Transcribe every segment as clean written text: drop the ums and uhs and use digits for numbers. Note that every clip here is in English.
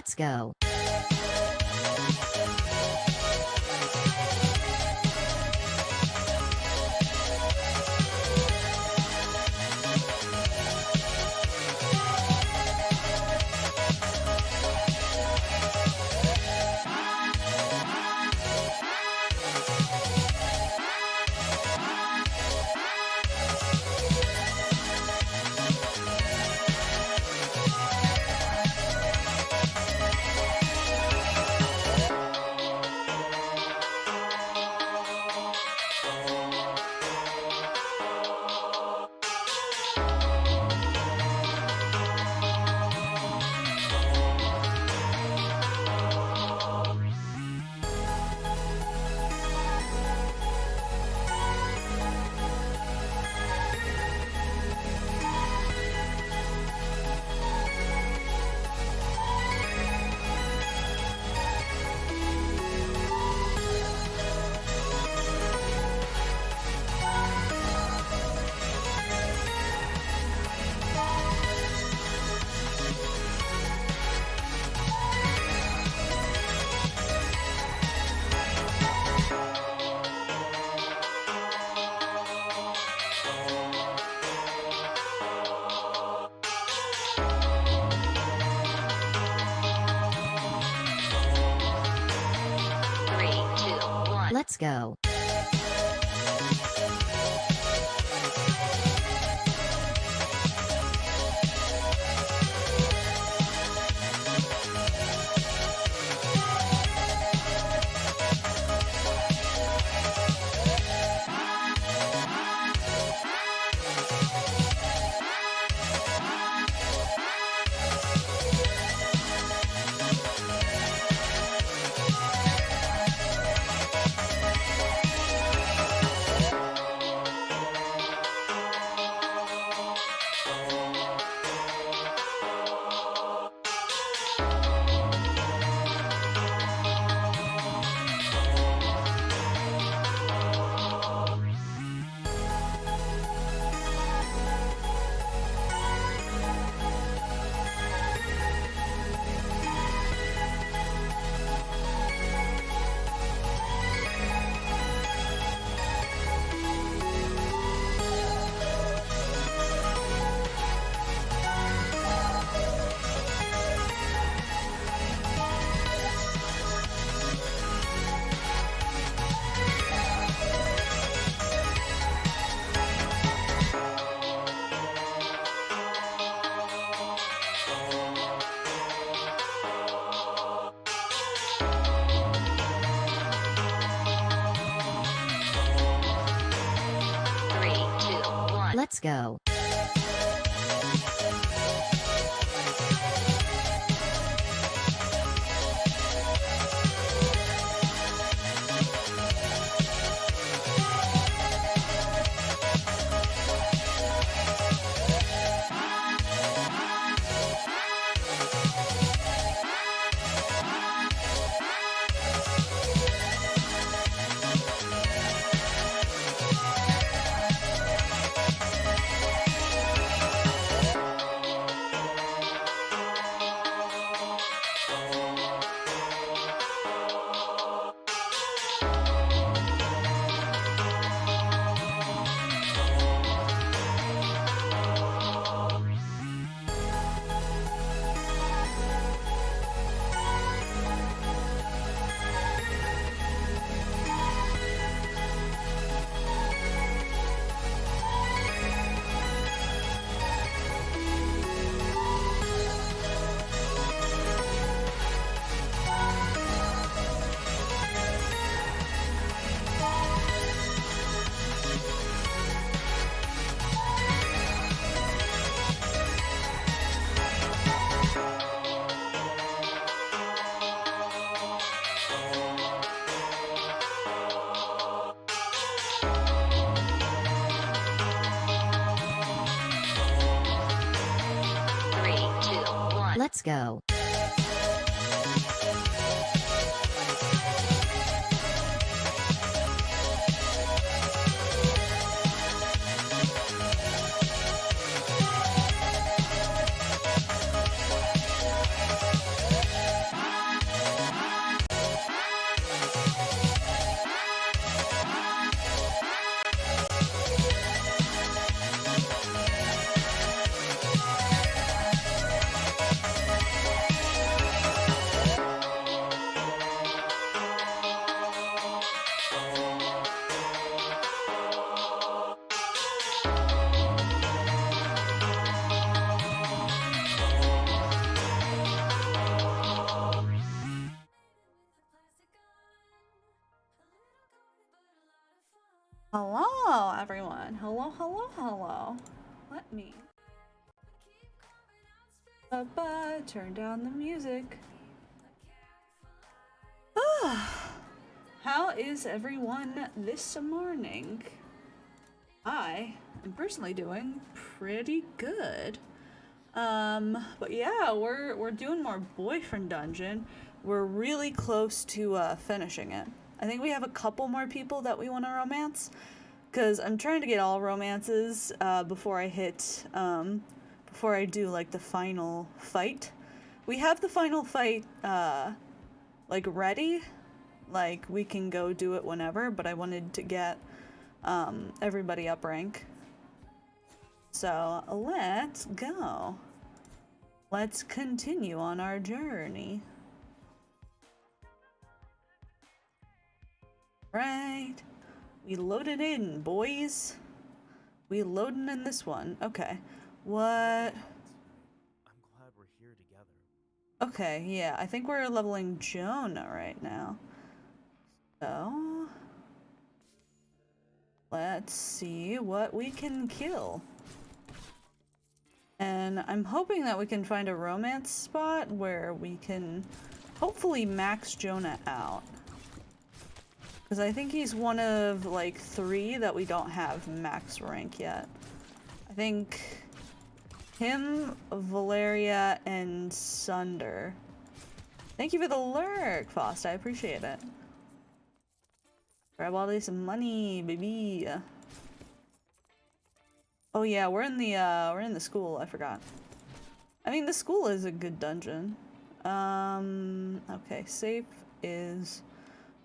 Let's go. Let's go. Let's go. Let's go. Hello, everyone. Hello, hello, hello. Let me turn down the music. How is everyone this morning? I am personally doing pretty good. But yeah, we're doing more boyfriend dungeon. We're really close to finishing it. I think we have a couple more people that we want to romance, because I'm trying to get all romances before I do like the final fight. We have the final fight like ready, like we can go do it whenever, but I wanted to get everybody up rank. So let's go. Let's continue on our journey. Right. We loaded in, boys. We loading in this one. Okay. What? I'm glad we're here together. Okay, yeah. I think we're leveling Jonah right now. So let's see what we can kill. And I'm hoping that we can find a romance spot where we can hopefully max Jonah out. Because I think he's one of like 3 that we don't have max rank yet. I think him, Valeria, and Sunder. Thank you for the lurk, Fost. I appreciate it. Grab all this money, baby. Oh yeah, we're in the school. I forgot. I mean, the school is a good dungeon. Okay, safe is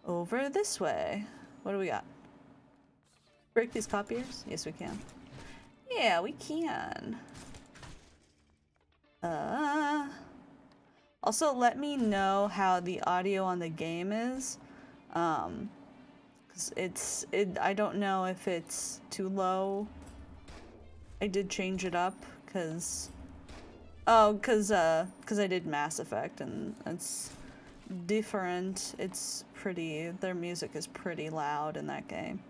over this way. What do we got? Break these copiers? Yes, we can. Yeah, we can. Also, let me know how the audio on the game is. 'Cause I don't know if it's too low. I did change it up, cause I did Mass Effect, and it's different. It's pretty, their music is pretty loud in that game.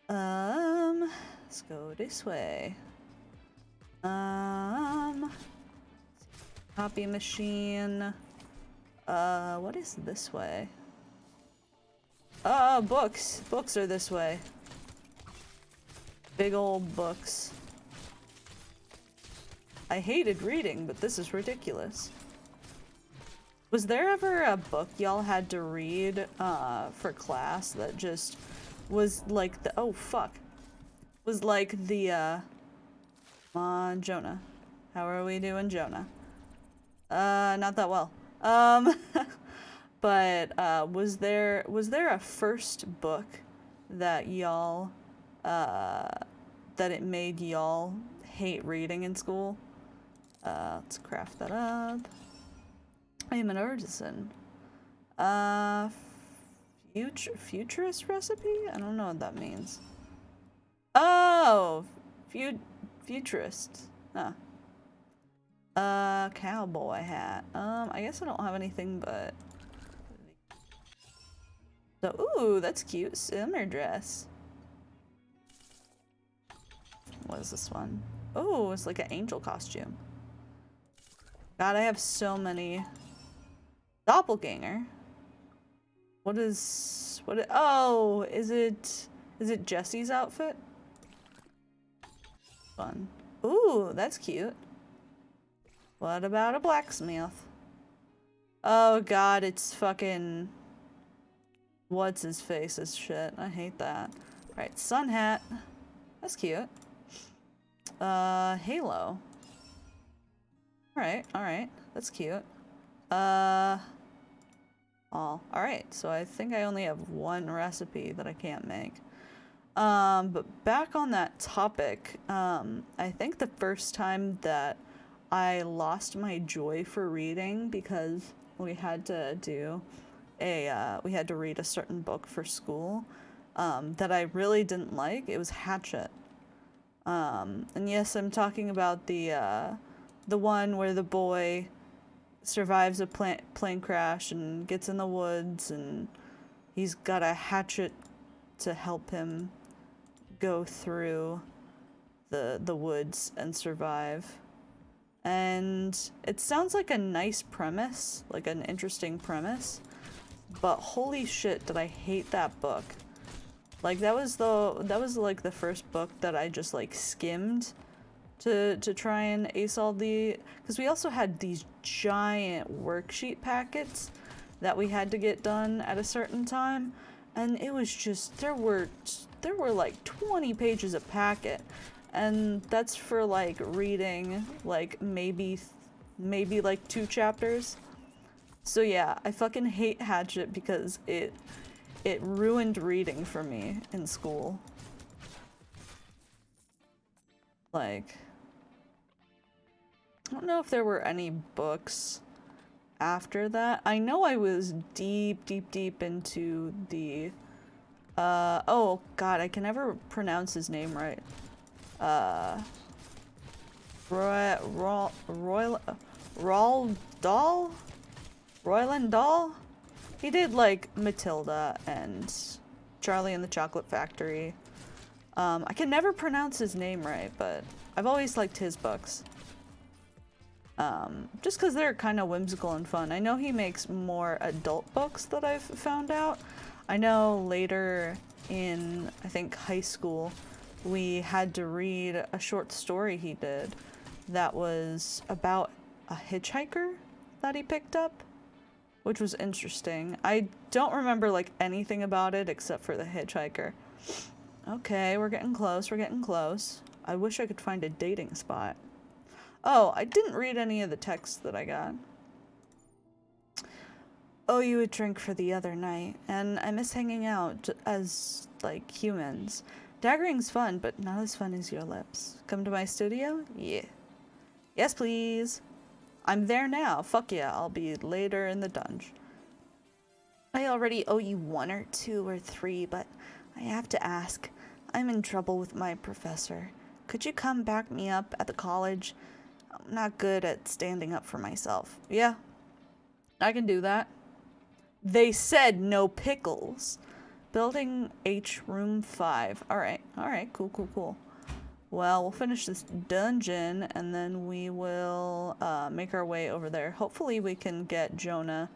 Let's go this way. Copy machine. What is this way? Books. Books are this way. Big old books. I hated reading, but this is ridiculous. Was there ever a book y'all had to read for class that just was like the— oh fuck. Was like the come on, Jonah. How are we doing, Jonah? Not that well. But was there a first book that y'all that it made y'all hate reading in school? Let's craft that up. I am an artisan. Futurist recipe? I don't know what that means. Oh, futurist. Huh. Cowboy hat. I guess I don't have anything but. So, ooh, that's cute. Summer dress. What is this one? Oh, it's like an angel costume. God, I have so many. Doppelganger. Oh, is it Jesse's outfit? Fun. Ooh, that's cute. What about a blacksmith? Oh god, it's fucking... what's his face is shit. I hate that. Right, sun hat. That's cute. Halo. Alright. That's cute. Alright, so I think I only have one recipe that I can't make. But back on that topic, I think the first time that I lost my joy for reading because we had to do we had to read a certain book for school, that I really didn't like, it was Hatchet. And yes, I'm talking about the one where the boy survives a plane crash and gets in the woods and he's got a hatchet to help him go through the woods and survive. And it sounds like a nice premise, like an interesting premise, but holy shit, did I hate that book. Like that was like the first book that I just like skimmed to try and ace all the, because we also had these giant worksheet packets that we had to get done at a certain time, and it was just there were like 20 pages a packet, and that's for like reading like maybe like 2 chapters. So yeah, I fucking hate Hatchet because it ruined reading for me in school. Like, I don't know if there were any books after that. I know I was deep into the oh god, I can never pronounce his name right. Royland Dahl? He did like Matilda and Charlie and the Chocolate Factory. I can never pronounce his name right, but I've always liked his books. Just because they're kind of whimsical and fun. I know he makes more adult books that I've found out. I know later in, I think, high school, we had to read a short story he did that was about a hitchhiker that he picked up, which was interesting. I don't remember like anything about it except for the hitchhiker. Okay, we're getting close, we're getting close. I wish I could find a dating spot. Oh, I didn't read any of the texts that I got. Oh, you a drink for the other night, and I miss hanging out as, like, humans. Daggering's fun, but not as fun as your lips. Come to my studio? Yeah. Yes, please. I'm there now. Fuck yeah, I'll be later in the dungeon. I already owe you 1 or 2 or 3, but I have to ask. I'm in trouble with my professor. Could you come back me up at the college? I'm not good at standing up for myself. Yeah, I can do that. They said no pickles. Building H, room 5. Alright, cool. Well, we'll finish this dungeon and then we will make our way over there. Hopefully we can get Jonah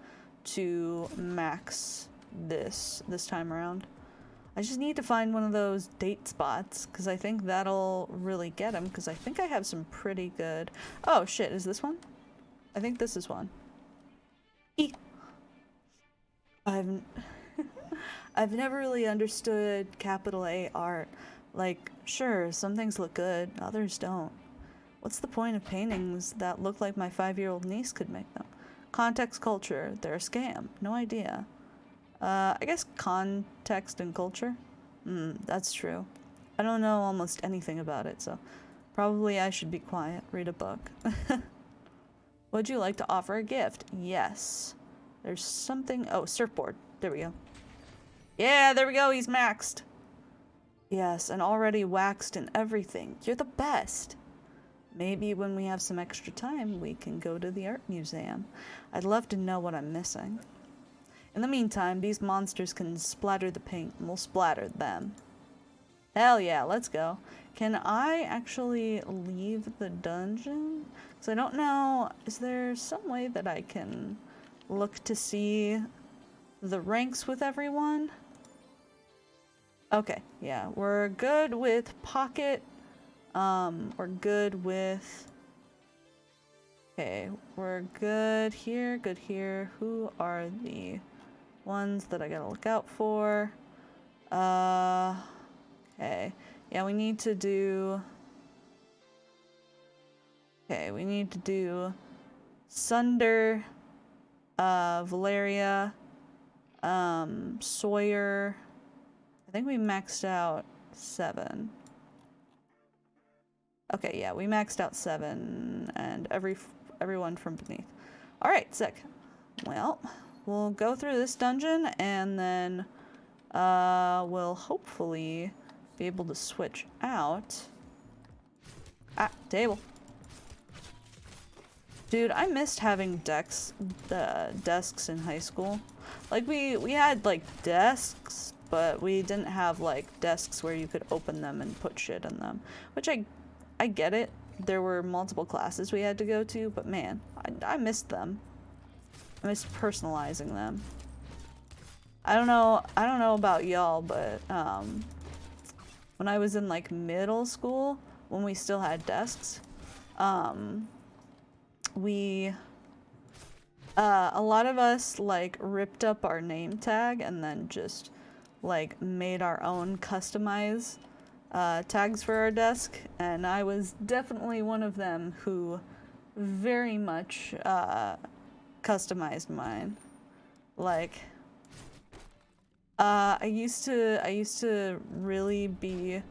to max this time around. I just need to find one of those date spots because I think that'll really get him, because I think I have some pretty good... Oh shit, is this one? I think this is one. I've never really understood capital A art. Like, sure, some things look good, others don't. What's the point of paintings that look like my 5-year-old niece could make them? Context, culture, they're a scam. No idea. I guess context and culture? That's true. I don't know almost anything about it, so probably I should be quiet, read a book. Would you like to offer a gift? Yes. There's something... Oh, surfboard. There we go. Yeah, there we go, he's maxed. Yes, and already waxed and everything. You're the best. Maybe when we have some extra time, we can go to the art museum. I'd love to know what I'm missing. In the meantime, these monsters can splatter the paint, and we'll splatter them. Hell yeah, let's go. Can I actually leave the dungeon? Because I don't know, is there some way that I can look to see the ranks with everyone? Okay, yeah, we're good with Pocket. We're good with... Okay, we're good here, good here. Who are the ones that I gotta look out for? Okay. Yeah, we need to do... Okay, we need to do Sunder, Valeria, Sawyer. I think we maxed out 7. Okay, yeah, we maxed out 7 and everyone from beneath. Alright, sick. Well, we'll go through this dungeon and then we'll hopefully be able to switch out. Ah, table. Dude, I missed having desks in high school. Like we had like desks, but we didn't have like desks where you could open them and put shit in them, which I get it. There were multiple classes we had to go to, but man, I missed them. I missed personalizing them. I don't know about y'all, but when I was in like middle school, when we still had desks, a lot of us like ripped up our name tag and then just like made our own customized tags for our desk, and I was definitely one of them who very much customized mine. Like I used to really be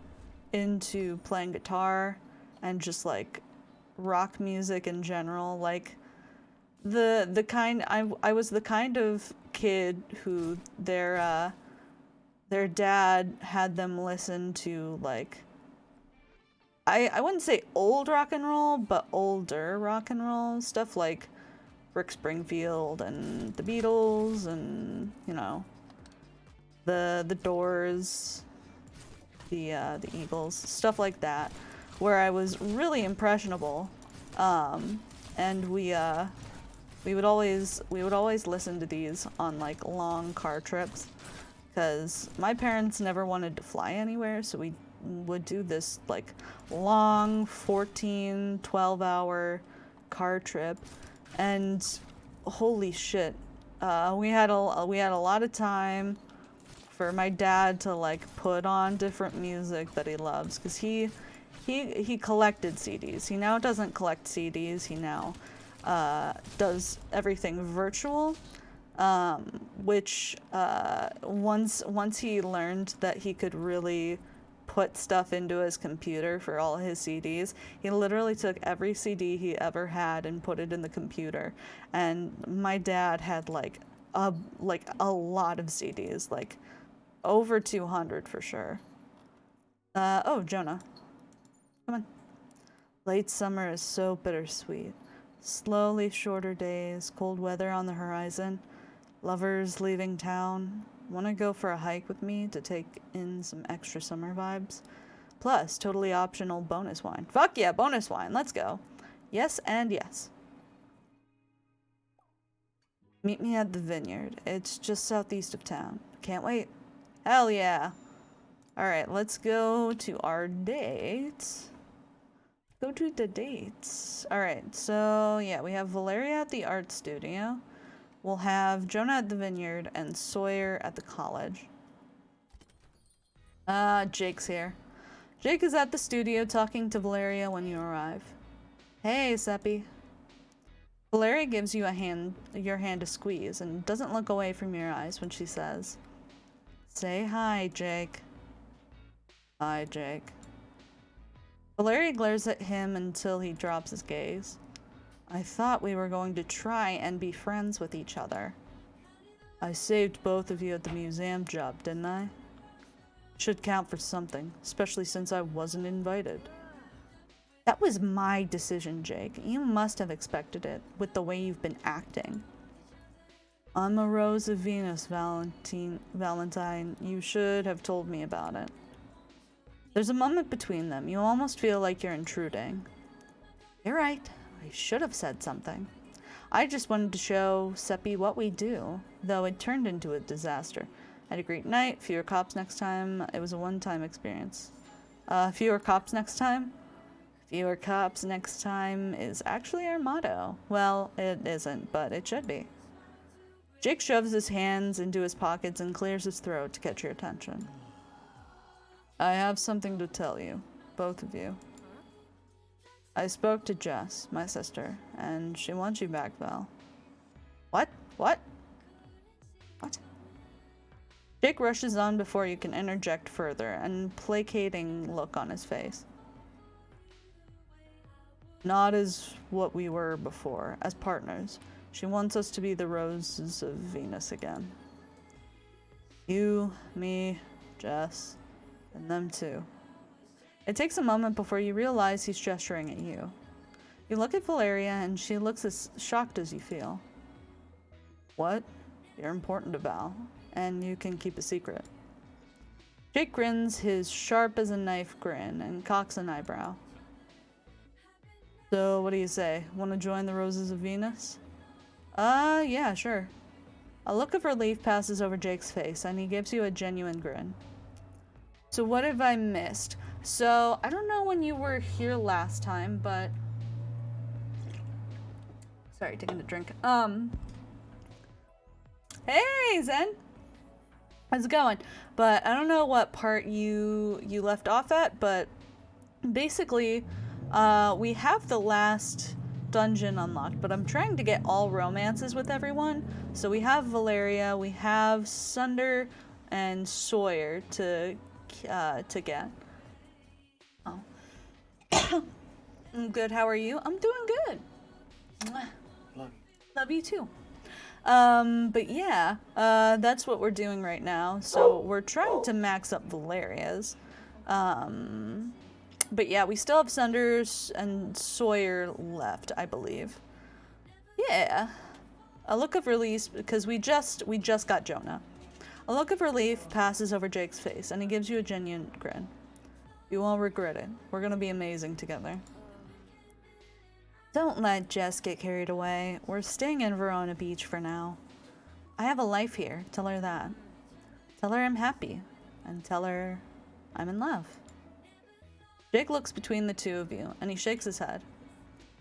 into playing guitar and just like rock music in general. Like the kind I was the kind of kid who their dad had them listen to like I wouldn't say old rock and roll, but older rock and roll stuff like Rick Springfield and the Beatles and, you know, the Doors, the Eagles, stuff like that, where I was really impressionable, and we would always listen to these on like long car trips, because my parents never wanted to fly anywhere, so we would do this like long 12 hour car trip, and holy shit, we had a lot of time for my dad to like put on different music that he loves, because he collected CDs. He now doesn't collect CDs. He now does everything virtual, which once he learned that he could really put stuff into his computer for all his CDs, he literally took every CD he ever had and put it in the computer. And my dad had like a lot of CDs, like over 200 for sure. Oh, Jonah. Come on. Late summer is so bittersweet. Slowly shorter days, cold weather on the horizon, lovers leaving town. Want to go for a hike with me to take in some extra summer vibes? Plus, totally optional bonus wine. Fuck yeah, bonus wine. Let's go. Yes and yes. Meet me at the vineyard. It's just southeast of town. Can't wait. Hell yeah. Alright, let's go to our dates. Go to the dates. Alright, so yeah, we have Valeria at the art studio. We'll have Jonah at the vineyard and Sawyer at the college. Jake's here. Jake is at the studio talking to Valeria when you arrive. Hey, Seppi. Valeria gives you your hand to squeeze and doesn't look away from your eyes when she says, "Say hi, Jake." Hi, Jake. Valeria glares at him until he drops his gaze. I thought we were going to try and be friends with each other. I saved both of you at the museum job, didn't I? Should count for something, especially since I wasn't invited. That was my decision, Jake. You must have expected it, with the way you've been acting. I'm a rose of Venus, Valentine. You should have told me about it. There's a moment between them. You almost feel like you're intruding. You're right. I should have said something. I just wanted to show Seppi what we do, though it turned into a disaster. Had a great night, fewer cops next time. It was a one-time experience. Fewer cops next time? Fewer cops next time is actually our motto. Well, it isn't, but it should be. Jake shoves his hands into his pockets and clears his throat to catch your attention. I have something to tell you, both of you. I spoke to Jess, my sister, and she wants you back, Val. What? What? What? Jake rushes on before you can interject further, an placating look on his face. Not as what we were before, as partners. She wants us to be the roses of Venus again. You, me, Jess, and them too. It takes a moment before you realize he's gesturing at you. You look at Valeria and she looks as shocked as you feel. What? You're important to Val, and you can keep a secret. Jake grins his sharp as a knife grin and cocks an eyebrow. So, what do you say? Want to join the Roses of Venus? Yeah, sure. A look of relief passes over Jake's face, and he gives you a genuine grin. So what have I missed? So, I don't know when you were here last time, but... Sorry, taking a drink. Hey, Zen! How's it going? But I don't know what part you left off at, but basically, we have the last dungeon unlocked, but I'm trying to get all romances with everyone. So we have Valeria, we have Sunder and Sawyer to get. Oh. I'm good, how are you? I'm doing good. Love you. Love you too. But yeah, that's what we're doing right now. So we're trying to max up Valeria's. But yeah, we still have Sunders and Sawyer left, I believe. Yeah. A look of relief, because we just got Jonah. A look of relief passes over Jake's face, and he gives you a genuine grin. You won't regret it. We're gonna be amazing together. Don't let Jess get carried away. We're staying in Verona Beach for now. I have a life here. Tell her that. Tell her I'm happy. And tell her I'm in love. Jake looks between the two of you, and he shakes his head.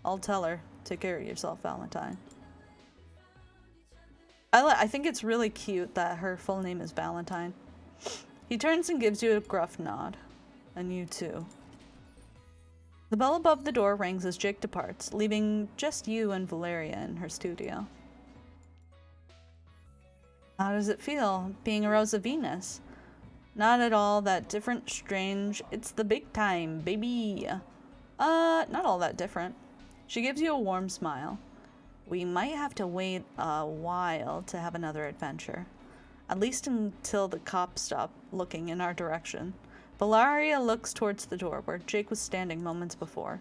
I'll tell her. Take care of yourself, Valentine. I think it's really cute that her full name is Valentine. He turns and gives you a gruff nod. And you too. The bell above the door rings as Jake departs, leaving just you and Valeria in her studio. How does it feel, being a Rose of Venus? Not at all that different, strange. It's the big time, baby. Not all that different. She gives you a warm smile. We might have to wait a while to have another adventure. At least until the cops stop looking in our direction. Valeria looks towards the door where Jake was standing moments before.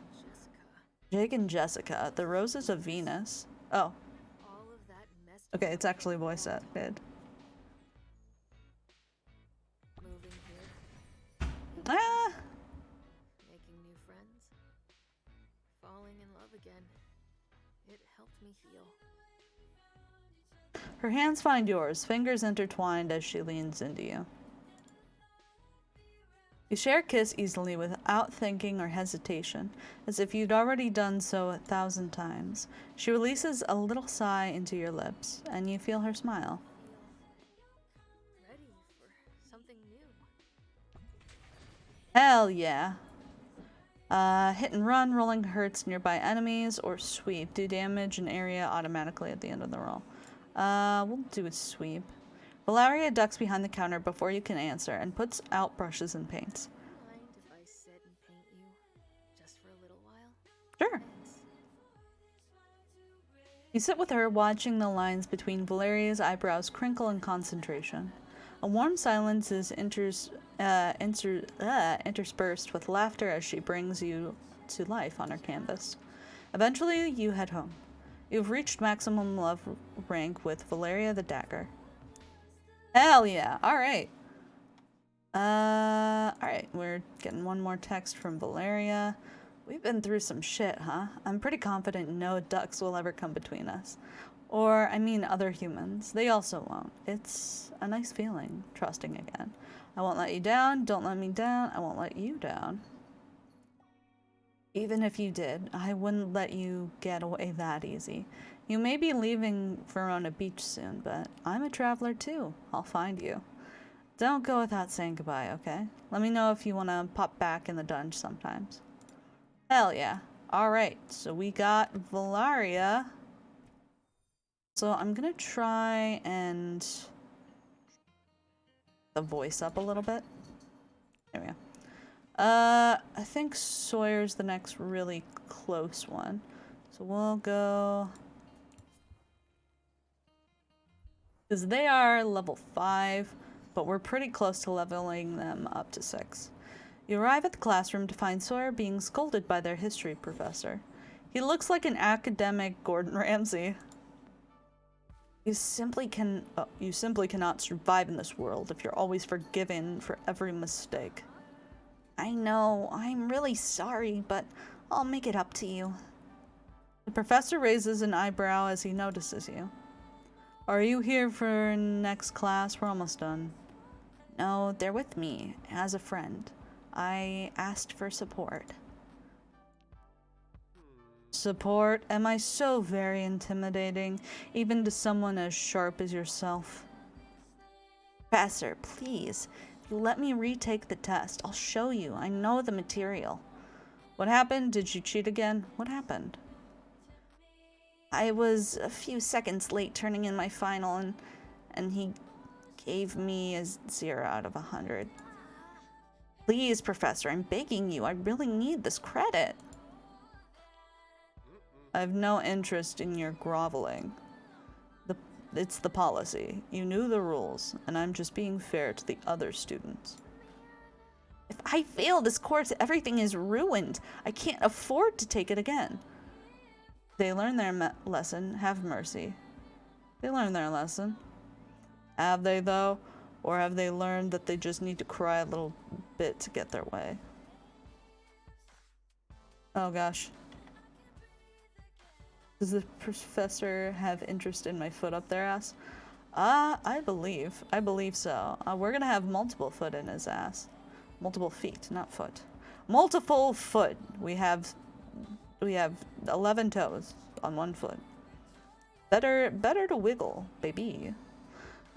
Jake and Jessica, the Roses of Venus. Oh. Okay, it's actually voice acted. Ah! Making new friends. Falling in love again. It helped me heal. Her hands find yours, fingers intertwined as she leans into you. You share a kiss easily without thinking or hesitation, as if you'd already done so 1,000 times. She releases a little sigh into your lips, and you feel her smile. Ready for something new. Hell yeah. Hit and run, rolling hurts nearby enemies, or sweep. Do damage an area automatically at the end of the roll. We'll do a sweep. Valeria ducks behind the counter before you can answer and puts out brushes and paints. Mind if I sit and paint you just for a little while? Sure. Thanks. You sit with her, watching the lines between Valeria's eyebrows crinkle in concentration. A warm silence is interspersed with laughter as she brings you to life on her canvas. Eventually, you head home. You've reached maximum love rank with Valeria the Dagger. Hell yeah! Alright. Alright, we're getting one more text from Valeria. We've been through some shit, huh? I'm pretty confident no ducks will ever come between us. Or, I mean other humans. They also won't. It's a nice feeling, trusting again. I won't let you down, don't let me down, I won't let you down. Even if you did, I wouldn't let you get away that easy. You may be leaving Verona Beach soon, but I'm a traveler too. I'll find you. Don't go without saying goodbye, okay? Let me know if you want to pop back in the dungeon sometimes. Hell yeah. Alright, so we got Valeria. So I'm gonna try and the voice up a little bit. There we go. I think Sawyer's the next really close one. So we'll go... because they are level 5, but we're pretty close to leveling them up to 6. You arrive at the classroom to find Sawyer being scolded by their history professor. He looks like an academic Gordon Ramsay. You simply cannot survive in this world if you're always forgiven for every mistake. I know, I'm really sorry, but I'll make it up to you. The professor raises an eyebrow as he notices you. Are you here for next class? We're almost done. No, they're with me, as a friend. I asked for support. Support? Am I so very intimidating, even to someone as sharp as yourself? Professor, please. If you let me retake the test, I'll show you. I know the material. What happened? Did you cheat again? What happened? I was a few seconds late turning in my final, and he gave me a 0 out of 100. Please, Professor, I'm begging you. I really need this credit. I have no interest in your groveling. It's the policy. You knew the rules, and I'm just being fair to the other students. If I fail this course, everything is ruined. I can't afford to take it again. They learn their lesson. Have mercy. They learn their lesson. Have they, though? Or have they learned that they just need to cry a little bit to get their way? Oh, gosh. Does the professor have interest in my foot up their ass? I believe so. We're gonna have multiple foot in his ass. Multiple feet, not foot. Multiple foot. We have 11 toes on one foot. Better to wiggle, baby.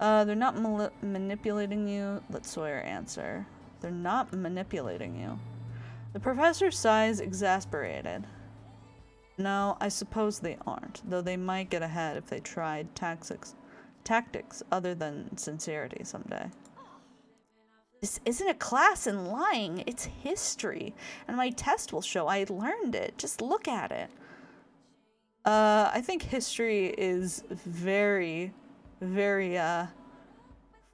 They're not manipulating you. Let Sawyer answer. They're not manipulating you. The professor sighs, exasperated. No, I suppose they aren't, though they might get ahead if they tried tactics other than sincerity someday. This isn't a class in lying, it's history, and my test will show I learned it. Just look at it. I think history is very, very,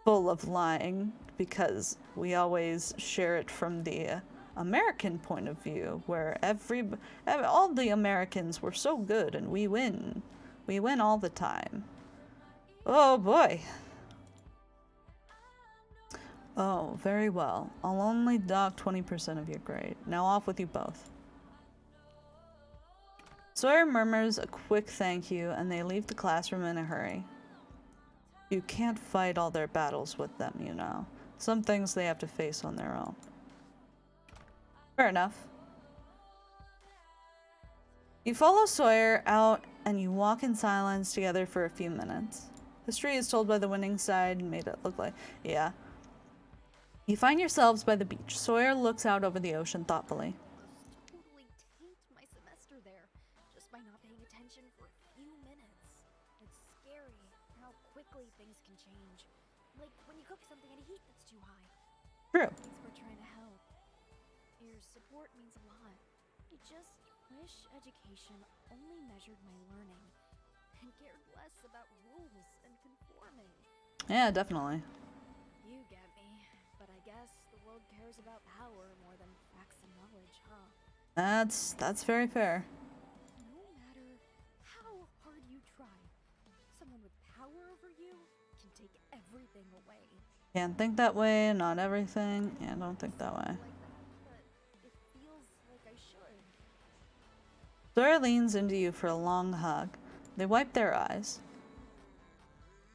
full of lying, because we always share it from the American point of view, where all the Americans were so good and we win all the time. Oh boy. Oh, very well. I'll only dock 20% of your grade. Now off with you both. Sawyer murmurs a quick thank you and they leave the classroom in a hurry. You can't fight all their battles with them, you know. Some things they have to face on their own. Fair enough. You follow Sawyer out and you walk in silence together for a few minutes. History is told by the winning side and made it look like, yeah. You find yourselves by the beach. Sawyer looks out over the ocean thoughtfully. Totally taint my semester there, just by not paying attention for a few minutes. It's scary how quickly things can change. Like when you cook something at a heat that's too high. True. Thanks for trying to help. Your support means a lot. I just wish education only measured my learning and cared less about rules and conforming. Yeah, definitely. You get me, but I guess the world cares about power more than facts and knowledge, huh? That's very fair. No matter how hard you try, someone with power over you can take everything away. Can't think that way, not everything. Yeah, don't think that way. It feels like I should. Sawyer leans into you for a long hug. They wipe their eyes.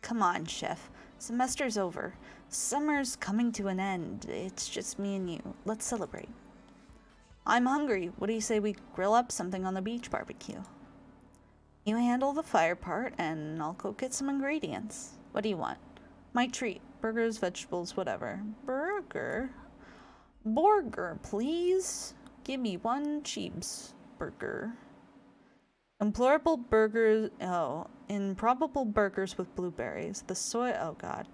Come on, Chef. Semester's over. Summer's coming to an end. It's just me and you. Let's celebrate. I'm hungry. What do you say we grill up something on the beach barbecue? You handle the fire part, and I'll go get some ingredients. What do you want? My treat. Burgers, vegetables, whatever. Burger? Burger, please. Give me one cheeseburger. Improbable burgers with blueberries. Oh god.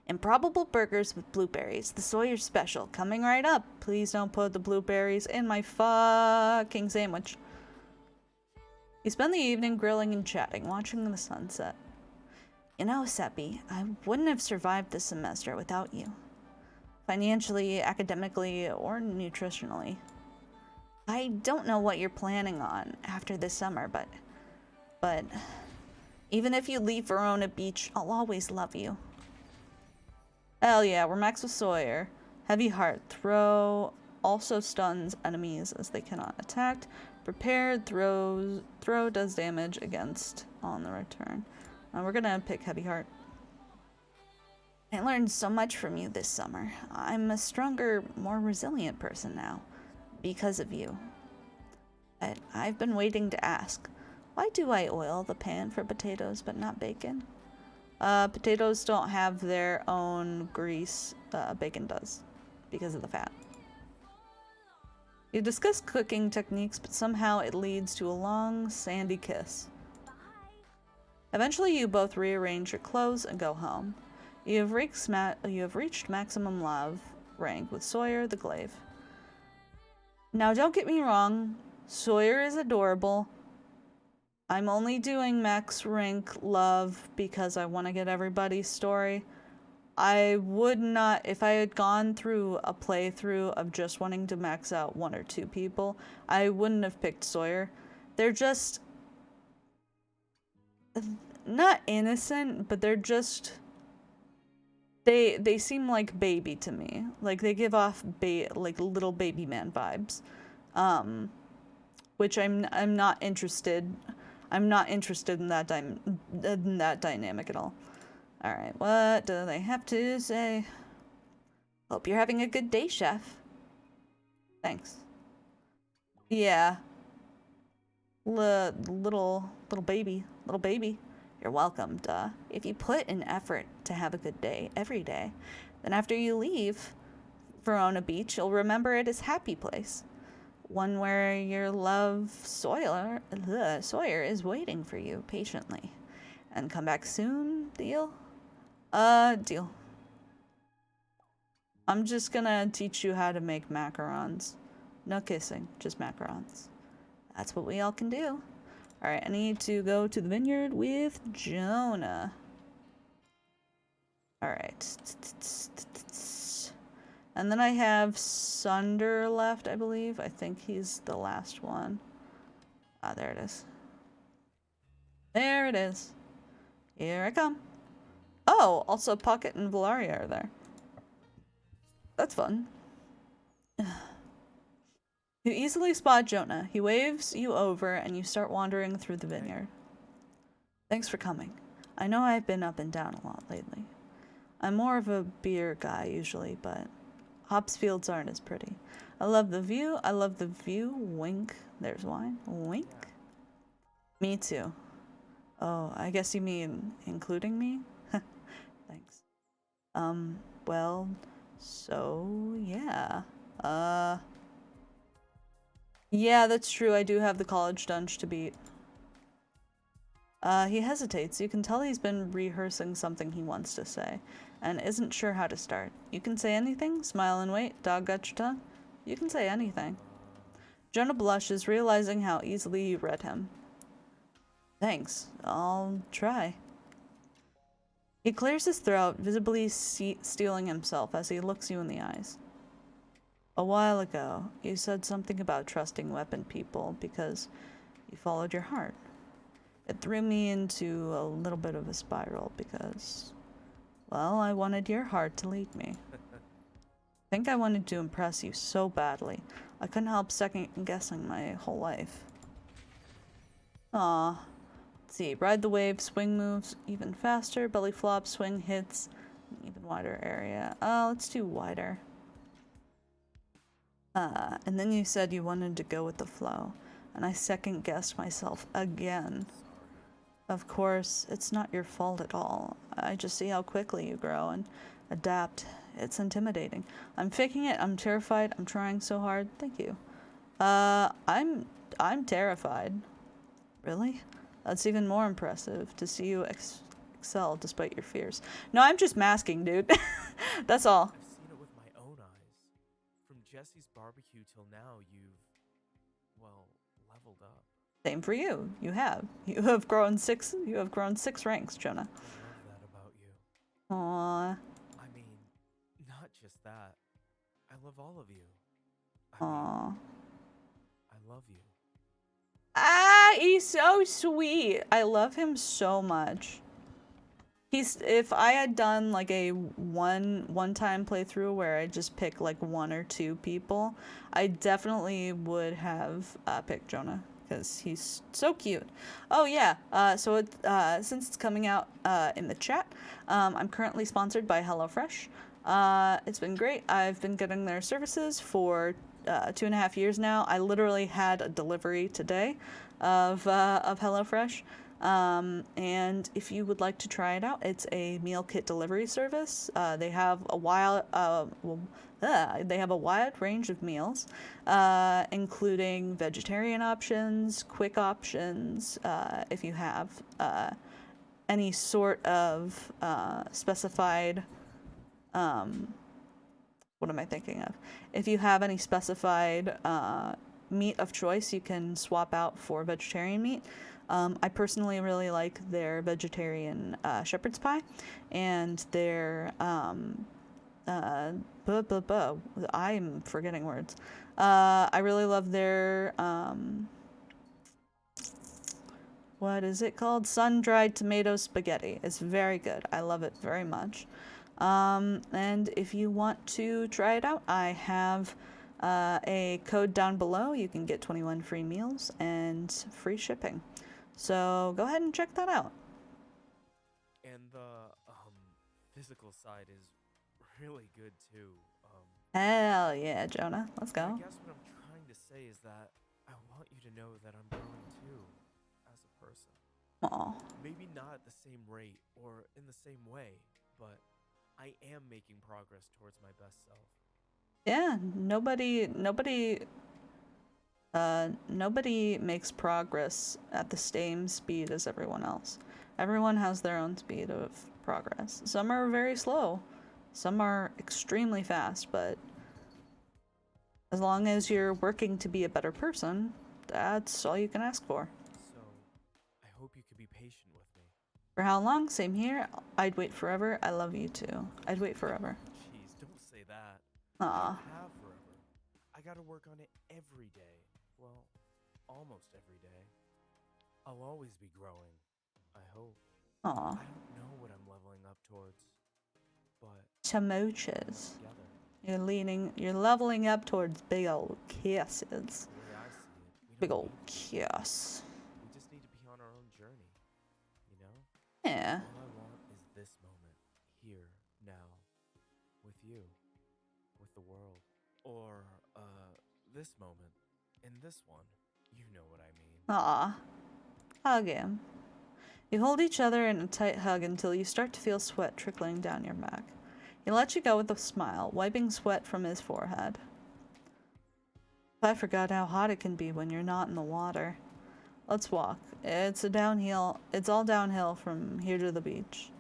Improbable burgers with blueberries. The Sawyer special. Coming right up. Please don't put the blueberries in my fucking sandwich. You spend the evening grilling and chatting, watching the sunset. You know, Seppi, I wouldn't have survived this semester without you. Financially, academically, or nutritionally. I don't know what you're planning on after this summer, but Even if you leave Verona Beach, I'll always love you. Hell yeah, we're max with Sawyer. Heavy Heart. Throw also stuns enemies as they cannot attack. Prepared. Throw does damage against on the return. We're gonna pick Heavy Heart. I learned so much from you this summer. I'm a stronger, more resilient person now. Because of you. But I've been waiting to ask. Why do I oil the pan for potatoes but not bacon? Potatoes don't have their own grease. Bacon does. Because of the fat. You discuss cooking techniques, but somehow it leads to a long, sandy kiss. Bye. Eventually you both rearrange your clothes and go home. You have reached maximum love rank with Sawyer the Glaive. Now don't get me wrong, Sawyer is adorable. I'm only doing max rank love because I want to get everybody's story. I would not, if I had gone through a playthrough of just wanting to max out 1 or 2 people, I wouldn't have picked Sawyer. They're just not innocent, but they're just they seem like baby to me. Like they give off like little baby man vibes. Which I'm not interested. I'm not interested in that dynamic at all. All right, what do they have to say? Hope you're having a good day, chef. Thanks. Yeah. Little baby. You're welcome, duh. If you put in effort to have a good day every day, then after you leave Verona Beach, you'll remember it as happy place. One where your love Sawyer is waiting for you patiently. And come back soon, deal? Deal. I'm just gonna teach you how to make macarons. No kissing, just macarons. That's what we all can do. Alright, I need to go to the vineyard with Jonah. Alright. And then I have Sunder left, I believe. I think he's the last one. Ah, there it is. There it is. Here I come. Oh, also Pocket and Valaria are there. That's fun. You easily spot Jonah. He waves you over and you start wandering through the vineyard. Thanks for coming. I know I've been up and down a lot lately. I'm more of a beer guy usually, but hops fields aren't as pretty. I love the view. Wink. There's wine. Wink. Me too. Oh, I guess you mean including me? Thanks. Well, so yeah. Yeah, that's true. I do have the college dunge to beat. He hesitates. You can tell he's been rehearsing something he wants to say, and isn't sure how to start. You can say anything? Smile and wait. Dog got your tongue? You can say anything. Jonah blushes, realizing how easily you read him. Thanks. I'll try. He clears his throat, visibly steeling himself as he looks you in the eyes. A while ago, you said something about trusting weapon people because you followed your heart. It threw me into a little bit of a spiral because, well, I wanted your heart to lead me. I think I wanted to impress you so badly. I couldn't help second-guessing my whole life. Aw. Let's see. Ride the wave, swing moves even faster, belly flop, swing hits, an even wider area. Let's do wider. And then you said you wanted to go with the flow, and I second-guessed myself again. Of course, it's not your fault at all. I just see how quickly you grow and adapt. It's intimidating. I'm faking it. I'm terrified. I'm trying so hard. Thank you. I'm terrified. Really? That's even more impressive to see you excel despite your fears. No, I'm just masking, dude. That's all. I've seen it with my own eyes. From Jesse's barbecue till now, you've, well, leveled up. Same for you. You have. You have grown 6 ranks, Jonah. I love that about you. Aww. I mean, not just that. I love all of you. Aww. I love you. Ah, he's so sweet. I love him so much. If I had done like a one-time playthrough where I just pick like 1 or 2 people, I definitely would have picked Jonah because he's so cute. Oh yeah, since it's coming out in the chat, I'm currently sponsored by HelloFresh. It's been great. I've been getting their services for 2.5 years now. I literally had a delivery today of HelloFresh. And if you would like to try it out, it's a meal kit delivery service. They have a wide range of meals, including vegetarian options, quick options. If you have any sort of specified, what am I thinking of? If you have any specified meat of choice, you can swap out for vegetarian meat. I personally really like their vegetarian shepherd's pie and their I'm forgetting words. I really love their what is it called? Sun-dried tomato spaghetti. It's very good. I love it very much. And if you want to try it out, I have a code down below. You can get 21 free meals and free shipping. So go ahead and check that out. And the physical side is really good too. Hell yeah, Jonah. Let's I go. guess what I'm trying to say is that I want you to know that I'm growing too, as a person. Aw. Maybe not at the same rate or in the same way, but I am making progress towards my best self. Yeah, nobody makes progress at the same speed as everyone else. Everyone has their own speed of progress. Some are very slow, some are extremely fast, but as long as you're working to be a better person, that's all you can ask for. So, I hope you could be patient with me. For how long? Same here. I'd wait forever. I love you too. I'd wait forever. Jeez, don't say that. Aw. I don't have forever. I gotta work on it every day. Well, almost every day. I'll always be growing. I hope. Aw. I don't know what I'm leveling up towards, but Chamoches. together. You're leveling up towards big old kisses. The way I see it, we Big don't old need kiss. We just need to be on our own journey, you know? Yeah. All I want is this moment, here, now, with you, with the world. Or, this moment, in this one. You know what I mean. Aw. Hug him. You hold each other in a tight hug until you start to feel sweat trickling down your back. He lets you go with a smile, wiping sweat from his forehead. I forgot how hot it can be when you're not in the water. Let's walk. It's all downhill from here to the beach.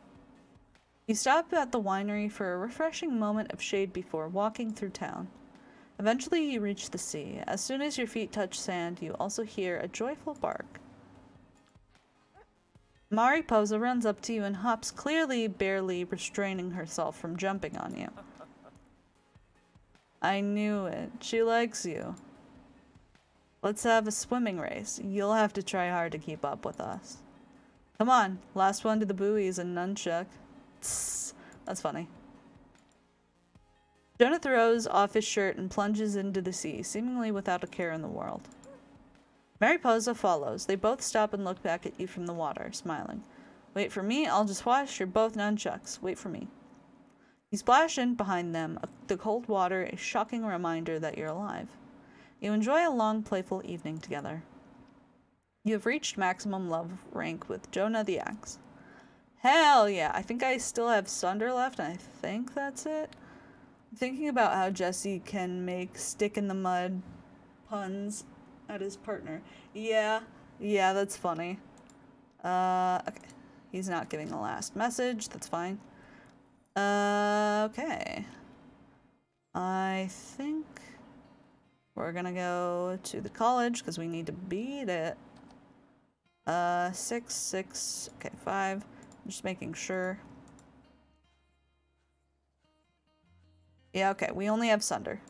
You stop at the winery for a refreshing moment of shade before walking through town. Eventually you reach the sea. As soon as your feet touch sand, you also hear a joyful bark. Mariposa runs up to you and hops, clearly barely restraining herself from jumping on you. I knew it. She likes you. Let's have a swimming race. You'll have to try hard to keep up with us. Come on, last one to the buoys and nunchuck. Tss, that's funny. Jonah throws off his shirt and plunges into the sea, seemingly without a care in the world. Mariposa follows. They both stop and look back at you from the water, smiling. Wait for me, I'll just watch. You're both nunchucks. Wait for me. You splash in behind them, the cold water a shocking reminder that you're alive. You enjoy a long, playful evening together. You have reached maximum love rank with Jonah the Axe. Hell yeah, I think I still have Sunder left, and I think that's it. I'm thinking about how Jesse can make stick in the mud puns at his partner. Yeah, that's funny. Okay. He's not giving a last message, that's fine. Okay. I think we're gonna go to the college because we need to beat it. 6, okay, 5. I'm just making sure. Yeah, okay, we only have Sunder.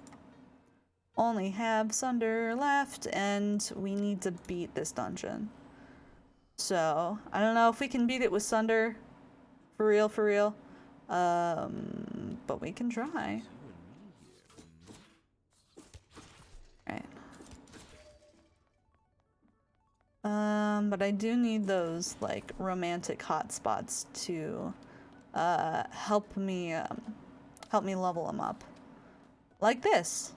only have Sunder left, and we need to beat this dungeon. So, I don't know if we can beat it with Sunder. For real, for real. But we can try. Right. But I do need those, like, romantic hotspots to, help me level them up. Like this.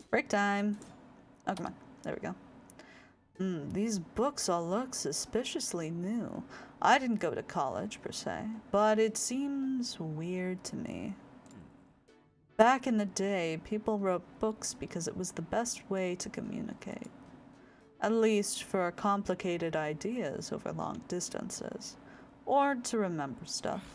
Break time. Oh, come on. There we go. These books all look suspiciously new. I didn't go to college, per se, but it seems weird to me. Back in the day, people wrote books because it was the best way to communicate. At least for complicated ideas over long distances, or to remember stuff.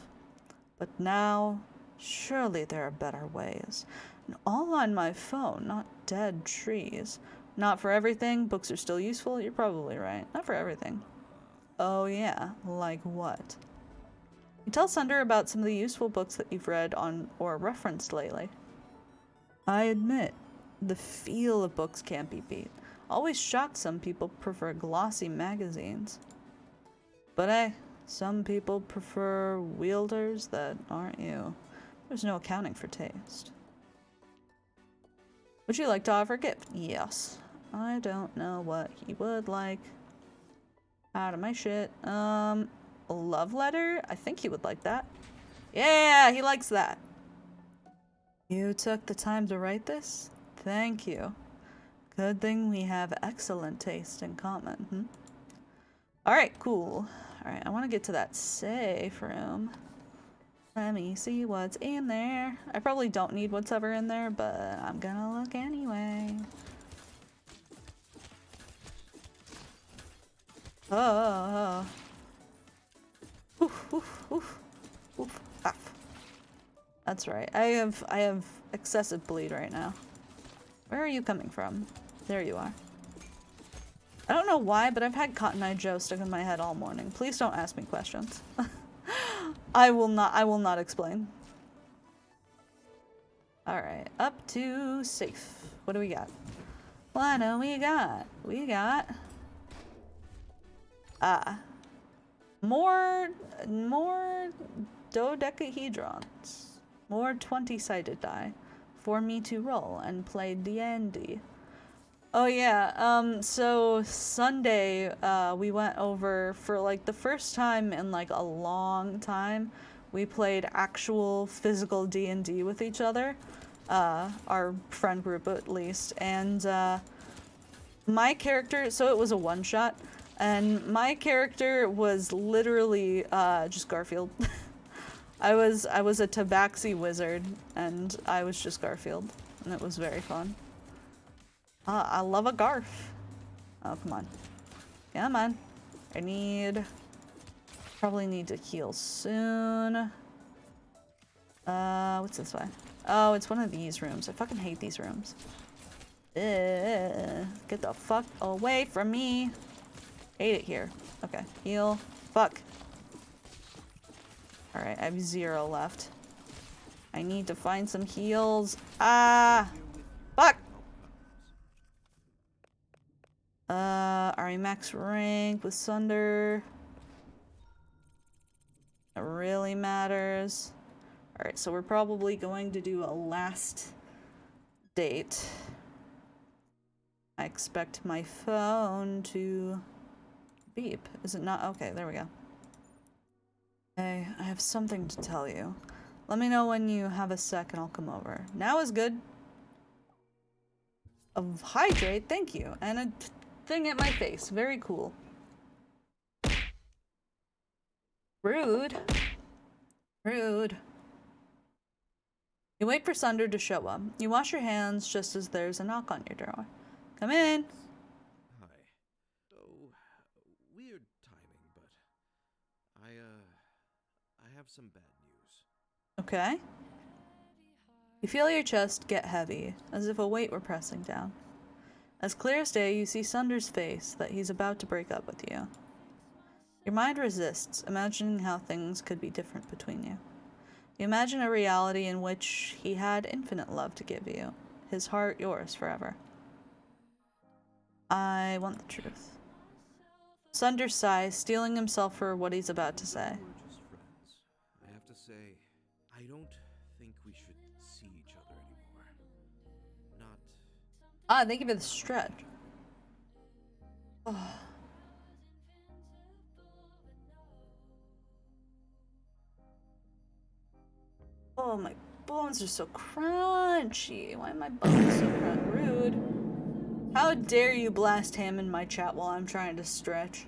But now, surely there are better ways. And all on my phone, not dead trees. Not for everything, books are still useful, you're probably right. Not for everything. Oh yeah, like what? You tell Sunder about some of the useful books that you've read on or referenced lately. I admit, the feel of books can't be beat. Always shocked some people prefer glossy magazines. But hey, some people prefer wielders that aren't you. There's no accounting for taste. Would you like to offer a gift? Yes. I don't know what he would like. Out of my shit. A love letter? I think he would like that. Yeah, he likes that. You took the time to write this? Thank you. Good thing we have excellent taste in common, Alright, cool. Alright, I want to get to that safe room. Let me see what's in there. I probably don't need what's ever in there, but I'm gonna look anyway. Oh. Oof, oof, oof. Oof. Ah. That's right. I have excessive bleed right now. Where are you coming from? There you are. I don't know why, but I've had Cotton Eye Joe stuck in my head all morning. Please don't ask me questions. I will not explain. Alright, up to safe. What do we got? What do we got? We got... More dodecahedrons. More 20-sided die. For me to roll and play D&D. Oh yeah, so Sunday, we went over for like the first time in like a long time. We played actual physical D&D with each other, our friend group at least, and my character, so it was a one-shot, and my character was literally just Garfield. I was a tabaxi wizard, and I was just Garfield, and it was very fun. I love a Garf. Oh, come on. Come on. Probably need to heal soon. What's this way? Oh, it's one of these rooms. I fucking hate these rooms. Get the fuck away from me. Hate it here. Okay, heal. Fuck. Alright, I have 0 left. I need to find some heals. Ah! Fuck! Alright, max rank with Sunder. It really matters. Alright, so we're probably going to do a last date. I expect my phone to beep. Is it not? Okay, there we go. Hey, I have something to tell you. Let me know when you have a sec and I'll come over. Now is good. Hydrate, thank you. And a thing at my face. Very cool. Rude. Rude. You wait for Sunder to show up. You wash your hands just as there's a knock on your door. Come in. Hi. Oh, weird timing, but I have some bad news. Okay. You feel your chest get heavy, as if a weight were pressing down. As clear as day, you see Sunder's face, that he's about to break up with you. Your mind resists, imagining how things could be different between you. You imagine a reality in which he had infinite love to give you, his heart yours forever. I want the truth. Sunder sighs, steeling himself for what he's about to say. We're just friends. I have to say, I don't think we should see each other anymore. Not. Ah, thank you for the stretch. Oh. Oh, my bones are so crunchy. Why are my bones so rude? How dare you blast ham in my chat while I'm trying to stretch?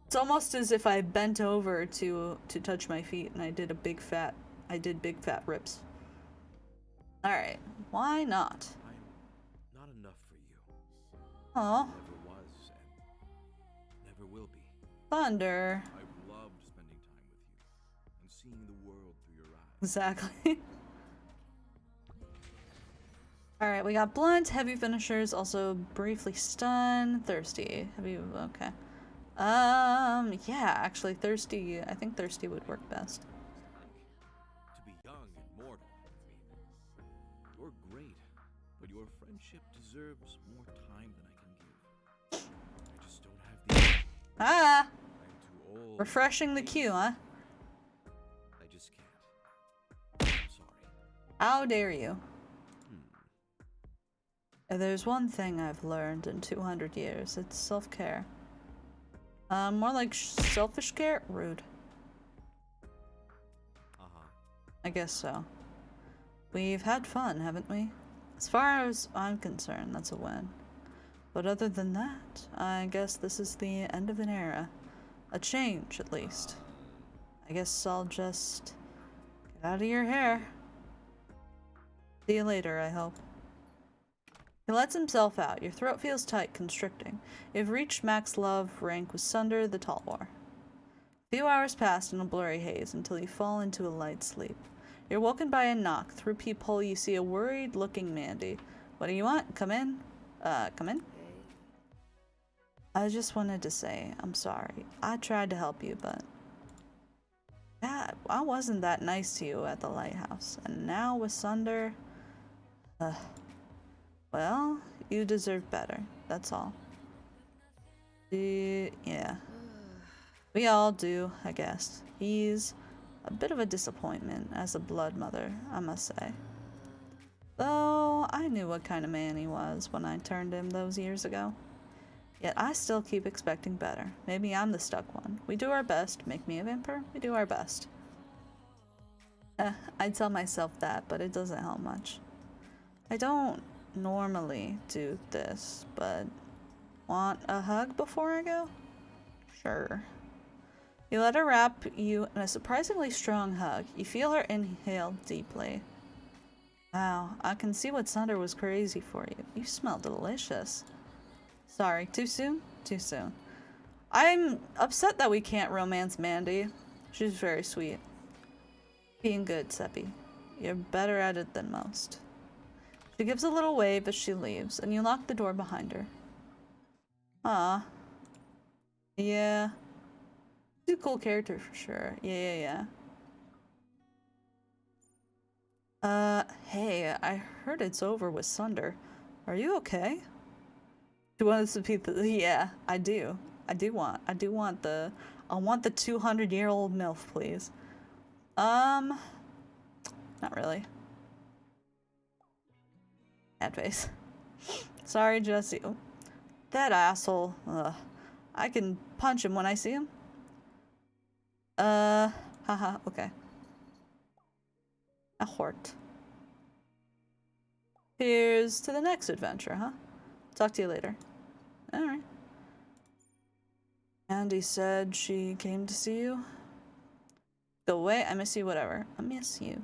It's almost as if I bent over to touch my feet and I did big fat rips. Alright, why not? I'm not enough for you. Oh, Never was and never will be. Thunder. I've loved spending time with you and seeing the world through your eyes. Exactly. Alright, we got blunt, heavy finishers, also briefly stun, thirsty. Heavy, okay. Yeah, actually thirsty, I think thirsty would work best. To be young and mortal. You're great, but your friendship deserves more time than I can give. I just don't have the energy. Ah! I'm too old. Refreshing the queue, huh? I just can't. I'm sorry. How dare you? If there's one thing I've learned in 200 years, it's self-care. More like selfish care? Rude. I guess so. We've had fun, haven't we? As far as I'm concerned, that's a win. But other than that, I guess this is the end of an era. A change, at least. I guess I'll just get out of your hair. See you later, I hope. He lets himself out. Your throat feels tight, constricting. You've reached max love rank with Sunder the Tall War. A few hours pass in a blurry haze until you fall into a light sleep. You're woken by a knock. Through peephole, you see a worried-looking Mandy. What do you want? Come in? Come in? I just wanted to say, I'm sorry. I tried to help you, but... yeah, I wasn't that nice to you at the lighthouse. And now with Sunder... well, you deserve better. That's all. Yeah. We all do, I guess. He's a bit of a disappointment as a blood mother, I must say. Though I knew what kind of man he was when I turned him those years ago. Yet I still keep expecting better. Maybe I'm the stuck one. We do our best. Make me a vampire. We do our best. I tell myself that, but it doesn't help much. I don't normally do this, but want a hug before I go? Sure. You let her wrap you in a surprisingly strong hug. You feel her inhale deeply. Wow, I can see what Sunder was crazy for you. You smell delicious. Sorry, too soon? Too soon. I'm upset that we can't romance Mandy. She's very sweet. Being good, Seppi. You're better at it than most. She gives a little wave as she leaves, and you lock the door behind her. Ah. Yeah. She's a cool character for sure. Yeah. Hey, I heard it's over with Sunder. Are you okay? Do you want us to be the... yeah, I do. I want the 200-year-old MILF, please. Not really. Bad face. Sorry, Jesse. Oh, that asshole. I can punch him when I see him. Haha, okay. A hort. Here's to the next adventure, huh? Talk to you later. Alright. Andy said she came to see you. Go away, I miss you, whatever. I miss you.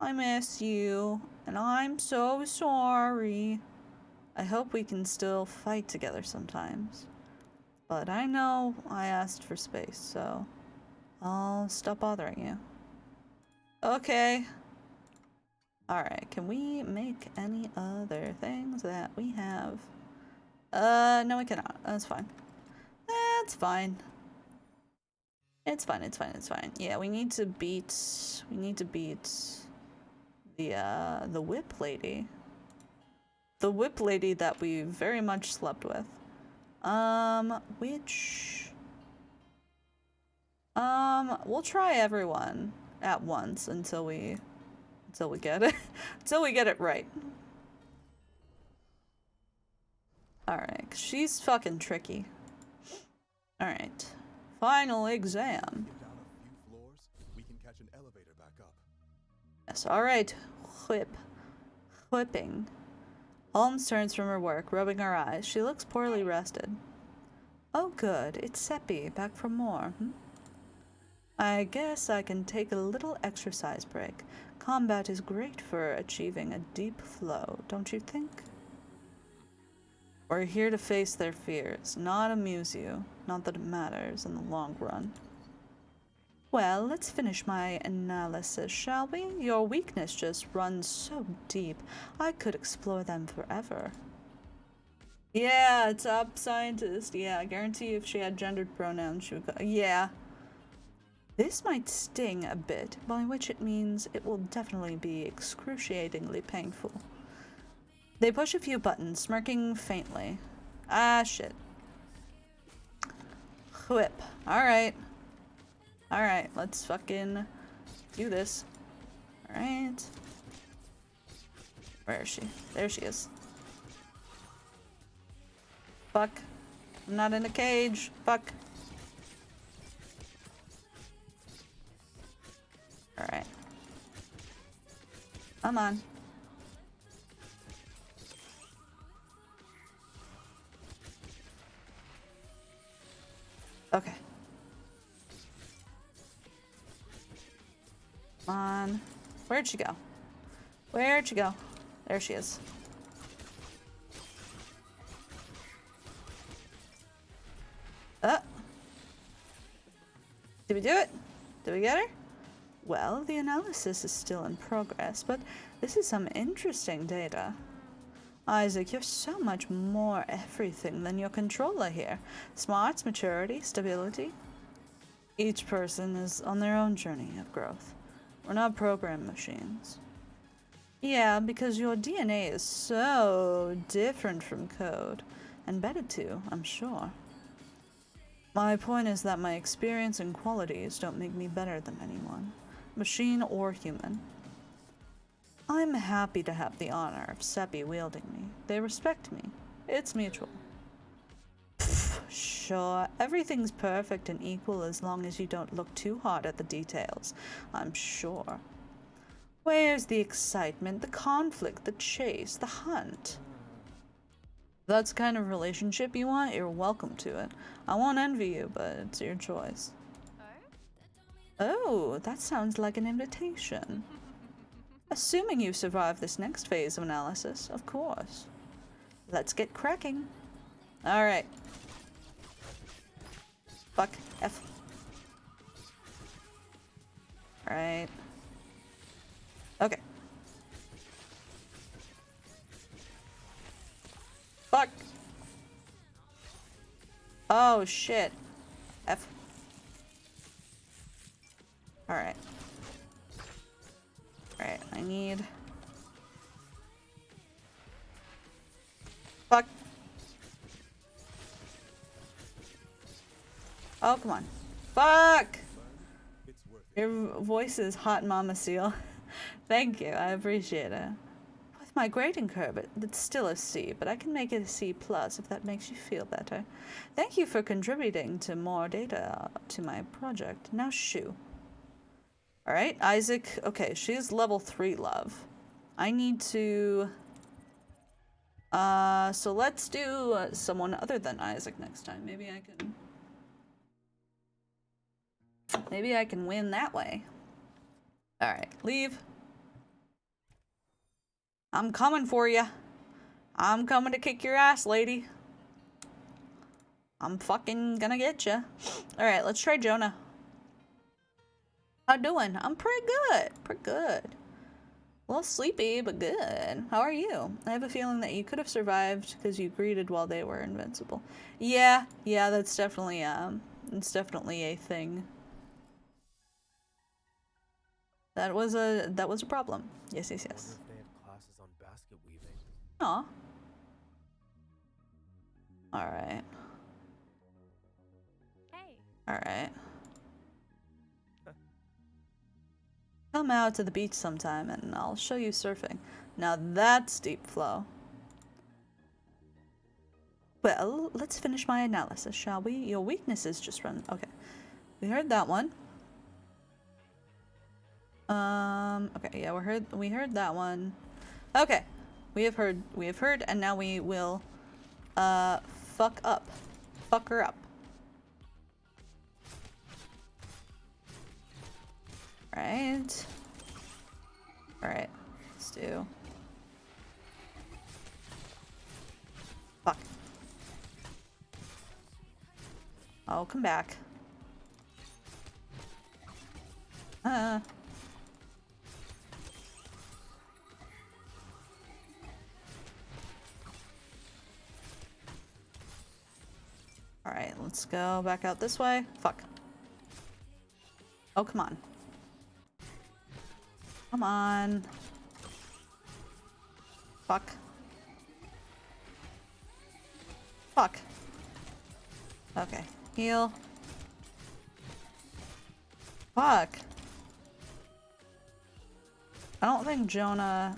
I miss you, and I'm so sorry. I hope we can still fight together sometimes. But I know I asked for space, so I'll stop bothering you. Okay. Alright, can we make any other things that we have? No we cannot. That's fine. That's fine. It's fine. Yeah, we need to beat the whip lady. The whip lady that we very much slept with. Which... we'll try everyone at once until we get it. Until we get it right. Alright, she's fucking tricky. Alright. Final exam. Get down a few floors, we can catch an elevator back up. Yes, alright. Whipping. Holmes turns from her work, rubbing her eyes. She looks poorly rested. Oh good, it's Seppi, back for more, I guess I can take a little exercise break. Combat is great for achieving a deep flow, don't you think? We're here to face their fears, not amuse you. Not that it matters in the long run. Well, let's finish my analysis, shall we? Your weakness just runs so deep. I could explore them forever. Yeah, top scientist. Yeah, I guarantee if she had gendered pronouns, she would go. Yeah. This might sting a bit, by which it means it will definitely be excruciatingly painful. They push a few buttons, smirking faintly. Ah, shit. Whip. Alright. Alright, let's fucking do this. Alright. Where is she? There she is. Fuck. I'm not in a cage. Fuck. Alright. Come on. Okay. Come on. Where'd she go? Where'd she go? There she is. Did we do it? Did we get her? Well, the analysis is still in progress, but this is some interesting data. Isaac, you're so much more everything than your controller here. Smarts, maturity, stability. Each person is on their own journey of growth. We're not program machines. Yeah, because your DNA is so different from code. And better too, I'm sure. My point is that my experience and qualities don't make me better than anyone, machine or human. I'm happy to have the honor of Seppi wielding me. They respect me. It's mutual. Pfft, sure, everything's perfect and equal as long as you don't look too hard at the details, I'm sure. Where's the excitement, the conflict, the chase, the hunt? If that's the kind of relationship you want, you're welcome to it. I won't envy you, but it's your choice. Oh, that sounds like an invitation. Assuming you survive this next phase of analysis, of course. Let's get cracking. Alright. Fuck. F. Alright. Okay. Fuck. Oh, shit. F. Alright. Alright, I need... Fuck. Oh, come on. Fuck! Your voice is hot, Mama Seal. Thank you, I appreciate it. With my grading curve, it's still a C, but I can make it a C+ if that makes you feel better. Thank you for contributing to more data to my project. Now shoo. Alright, Isaac. Okay, she's level 3 love. I need to... so let's do someone other than Isaac next time. Maybe I can win that way. Alright, leave. I'm coming for you. I'm coming to kick your ass, lady. I'm fucking gonna get you. Alright, let's try Jonah. How doing? I'm pretty good. Pretty good. A little sleepy, but good. How are you? I have a feeling that you could have survived because you greeted while they were invincible. Yeah, that's definitely, it's definitely a thing. That was a problem. Yes, yes, I yes. wonder if they had classes on basket weaving. Aw. Alright. Hey. Alright. Come out to the beach sometime and I'll show you surfing. Now that's deep flow. Well, let's finish my analysis, shall we? Your weaknesses just run. Okay. We heard that one. Okay, yeah, we heard that one. Okay. We have heard, and now we will, fuck up. Fuck her up. Right. Alright. Let's do. Fuck. Oh, come back. Alright, let's go back out this way. Fuck. Oh, come on. Come on. Fuck. Fuck. Okay. Heal. Fuck. I don't think Jonah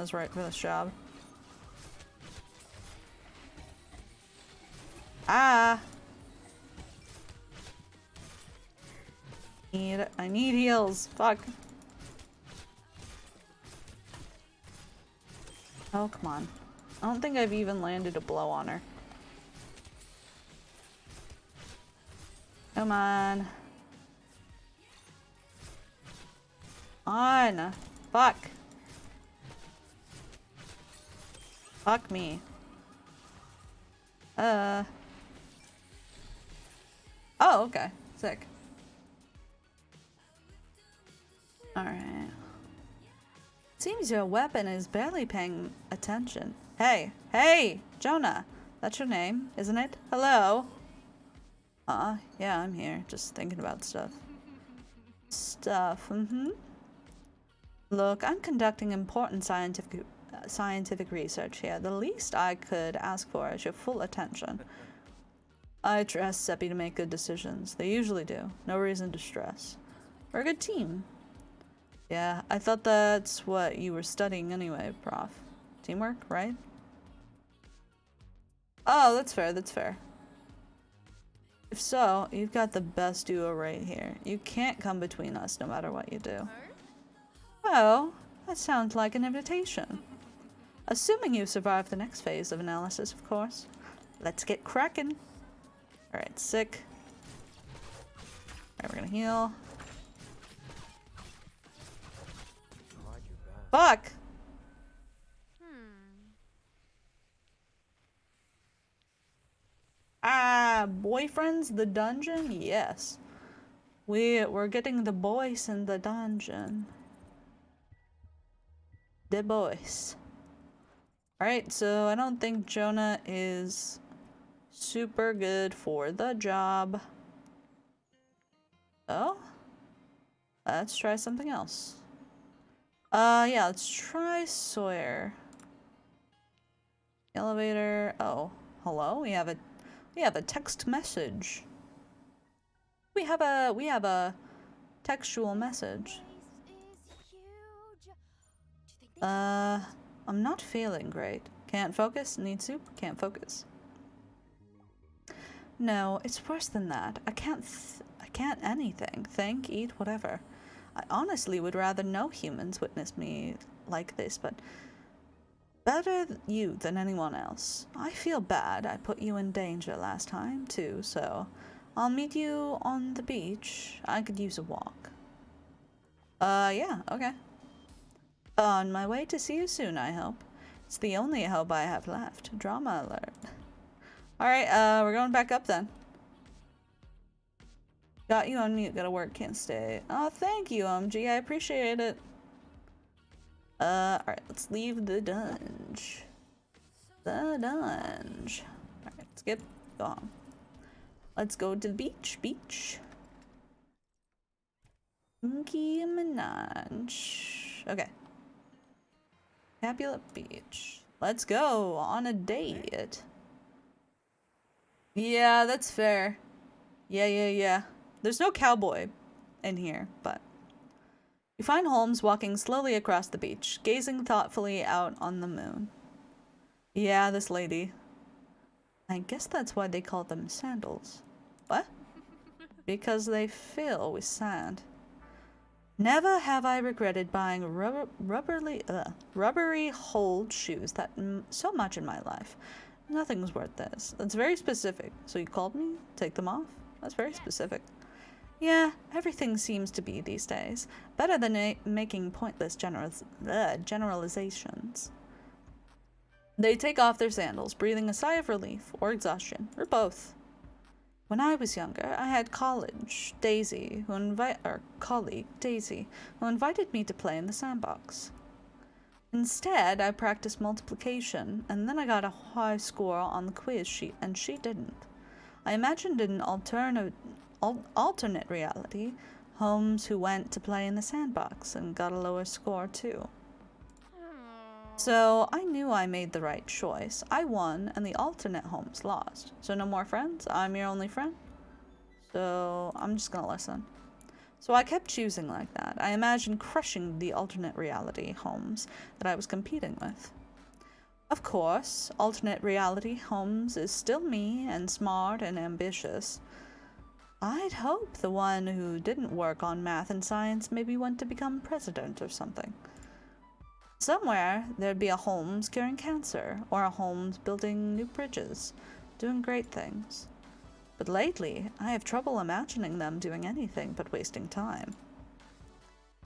is right for this job. Ah. I need heals. Fuck. Oh, come on. I don't think I've even landed a blow on her. Come on. On. Fuck. Fuck me. Oh, okay. Sick. Alright. Seems your weapon is barely paying attention. Hey! Hey! Jonah! That's your name, isn't it? Hello? Yeah, I'm here. Just thinking about stuff. Look, I'm conducting important scientific research here. The least I could ask for is your full attention. I trust Seppi to make good decisions. They usually do. No reason to stress. We're a good team. Yeah, I thought that's what you were studying anyway, Prof. Teamwork, right? Oh, that's fair, that's fair. If so, you've got the best duo right here. You can't come between us no matter what you do. Oh, that sounds like an invitation. Assuming you survive the next phase of analysis, of course. Let's get cracking. Alright, sick. Alright, we're gonna heal. Tried your best. Fuck! Ah, boyfriends, the dungeon? Yes. We're getting the boys in the dungeon. The boys. Alright, so I don't think Jonah is super good for the job. Oh? Let's try something else. Yeah, let's try Sawyer. Elevator. Oh, hello? We have a text message. We have a textual message. I'm not feeling great. Can't focus? Need soup? Can't focus. No, it's worse than that. I can't anything. Think, eat, whatever. I honestly would rather no humans witness me like this, but better you than anyone else. I feel bad. I put you in danger last time, too, so I'll meet you on the beach. I could use a walk. Yeah, okay. On my way to see you soon, I hope. It's the only hope I have left. Drama alert. Alright, we're going back up then. Got you on mute, gotta work, can't stay. Oh, thank you, MG, I appreciate it. Alright, let's leave the dunge. The dunge. Alright, skip, go on. Let's go to the beach, Nicki Minaj. Okay. Capulet Beach. Let's go on a date. Yeah, that's fair. Yeah. There's no cowboy in here, but... You find Holmes walking slowly across the beach, gazing thoughtfully out on the moon. Yeah, this lady. I guess that's why they call them sandals. What? Because they fill with sand. Never have I regretted buying rubbery-holed shoes that so much in my life. Nothing's worth this. That's very specific. So you called me? Take them off? That's very specific. Yeah, everything seems to be these days. Better than making pointless generalizations. They take off their sandals, breathing a sigh of relief or exhaustion, or both. When I was younger, I had colleague Daisy, who invited me to play in the sandbox. Instead, I practiced multiplication, and then I got a high score on the quiz sheet, and she didn't. I imagined an alternate reality, Holmes who went to play in the sandbox and got a lower score too. So I knew I made the right choice. I won, and the alternate Holmes lost. So no more friends? I'm your only friend? So I'm just gonna listen. So I kept choosing like that. I imagined crushing the alternate reality Holmes that I was competing with. Of course, alternate reality Holmes is still me and smart and ambitious. I'd hope the one who didn't work on math and science maybe went to become president or something. Somewhere, there'd be a Holmes curing cancer, or a Holmes building new bridges, doing great things. But lately, I have trouble imagining them doing anything but wasting time.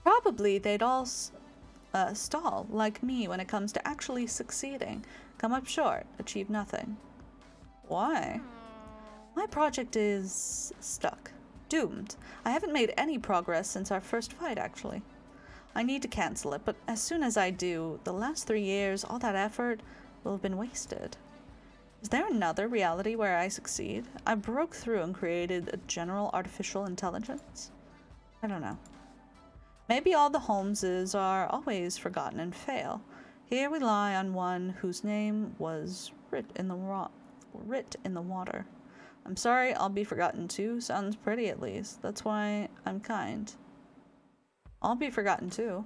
Probably they'd all stall, like me, when it comes to actually succeeding, come up short, achieve nothing. Why? My project is stuck. Doomed. I haven't made any progress since our first fight, actually. I need to cancel it, but as soon as I do, the last 3 years, all that effort will have been wasted. Is there another reality where I succeed? I broke through and created a general artificial intelligence? I don't know. Maybe all the Holmeses are always forgotten and fail. Here we lie on one whose name was writ in the water. I'm sorry, I'll be forgotten too. Sounds pretty at least. That's why I'm kind. I'll be forgotten too.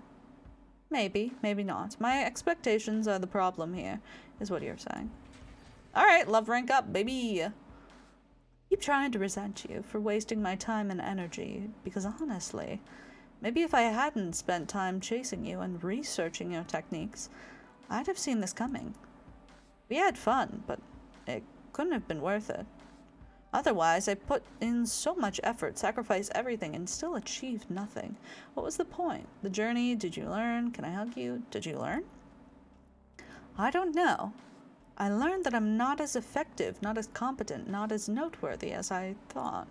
Maybe, maybe not. My expectations are the problem here, is what you're saying. Alright, love rank up, baby! Keep trying to resent you for wasting my time and energy, because honestly, maybe if I hadn't spent time chasing you and researching your techniques, I'd have seen this coming. We had fun, but it couldn't have been worth it. Otherwise, I put in so much effort, sacrificed everything, and still achieved nothing. What was the point? The journey? Did you learn? Can I hug you? Did you learn? I don't know. I learned that I'm not as effective, not as competent, not as noteworthy as I thought.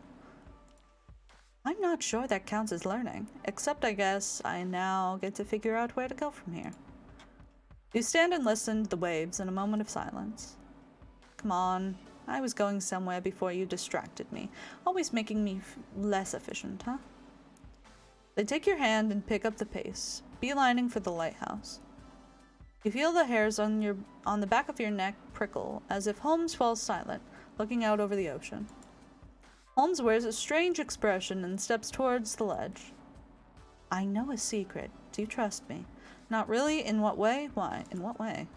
I'm not sure that counts as learning, except I guess I now get to figure out where to go from here. You stand and listen to the waves in a moment of silence. Come on. I was going somewhere before you distracted me, always making me less efficient, huh? They take your hand and pick up the pace, beelining for the lighthouse. You feel the hairs on the back of your neck prickle, as if Holmes falls silent, looking out over the ocean. Holmes wears a strange expression and steps towards the ledge. I know a secret. Do you trust me? Not really? In what way? Why? In what way?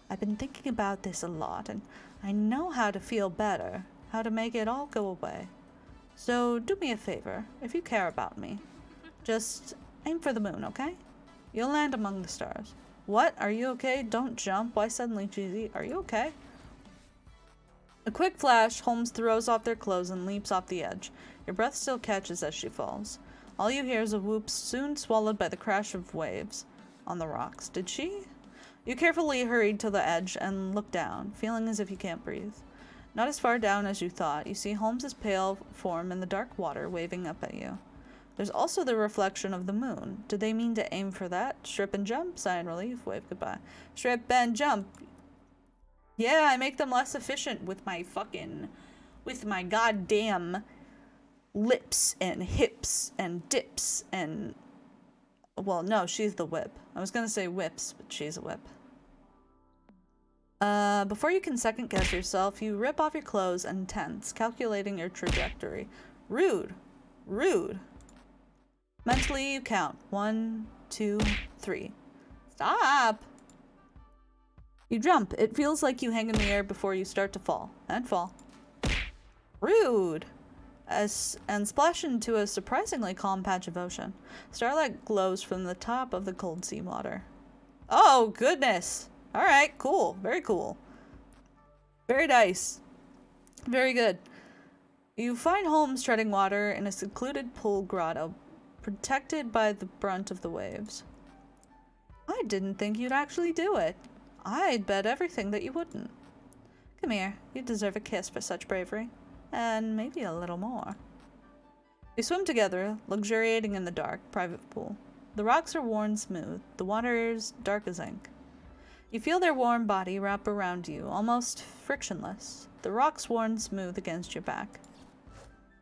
I've been thinking about this a lot, and I know how to feel better, how to make it all go away. So do me a favor, if you care about me. Just aim for the moon, okay? You'll land among the stars. What? Are you okay? Don't jump. Why suddenly cheesy? Are you okay? A quick flash, Holmes throws off their clothes and leaps off the edge. Your breath still catches as she falls. All you hear is a whoop, soon swallowed by the crash of waves on the rocks. Did she? You carefully hurried to the edge and look down, feeling as if you can't breathe. Not as far down as you thought, you see Holmes's pale form in the dark water waving up at you. There's also the reflection of the moon. Did they mean to aim for that? Strip and jump? Sigh in relief. Wave goodbye. Strip and jump. Yeah, I make them less efficient with my goddamn lips and hips and dips and... Well, no, she's the whip. I was gonna say whips, but she's a whip. Before you can second guess yourself, you rip off your clothes and tense, calculating your trajectory. Rude. Rude. Mentally, you count. 1, 2, 3. Stop! You jump. It feels like you hang in the air before you start to fall. And fall. Rude! And splash into a surprisingly calm patch of ocean. Starlight glows from the top of the cold seawater. Oh, goodness! Alright, cool. Very cool. Very nice. Very good. You find Holmes treading water in a secluded pool grotto, protected by the brunt of the waves. I didn't think you'd actually do it. I'd bet everything that you wouldn't. Come here. You deserve a kiss for such bravery. And maybe a little more. You swim together, luxuriating in the dark, private pool. The rocks are worn smooth. The water's dark as ink. You feel their warm body wrap around you, almost frictionless. The rocks worn smooth against your back.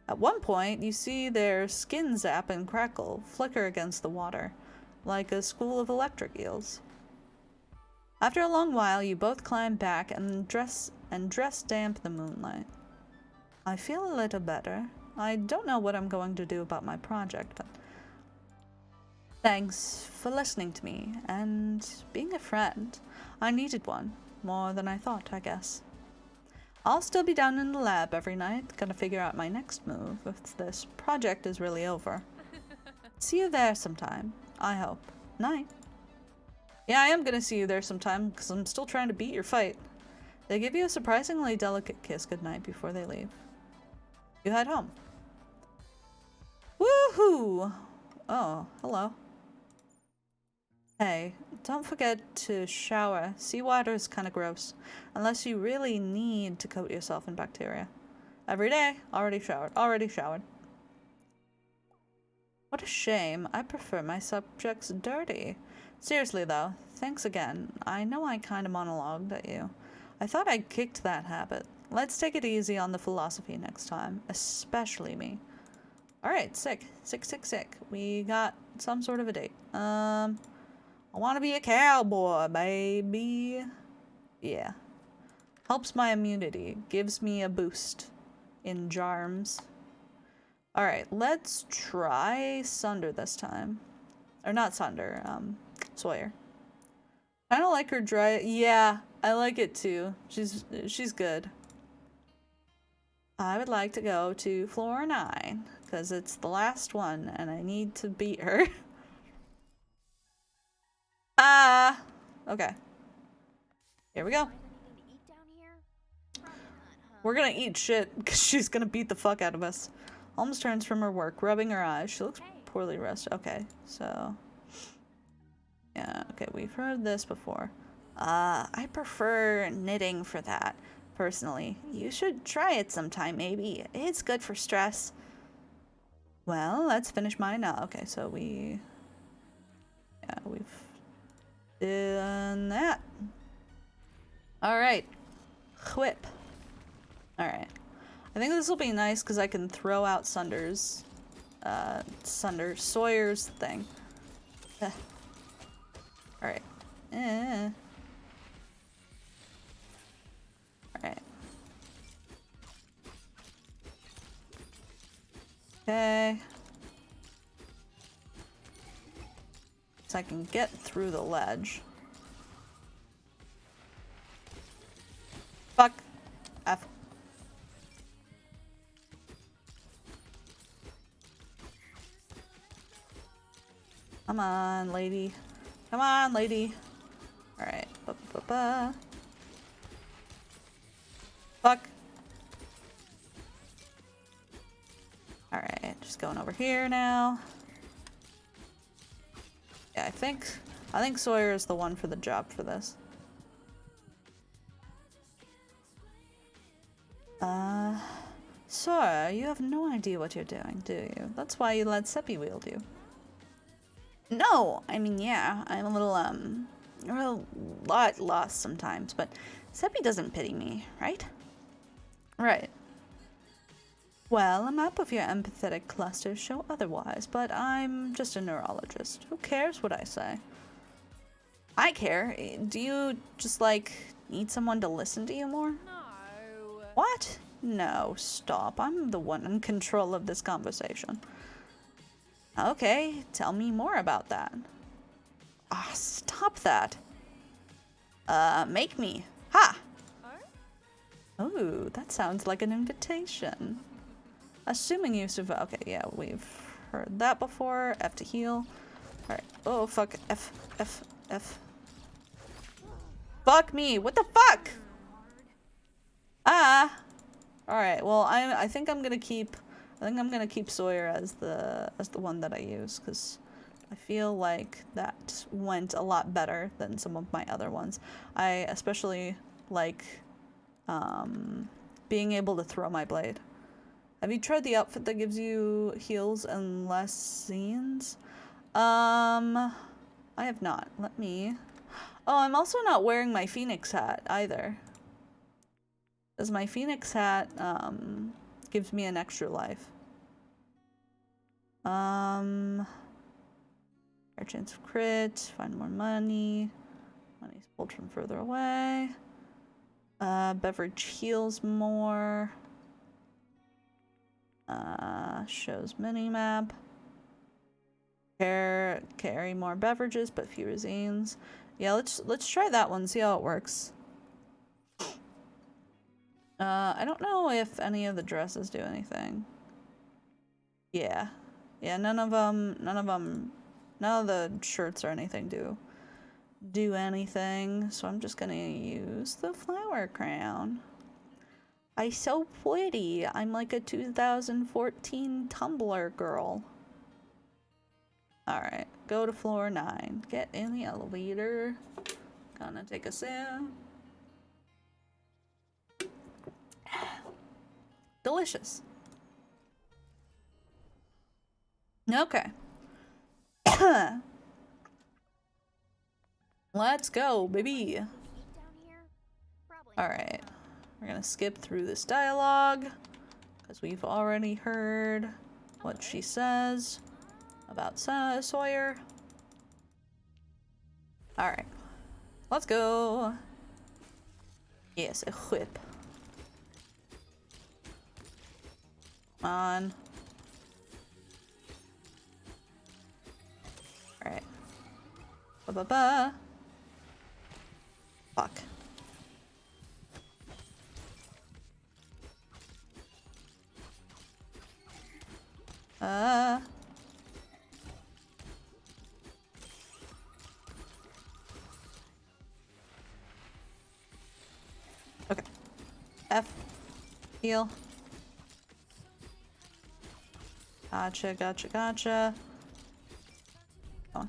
At one point, you see their skin zap and crackle, flicker against the water, like a school of electric eels. After a long while, you both climb back and dress damp the moonlight. I feel a little better. I don't know what I'm going to do about my project, but thanks for listening to me and being a friend. I needed one, more than I thought, I guess. I'll still be down in the lab every night, gonna figure out my next move if this project is really over. See you there sometime, I hope. Night. Yeah, I am gonna see you there sometime, because I'm still trying to beat your fight. They give you a surprisingly delicate kiss goodnight before they leave. You head home. Woohoo! Oh, hello. Hey, don't forget to shower. Seawater is kind of gross, unless you really need to coat yourself in bacteria. Every day, already showered, already showered. What a shame. I prefer my subjects dirty. Seriously though, thanks again. I know I kind of monologued at you. I thought I kicked that habit. Let's take it easy on the philosophy next time, especially me. Alright, sick. Sick. We got some sort of a date. I want to be a cowboy, baby. Yeah. Helps my immunity. Gives me a boost in charms. Alright, let's try Sunder this time. Or not Sunder, Sawyer. I don't like her dry. Yeah, I like it too. She's good. I would like to go to floor 9 because it's the last one and I need to beat her. Okay. Here we go. We're gonna eat shit because she's gonna beat the fuck out of us. Holmes turns from her work, rubbing her eyes. She looks poorly rested. Okay, so... yeah, okay, we've heard this before. I prefer knitting for that, personally. You should try it sometime, maybe. It's good for stress. Well, let's finish mine now. Okay, so we've done that. Alright. Whip. Alright. I think this will be nice because I can throw out Sawyer's thing. Alright. Alright. Okay. So I can get through the ledge. Fuck. F. Come on, lady. Come on, lady. Alright. Fuck. Alright, just going over here now. Yeah, I think Sawyer is the one for the job for this. Sora, you have no idea what you're doing, do you? That's why you let Seppi wield you. No, I mean, yeah, I'm a lot lost sometimes, but Seppi doesn't pity me, right? Right. Well, a map of your empathetic clusters show otherwise, but I'm just a neurologist. Who cares what I say? I care. Do you just, like, need someone to listen to you more? No. What? No, stop. I'm the one in control of this conversation. Okay, tell me more about that. Ah, stop that. Make me. Ha! Oh, that sounds like an invitation. Assuming you survive. Okay, yeah, we've heard that before. F to heal. Alright. Oh, fuck. F. Fuck me. What the fuck? Ah! Alright, well, I think I'm gonna keep Sawyer as the one that I use, because I feel like that went a lot better than some of my other ones. I especially like being able to throw my blade. Have you tried the outfit that gives you heals and less scenes? I have not. Let me... Oh, I'm also not wearing my Phoenix hat either. Because my Phoenix hat gives me an extra life. Higher chance of crit, find more money. Money's pulled from further away. Beverage heals more. Shows minimap. Carry more beverages, but fewer zines. Yeah, let's try that one, see how it works. I don't know if any of the dresses do anything. Yeah, none of the shirts or anything do anything. So I'm just gonna use the flower crown. I'm so pretty. I'm like a 2014 Tumblr girl. Alright, go to floor 9. Get in the elevator. Gonna take a sip. Delicious. Okay. Let's go, baby. Alright. We're gonna skip through this dialogue, because we've already heard what she says about Sawyer. Alright. Let's go. Yes, equip. Come on. Alright. Ba-ba-ba. Fuck. Okay. F. Heal. Gotcha. Oh.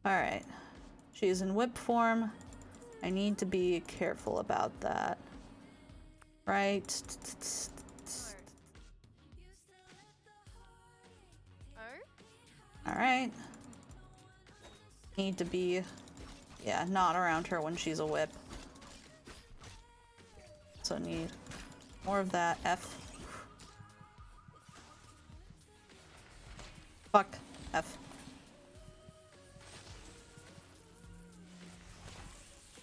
Alright. She's in whip form. I need to be careful about that. Right. Alright. Need to be, yeah, not around her when she's a whip. So need more of that. F. Fuck. F.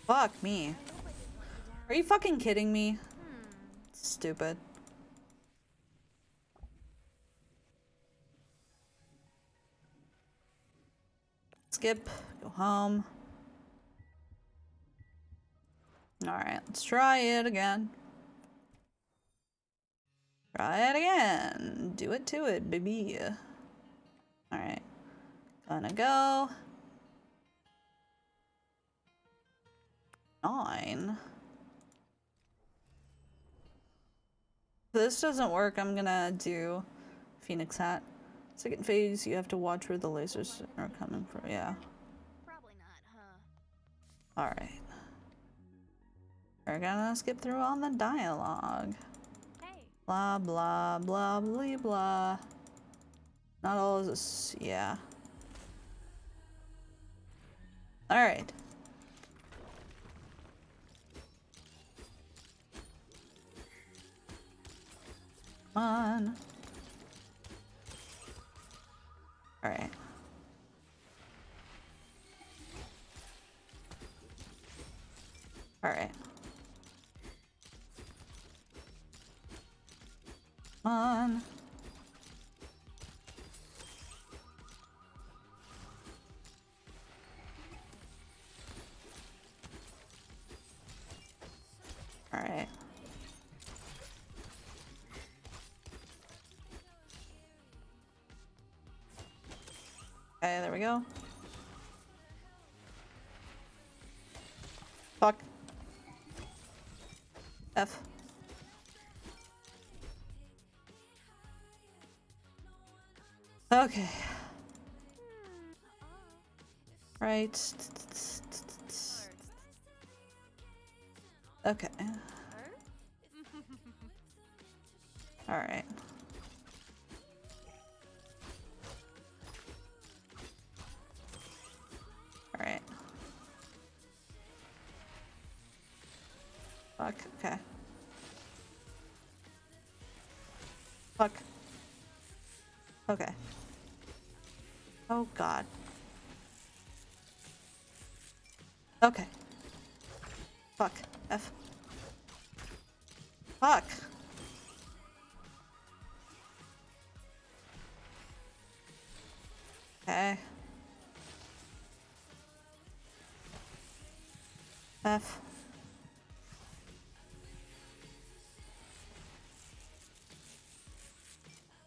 Fuck me. Are you fucking kidding me? Stupid. Skip. Go home. Alright, let's try it again. Try it again. Do it to it, baby. Alright. Gonna go. 9. If this doesn't work, I'm gonna do Phoenix hat. Second phase, you have to watch where the lasers are coming from. Yeah. Probably not, huh? Alright. We're gonna skip through all the dialogue. Hey. Blah, blah, blah, blah, blah. Not all of this. Yeah. Alright. Come on. Alright. Alright. Come on. Alright. Okay, there we go. Fuck. F. Okay. Right. Okay. Alright. Alright. Fuck, okay. Fuck. Okay. Oh god. Okay. Fuck. F. Fuck. Okay. F.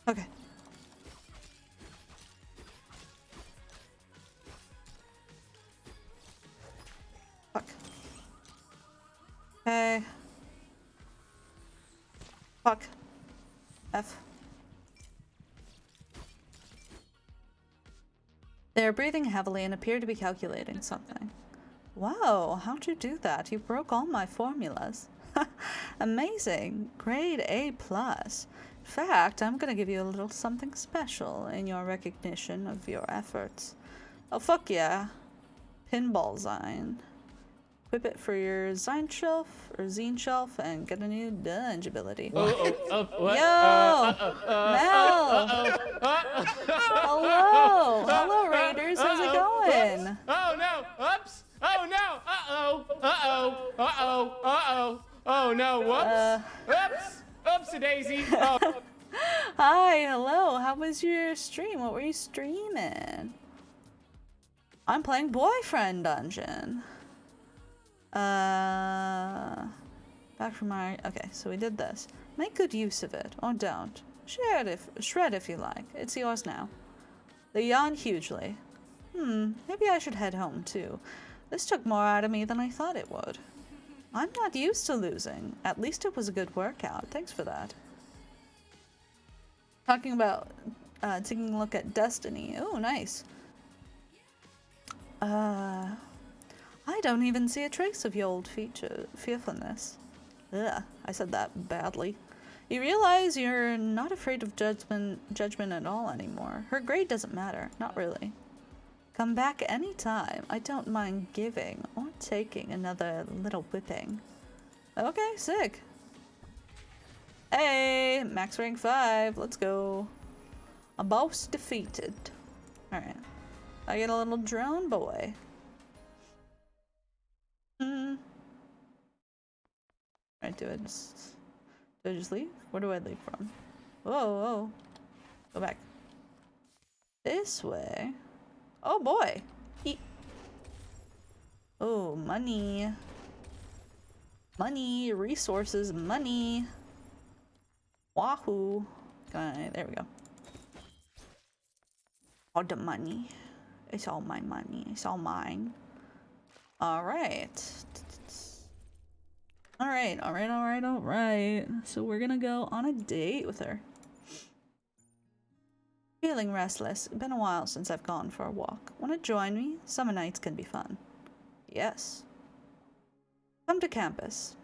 Okay. Fuck. Okay. Fuck. F. They are breathing heavily and appear to be calculating something. Wow, how'd you do that? You broke all my formulas. Amazing. Grade A+. plus. In fact, I'm gonna give you a little something special in your recognition of your efforts. Oh, fuck yeah. Pinball Zine. Equip it for your Zine shelf or Zine shelf and get a new dunge ability. What? Yo! Mel! Hello! Hello, Raiders. How's it going? Oh no! Oops! Oh no! Uh-oh! Uh-oh! Uh-oh! Uh-oh! Oh no! Whoops! Oops! Oopsie daisy! Oh. Hi, hello. How was your stream? What were you streaming? I'm playing Boyfriend Dungeon. Back from my... Okay, so we did this. Make good use of it, or don't. Shred if you like. It's yours now. They yawned hugely. Maybe I should head home too. This took more out of me than I thought it would. I'm not used to losing. At least it was a good workout. Thanks for that. Talking about taking a look at Destiny. Oh, nice. I don't even see a trace of your old fearfulness. Ugh, I said that badly. You realize you're not afraid of judgment at all anymore. Her grade doesn't matter. Not really. Come back anytime. I don't mind giving or taking another little whipping. Okay, sick. Hey, max rank 5. Let's go. A boss defeated. Alright. I get a little drone boy. Alright, do I just leave? Where do I leave from? Whoa, whoa. Go back. This way. Oh boy. Oh, money. Money, resources, money. Wahoo. Okay, there we go. All the money. It's all my money. It's all mine. Alright. Alright. So we're gonna go on a date with her. Feeling restless. Been a while since I've gone for a walk. Wanna join me? Summer nights can be fun. Yes. Come to campus.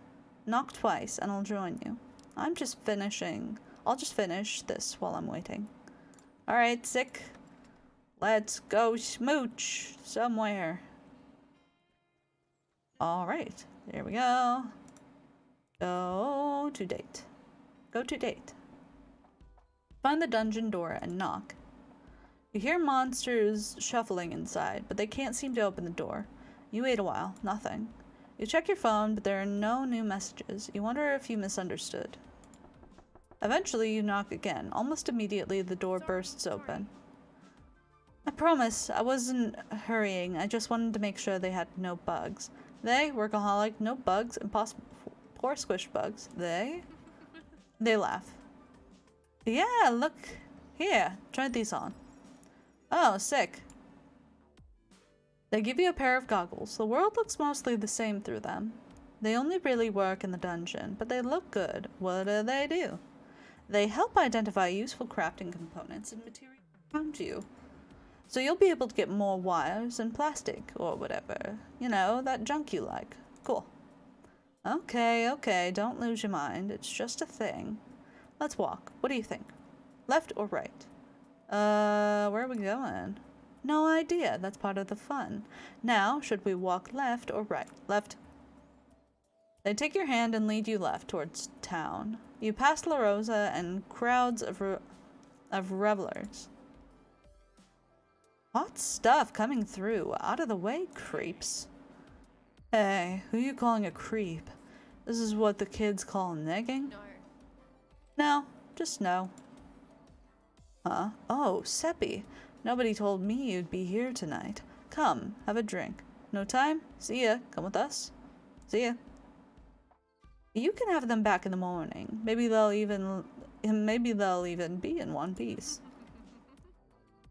Knock twice and I'll join you. I'll just finish this while I'm waiting. Alright, sick. Let's go smooch somewhere. Alright, there we go. Go to date. Go to date. Find the dungeon door and knock. You hear monsters shuffling inside, but they can't seem to open the door. You wait a while. Nothing. You check your phone, but there are no new messages. You wonder if you misunderstood. Eventually, you knock again. Almost immediately, the door bursts open. I promise, I wasn't hurrying. I just wanted to make sure they had no bugs. They, workaholic, no bugs, impossible, poor squished bugs. They laugh. Yeah, look. Here, try these on. Oh, sick. They give you a pair of goggles. The world looks mostly the same through them. They only really work in the dungeon, but they look good. What do? They help identify useful crafting components and materials around you. So you'll be able to get more wires and plastic, or whatever. You know, that junk you like. Cool. Okay, don't lose your mind. It's just a thing. Let's walk. What do you think? Left or right? Where are we going? No idea. That's part of the fun. Now, should we walk left or right? Left. They take your hand and lead you left towards town. You pass La Rosa and crowds of revelers. Hot stuff coming through. Out of the way, creeps. Hey, who you calling a creep? This is what the kids call negging? No, just no. Huh? Oh, Seppi. Nobody told me you'd be here tonight. Come, have a drink. No time? See ya. Come with us. See ya. You can have them back in the morning. Maybe they'll even be in one piece.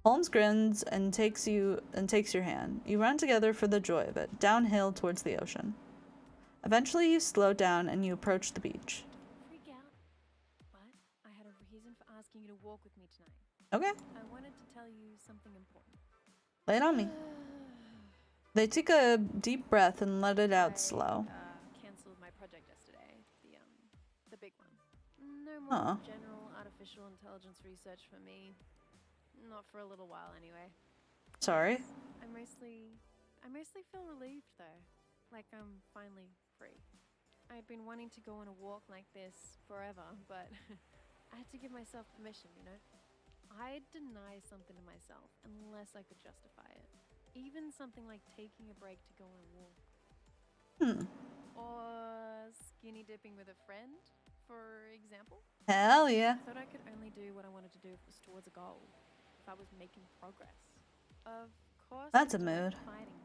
Holmes grins and takes your hand. You run together for the joy of it, downhill towards the ocean. Eventually you slow down and you approach the beach. Freak out, but I had a reason for asking you to walk with me tonight. Okay. I wanted to tell you something important. Lay it on me. They take a deep breath and let it out slow. Cancelled my project yesterday. The big one. No more general artificial intelligence research for me. Not for a little while, anyway. Sorry. I mostly feel relieved, though. Like I'm finally free. I'd been wanting to go on a walk like this forever, but I had to give myself permission, you know? I'd deny something to myself unless I could justify it. Even something like taking a break to go on a walk. Or skinny dipping with a friend, for example. Hell yeah. I thought I could only do what I wanted to do if it was towards a goal. If I was making progress. Of course, That's a I don't like mood. fighting.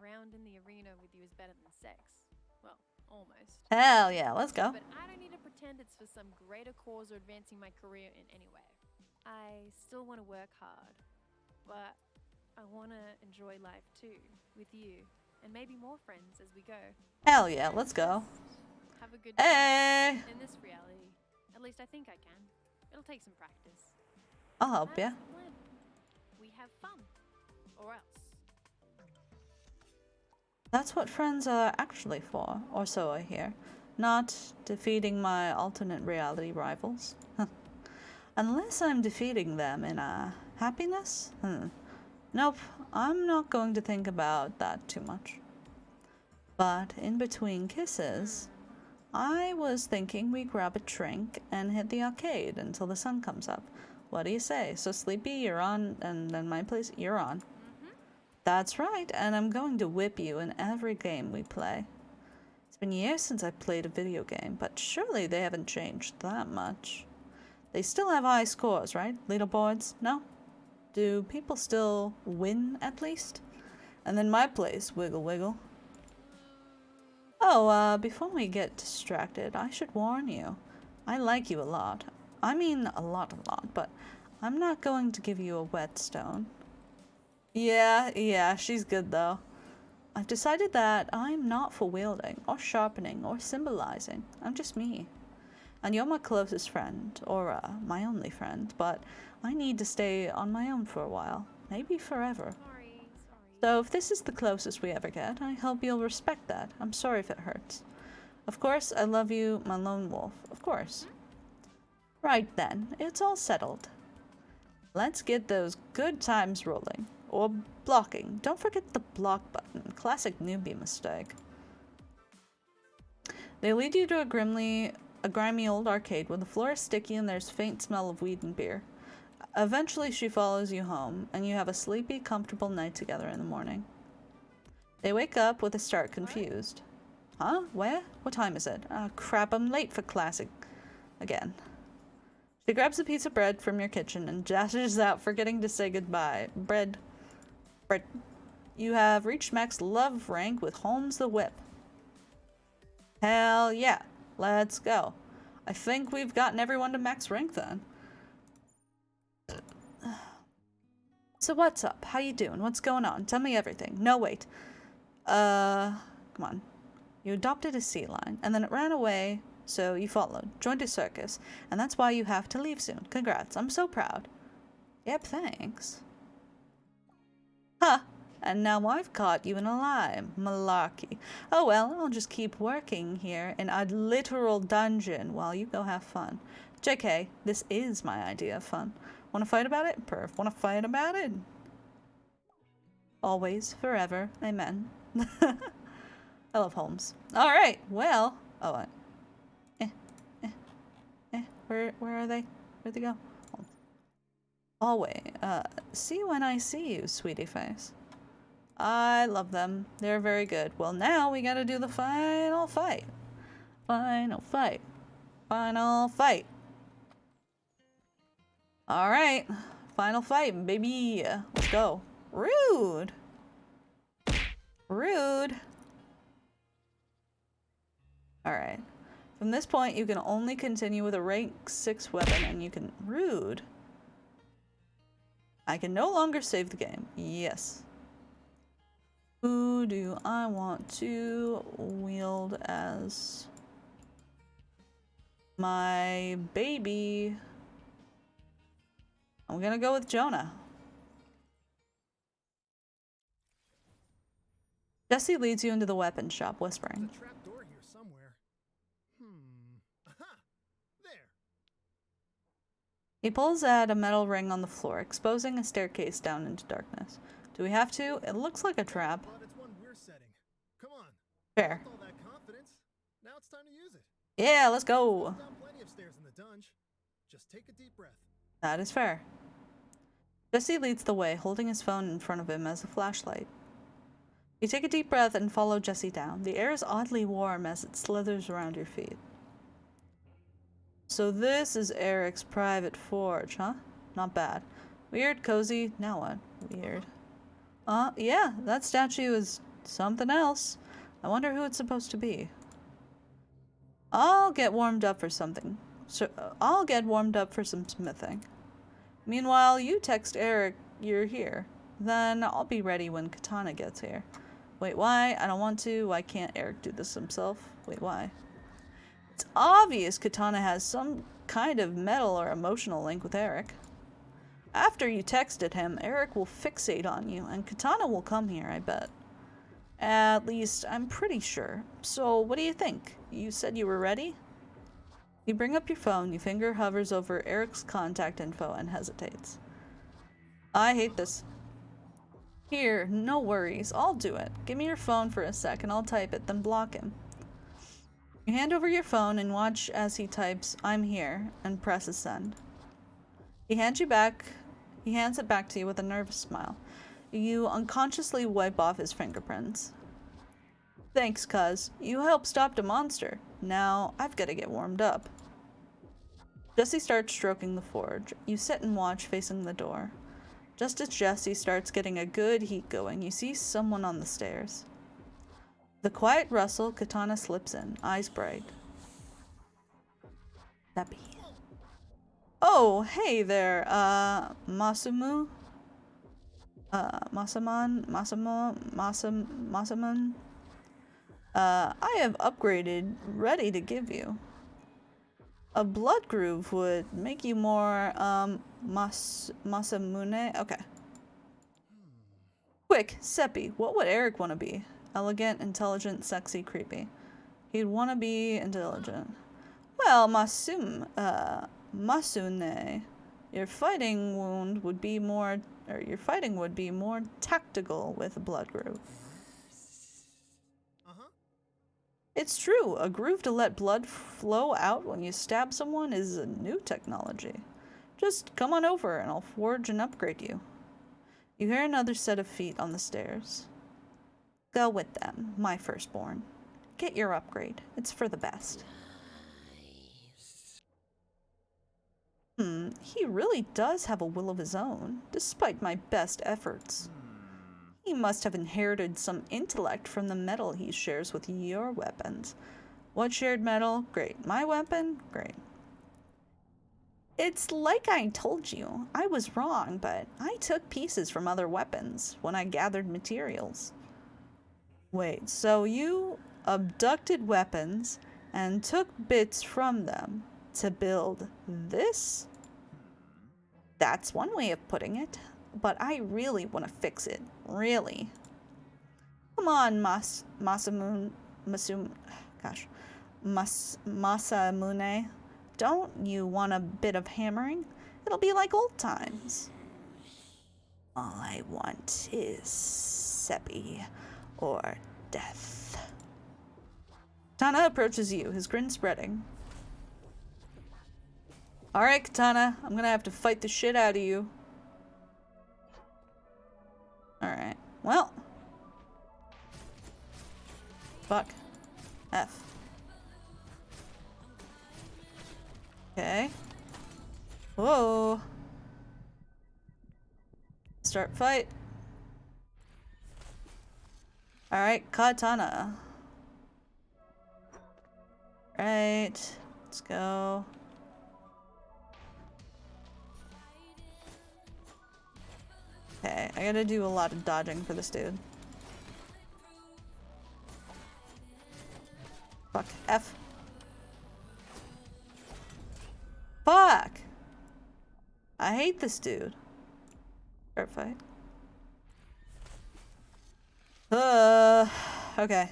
Round in the arena with you is better than sex. Well, almost. Hell yeah, let's go. But I don't need to pretend it's for some greater cause or advancing my career in any way. I still want to work hard, but I want to enjoy life too, with you, and maybe more friends as we go. Hell yeah, let's go. Have a good Hey! time in this reality. At least I think I can. It'll take some practice. I'll help ya. That's the plan. We have fun. Or else. That's what friends are actually for, or so I hear. Not defeating my alternate reality rivals. Unless I'm defeating them in happiness? Nope, I'm not going to think about that too much. But in between kisses, I was thinking we grab a drink and hit the arcade until the sun comes up. What do you say? So Sleepy, you're on, and then my place, you're on. That's right, and I'm going to whip you in every game we play. It's been years since I played a video game, but surely they haven't changed that much. They still have high scores, right? Leaderboards? No? Do people still win, at least? And then my place, wiggle wiggle. Oh, before we get distracted, I should warn you. I like you a lot. I mean a lot, but I'm not going to give you a whetstone. Yeah, she's good though. I've decided that I'm not for wielding, or sharpening, or symbolizing. I'm just me. And you're my closest friend, or my only friend, but I need to stay on my own for a while. Maybe forever. Sorry. So if this is the closest we ever get, I hope you'll respect that. I'm sorry if it hurts. Of course, I love you, my lone wolf. Of course. Right then, it's all settled. Let's get those good times rolling. Or blocking. Don't forget the block button. Classic newbie mistake. They lead you to a grimly a grimy old arcade where the floor is sticky and there's faint smell of weed and beer. Eventually, she follows you home, and you have a sleepy, comfortable night together in the morning. They wake up with a start confused. Huh? Where? What time is it? Ah, crap, I'm late for class again. She grabs a piece of bread from your kitchen and dashes out, forgetting to say goodbye. Bread. You have reached max love rank with Holmes the Whip. Hell yeah. Let's go. I think we've gotten everyone to max rank then. So what's up? How you doing? What's going on? Tell me everything. No, wait. Come on. You adopted a sea lion, and then it ran away, so you followed, joined a circus, and that's why you have to leave soon. Congrats. I'm so proud. Yep, thanks. Huh. And now I've caught you in a lie. Malarkey. Oh well, I'll just keep working here in a literal dungeon while you go have fun. JK, this is my idea of fun. Wanna fight about it? Perf. Wanna fight about it? Always, forever, amen. I love Holmes. Alright, well. Oh, where are they? Where'd they go? Holmes. Always. See you when I see you, sweetie face. I love them. They're very good. Well, now we gotta do the final fight. Final fight. Final fight. Alright. Final fight, baby. Let's go. Rude. Rude. Alright. From this point, you can only continue with a rank 6 weapon, and you can... Rude. I can no longer save the game. Yes. Who do I want to wield as my baby? I'm gonna go with Jonah. Jesse leads you into the weapon shop, whispering. There's a trap door here somewhere. Aha! There. He pulls at a metal ring on the floor, exposing a staircase down into darkness. Do we have to? It looks like a trap. But it's one we're setting. Come on. Fair. With all that confidence, now it's time to use it. Yeah, let's go. Down plenty of stairs in the dungeon. Just take a deep breath. That is fair. Jesse leads the way, holding his phone in front of him as a flashlight. You take a deep breath and follow Jesse down. The air is oddly warm as it slithers around your feet. So this is Eric's private forge, huh? Not bad. Weird, cozy. Now what? Weird. Yeah, that statue is something else. I wonder who it's supposed to be. I'll get warmed up for something. I'll get warmed up for some smithing. Meanwhile, you text Eric you're here. Then I'll be ready when Katana gets here. Wait, why? I don't want to. Why can't Eric do this himself? Wait, why? It's obvious Katana has some kind of mental or emotional link with Eric. After you texted him, Eric will fixate on you, and Katana will come here, I bet. At least, I'm pretty sure. So, what do you think? You said you were ready? You bring up your phone, your finger hovers over Eric's contact info and hesitates. I hate this. Here, no worries, I'll do it. Give me your phone for a sec and I'll type it, then block him. You hand over your phone and watch as he types, I'm here, and presses send. He hands it back to you with a nervous smile. You unconsciously wipe off his fingerprints. Thanks, cuz. You helped stop the monster. Now, I've got to get warmed up. Jesse starts stroking the forge. You sit and watch, facing the door. Just as Jesse starts getting a good heat going, you see someone on the stairs. The quiet rustle, Katana slips in, eyes bright. That be. Oh, hey there, Masaman? I have upgraded, ready to give you. A blood groove would make you more, Masamune? Okay. Quick, Seppi, what would Eric want to be? Elegant, intelligent, sexy, creepy. He'd want to be intelligent. Well, Masune, your fighting would be more tactical with a blood groove. It's true, a groove to let blood flow out when you stab someone is a new technology. Just come on over and I'll forge and upgrade you. You hear another set of feet on the stairs. Go with them, my firstborn. Get your upgrade. It's for the best. He really does have a will of his own, despite my best efforts. He must have inherited some intellect from the metal he shares with your weapons. What shared metal? Great. My weapon? Great. It's like I told you. I was wrong, but I took pieces from other weapons when I gathered materials. Wait, so you abducted weapons and took bits from them to build this? That's one way of putting it, but I really want to fix it. Really. Come on, Masamune. Don't you want a bit of hammering? It'll be like old times. All I want is Seppi or death. Katana approaches you, his grin spreading. Alright, Katana, I'm gonna have to fight the shit out of you. Alright, well. Fuck. F. Okay. Whoa. Start fight. Alright, Katana. Right. Let's go. Okay, I gotta do a lot of dodging for this dude. Fuck. F. Fuck! I hate this dude. Start fight. Okay.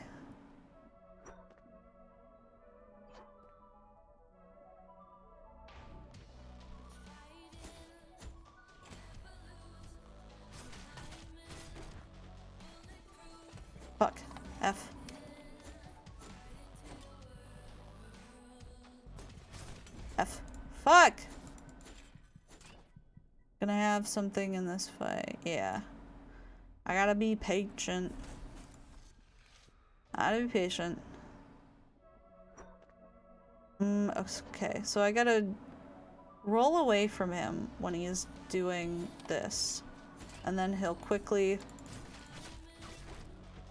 Fuck. F. F. Fuck! Gonna have something in this fight. Yeah. I gotta be patient. I gotta be patient. Okay, so I gotta roll away from him when he is doing this. And then he'll quickly...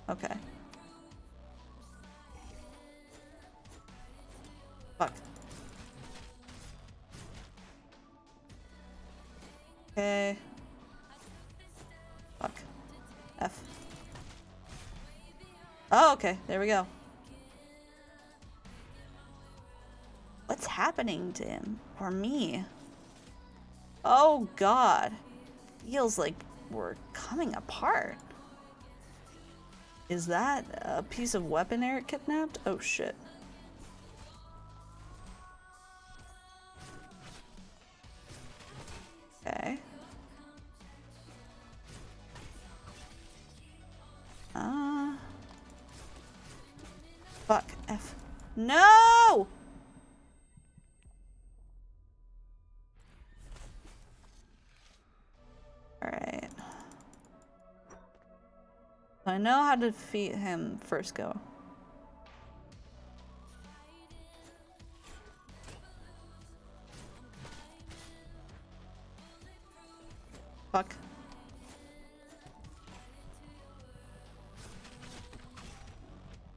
Okay. Fuck. Okay. Fuck. F. Oh, okay. There we go. What's happening to him? Or me? Oh, God. Feels like we're coming apart. Is that a piece of weapon Eric kidnapped? Oh, shit. Okay. Fuck. F. No! Alright. I know how to defeat him first go. Fuck.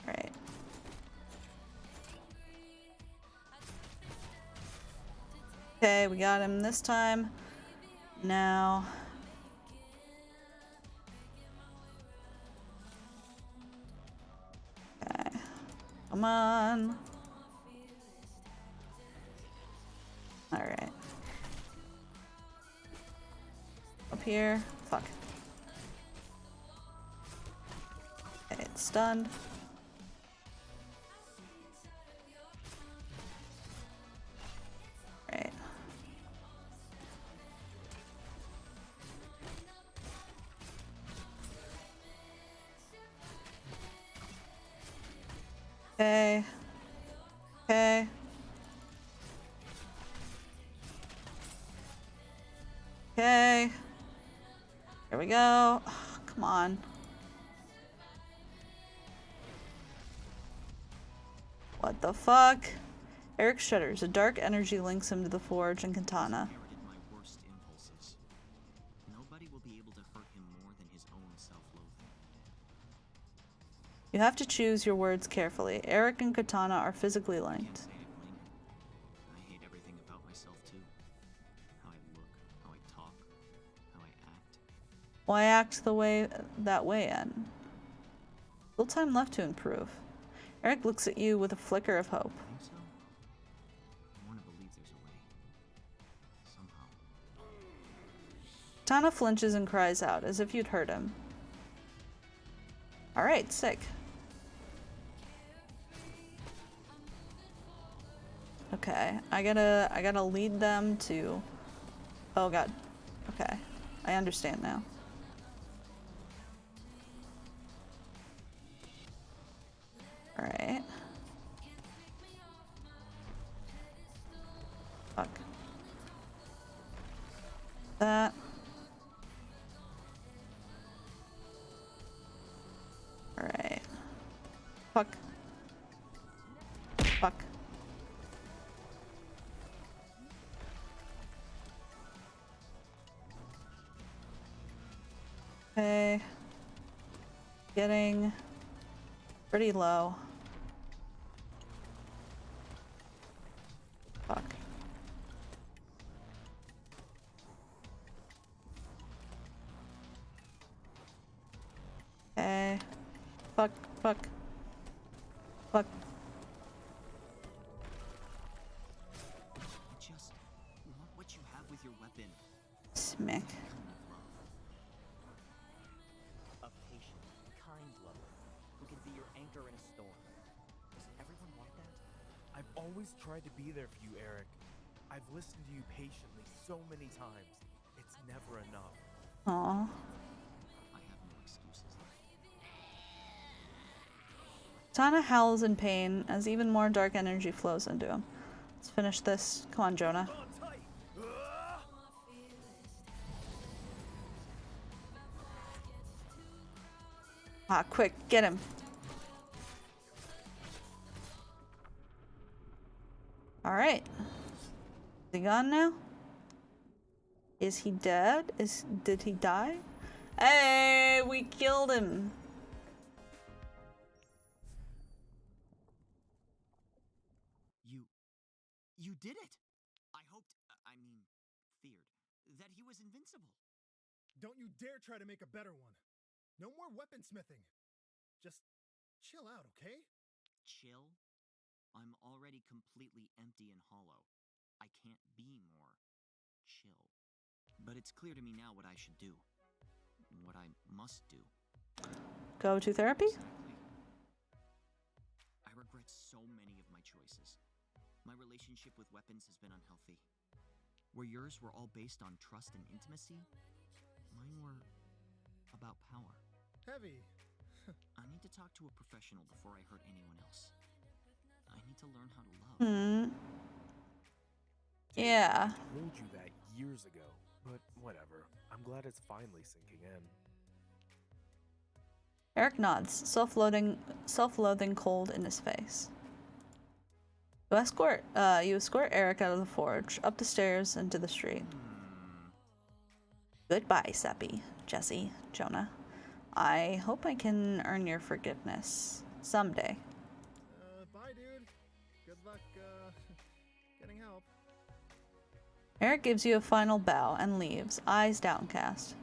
Alright. Okay, we got him this time. Now... Okay. Come on. Alright. Up here. Fuck. Okay, it's stunned. Right. Okay. Okay. Okay. Here we go. Oh, come on. What the fuck? Eric shudders. A dark energy links him to the forge and katana. Inherited my worst impulses. Nobody will be able to hurt him more than his own self-loathing. You have to choose your words carefully. Eric and katana are physically Can't linked. say I blame him. I hate everything about myself too. How I look, how I talk, how I act. Why act the way that way, Ann? Little time left to improve. Eric looks at you with a flicker of hope. Think so? I want to believe there's a way. Somehow. Katana flinches and cries out, as if you'd hurt him. Alright, sick. Okay, I gotta lead them to... Oh god. Okay, I understand now. Alright. Fuck. That. Alright. Fuck. Fuck. Okay. Getting pretty low. Fuck. Okay. Fuck, fuck. Fuck. I just want what you have with your weapon. Smack. A patient, kind lover who can be your anchor in a storm. Doesn't everyone want that? I've always tried to be there for you, Eric. I've listened to you patiently so many times. It's never enough. Aw. I have no excuses left. Tana howls in pain as even more dark energy flows into him. Let's finish this. Come on, Jonah. Ah, quick, get him. Alright. Is he gone now? Is he dead? Did he die? Hey, we killed him. You did it! I hoped, feared, that he was invincible. Don't you dare try to make a better one. No more weaponsmithing. Just chill out, okay? Chill? I'm already completely empty and hollow. I can't be more chill. But it's clear to me now what I should do. What I must do. Go to therapy? Exactly. I regret so many of my choices. My relationship with weapons has been unhealthy. Where yours were all based on trust and intimacy, mine were about power. Heavy. I need to talk to a professional before I hurt anyone else. I need to learn how to love. Yeah. I told you that years ago, but whatever. I'm glad it's finally sinking in. Eric nods, self-loathing cold in his face. You escort Eric out of the forge, up the stairs, and to the street. Goodbye, Seppi, Jesse, Jonah. I hope I can earn your forgiveness. Someday. Bye, dude. Good luck, getting help. Eric gives you a final bow and leaves, eyes downcast.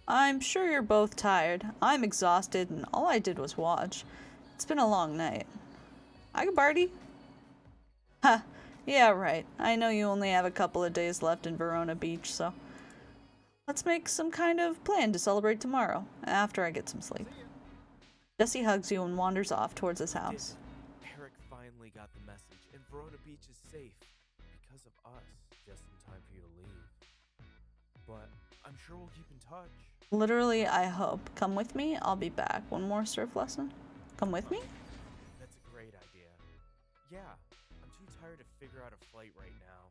I'm sure you're both tired. I'm exhausted, and all I did was watch. It's been a long night. I can party. Ha, yeah, right. I know you only have a couple of days left in Verona Beach, so let's make some kind of plan to celebrate tomorrow, after I get some sleep. Jesse hugs you and wanders off towards his house. Eric finally got the message, and Verona Beach is safe because of us. Just in time for you to leave. But I'm sure we'll keep in touch. Literally, I hope. Come with me, I'll be back. One more surf lesson? Come with me? That's a great Yeah, I'm too tired to figure out a flight right now,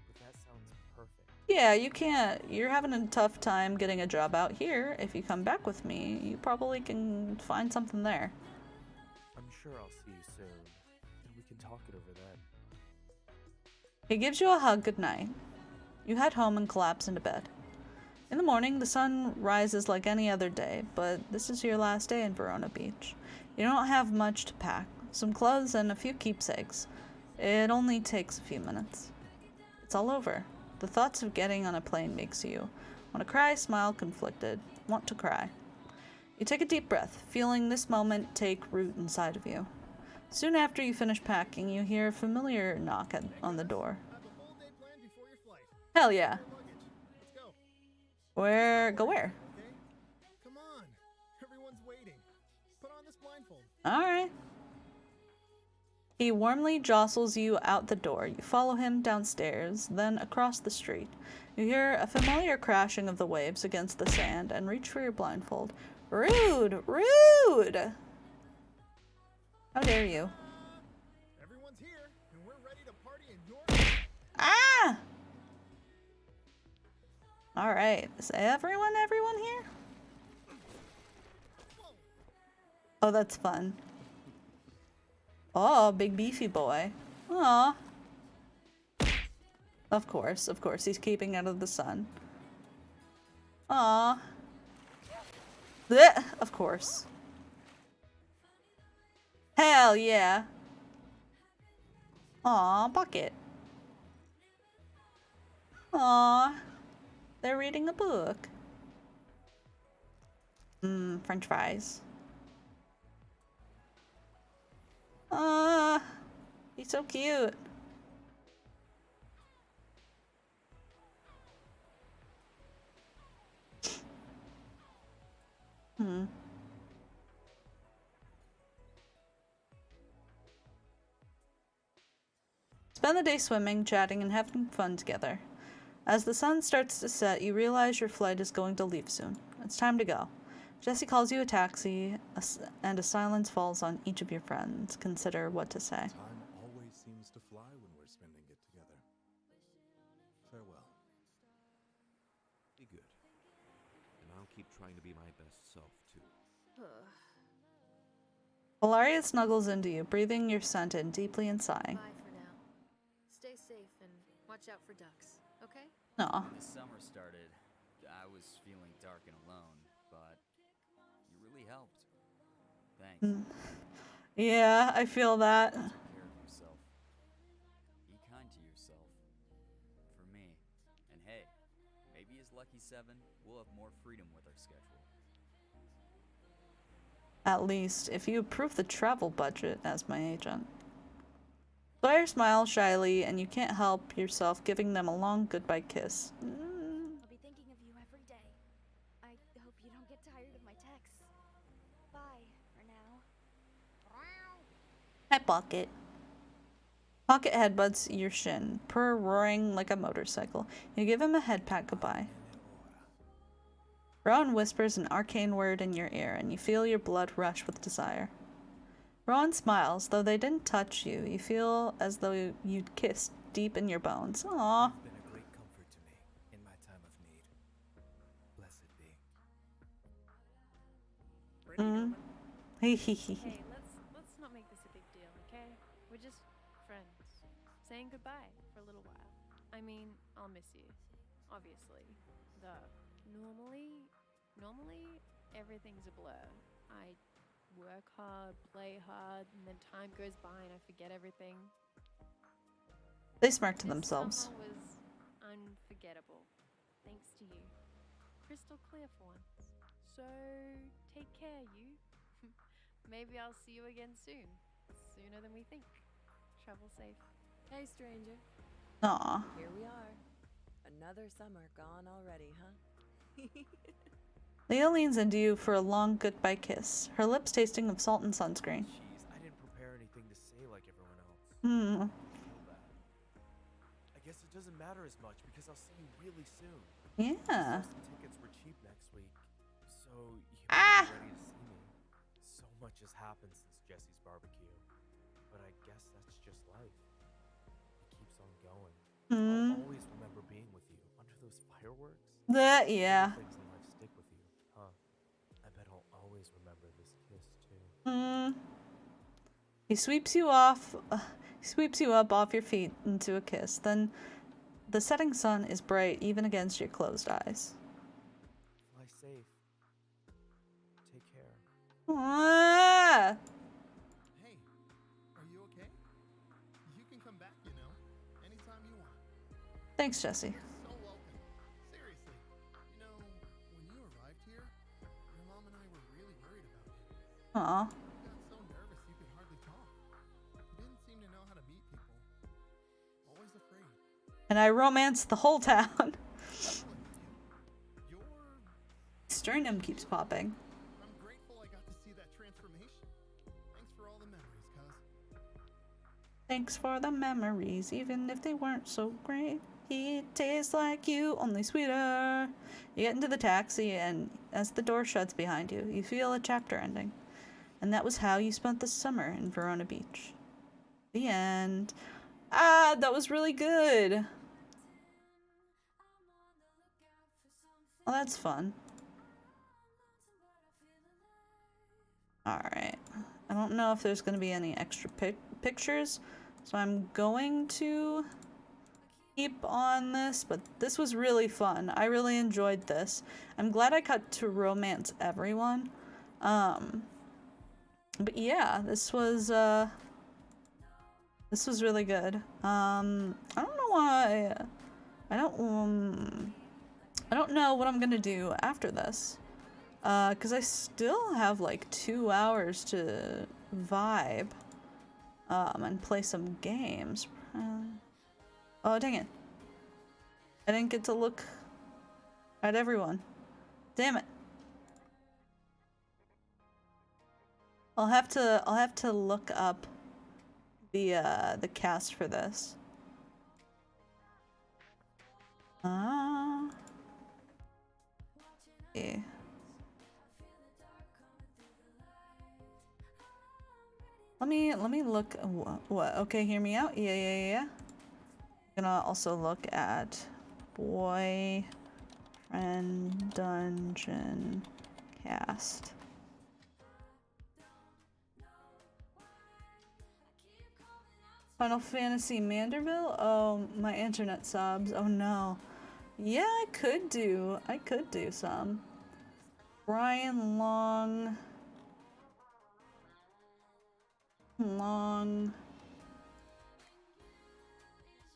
but that sounds perfect. Yeah, you can't. You're having a tough time getting a job out here. If you come back with me, you probably can find something there. I'm sure I'll see you soon, and we can talk it over then. He gives you a hug goodnight. You head home and collapse into bed. In the morning, the sun rises like any other day, but this is your last day in Verona Beach. You don't have much to pack. Some clothes and a few keepsakes. It only takes a few minutes. It's all over. The thoughts of getting on a plane makes you want to cry, smile, conflicted, want to cry. You take a deep breath, feeling this moment take root inside of you. Soon after you finish packing, you hear a familiar knock on the door. Have a full day planned before your flight. Hell yeah. More luggage. Let's go. Where? Go where? Okay? Come on. Everyone's waiting. Put on this blindfold. Alright. He warmly jostles you out the door. You follow him downstairs, then across the street. You hear a familiar crashing of the waves against the sand and reach for your blindfold. Rude! Rude! How dare you? Everyone's here, and we're ready to party in your... Ah! Alright. Is everyone here? Oh, that's fun. Oh, big beefy boy. Aw. Of course, he's keeping out of the sun. Aw. Blech, of course. Hell yeah. Aw, Bucket. Aw. They're reading a book. French fries. He's so cute. Spend the day swimming, chatting, and having fun together. As the sun starts to set, you realize your flight is going to leave soon. It's time to go. Jesse calls you a taxi, and a silence falls on each of your friends. Consider what to say. Time always seems to fly when we're spending it together. Farewell. Be good. And I'll keep trying to be my best self, too. Valeria snuggles into you, breathing your scent in deeply and sighing. Bye for now. Stay safe and watch out for ducks, okay? Aw. When the summer started, I was feeling dark and alone, but you really helped. Thanks. Yeah, I feel that. Take care of yourself. Be kind to yourself. For me. And hey, maybe as Lucky 7, we'll have more freedom with our schedule. At least, if you approve the travel budget as my agent. Sawyer smiles shyly, and you can't help yourself giving them a long goodbye kiss. I'll be thinking of you every day. I hope you don't get tired of my texts. Bye for now. Hi, Pocket. Pocket headbutts your shin, purr roaring like a motorcycle. You give him a head pat goodbye. Rowan whispers an arcane word in your ear, and you feel your blood rush with desire. Rowan smiles. Though they didn't touch you, you feel as though you'd kissed deep in your bones. Aww. You've been a great comfort to me in my time of need. Blessed be. Hehehe. Hey, let's not make this a big deal, okay? We're just friends, saying goodbye for a little while. I mean, I'll miss you, obviously. Normally, everything's a blur. I work hard, play hard, and then time goes by and I forget everything. They smirk to This themselves. summer was unforgettable, thanks to you. Crystal clear for once. So, take care, you. Maybe I'll see you again soon. Sooner than we think. Travel safe. Hey, stranger. Aw. Here we are. Another summer gone already, huh? Leah leans into you for a long goodbye kiss, her lips tasting of salt and sunscreen. Jeez, I didn't prepare anything to say like everyone else. Hmm. I feel bad. I guess it doesn't matter as much because I'll see you really soon. Yeah. Some tickets were cheap next week, so you better be ready to see me. So much has happened since Jesse's barbecue. but I guess that's just life. It keeps on going. Hmm. I'll always remember being with you under those fireworks. That, Little yeah. things in life stick with you, huh? I bet I'll always remember this kiss too. Hmm. He sweeps you off. He sweeps you up off your feet into a kiss. Then the setting sun is bright even against your closed eyes. Fly safe. Take care. Ah! Hey, are you okay? You can come back, you know, anytime you want. Thanks, Jesse. You're so welcome. Seriously. You know, when you arrived here, your mom and I were really worried about you. Aw. You got so nervous you could hardly talk. You didn't seem to know how to meet people. Always afraid. And I romanced the whole town. Your Sternum keeps popping. I'm grateful I got to see that transformation. Thanks for all the memories, cuz. Thanks for the memories, even if they weren't so great. He tastes like you, only sweeter. You get into the taxi, and as the door shuts behind you, you feel a chapter ending. And that was how you spent the summer in Verona Beach. The end. Ah, that was really good. Well, that's fun. Alright. I don't know if there's going to be any extra pictures, so I'm going to keep on this, but this was really fun. I really enjoyed this. I'm glad I got to romance everyone. But yeah, this was really good. I don't know why. I don't know what I'm gonna do after this. Cause I still have like 2 hours to vibe. And play some games. Oh dang it. I didn't get to look at everyone. Damn it. I'll have to look up the cast for this. Yeah. Let me look. What? Okay, hear me out. Yeah. I'm gonna also look at boyfriend dungeon cast. Final Fantasy Manderville? Oh, my internet subs. Oh no. Yeah, I could do some. Brian Long.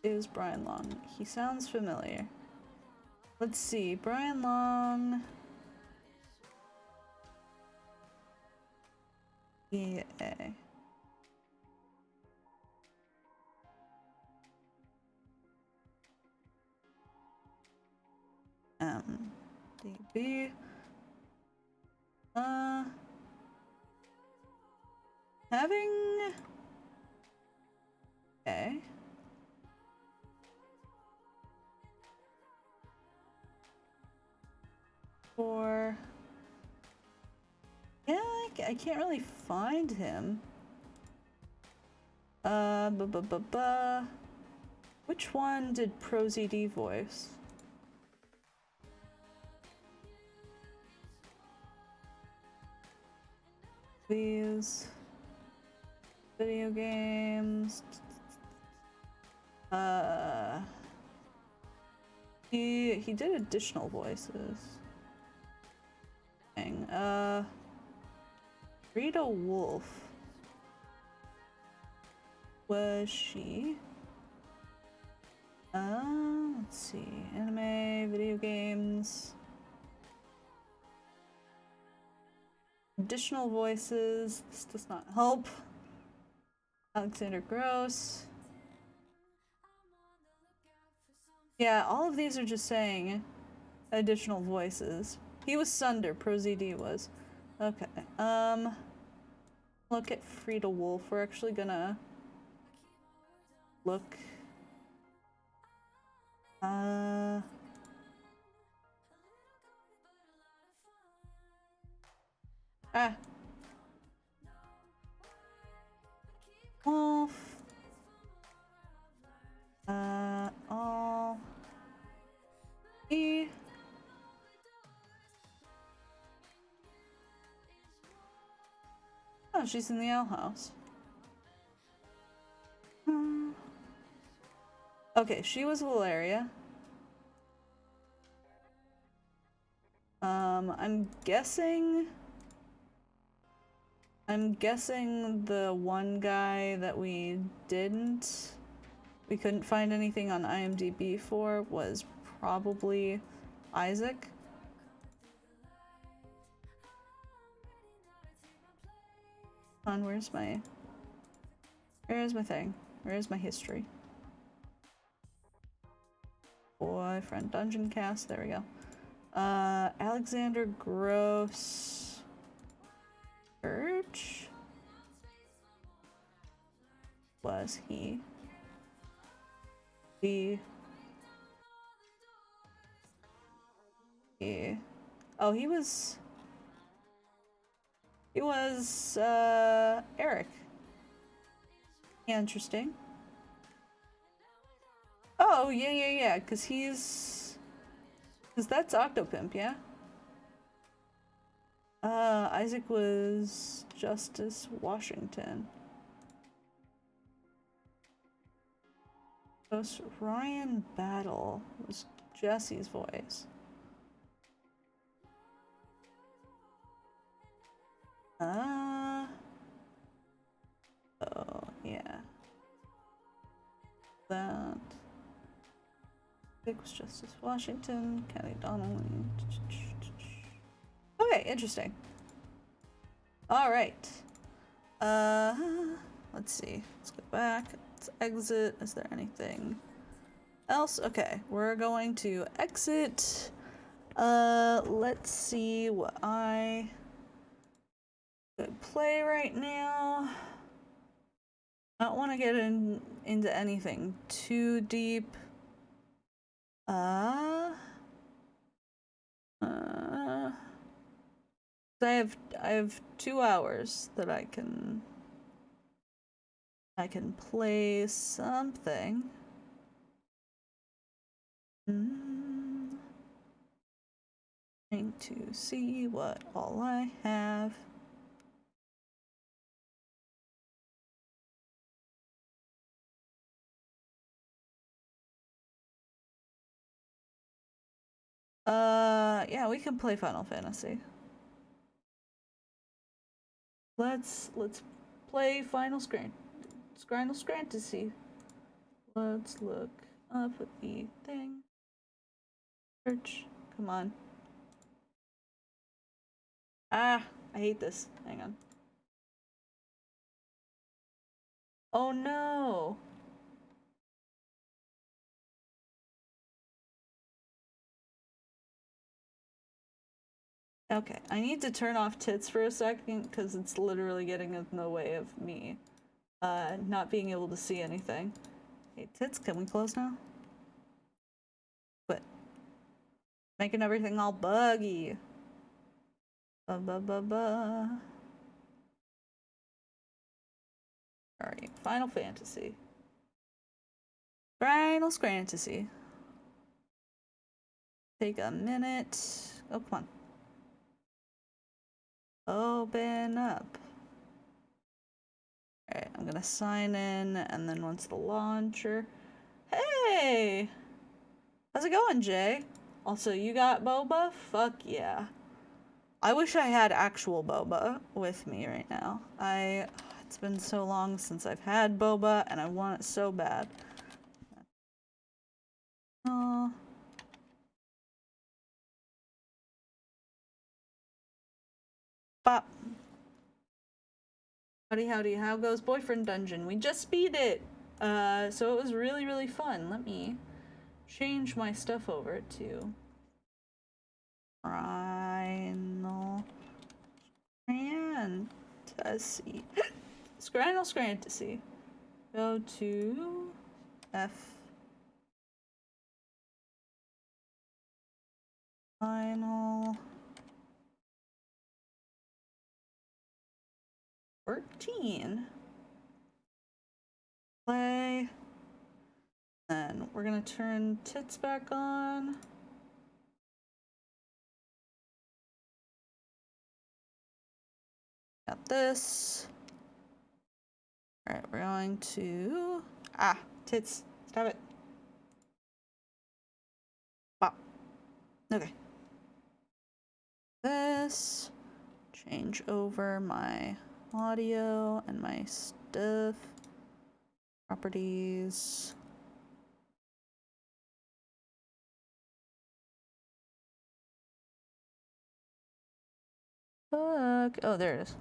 Is Brian Long. He sounds familiar. Let's see. Brian Long. EA. DB. Having. Okay. For. Yeah, I can't really find him. Which one did ProZD voice? These video games. He did additional voices. Dang. Rita Wolf. Was she? Let's see. Anime, video games. Additional voices. This does not help. Alexander Gross. Yeah, all of these are just saying additional voices. He was Sunder, ProZD was. Okay. Look at Frida Wolf. We're actually gonna look. off. All E. Oh, she's in the owl house. Okay, she was Valeria. I'm guessing the one guy that we couldn't find anything on IMDb for was probably Isaac. Where's my thing? Where's my history? Boyfriend dungeon cast, there we go. Alexander Gross Church? Was he? Oh, he was Eric. Interesting. Oh, yeah, cause that's Octopimp, yeah? Isaac was Justice Washington. Ghost Ryan Battle was Jesse's voice. Oh, yeah. That. Vic was Justice Washington, Kenny Donnelly. Okay, interesting. Alright. Let's see. Let's go back. Let's exit. Is there anything else? Okay, we're going to exit. Let's see what I could play right now. I don't want to get into anything too deep. I have 2 hours that I can play something. Trying to see what all I have. Yeah, we can play Final Fantasy. Let's play Final Fantasy. Let's look up the thing. Search. Come on. Ah, I hate this. Hang on. Oh no. Okay, I need to turn off tits for a second because it's literally getting in the way of me not being able to see anything. Hey, tits, can we close now? Quit. Making everything all buggy. Alright, Final Fantasy. Final Fantasy. Take a minute. Oh, come on. Open up. Alright, I'm gonna sign in, and then once the launcher... Hey! How's it going, Jay? Also, you got boba? Fuck yeah. I wish I had actual boba with me right now. It's been so long since I've had boba, and I want it so bad. Oh. Bop. Howdy, howdy. How goes Boyfriend Dungeon? We just beat it! So it was really, really fun. Let me change my stuff over to Final Fantasy. Final Fantasy. Go to F. Final 14. we're gonna turn tits back on. Got this. Alright, we're going to... Ah, tits. Stop it. Wow. Okay. This. Change over my audio and my stuff. Properties. Fuck. Oh, there it is.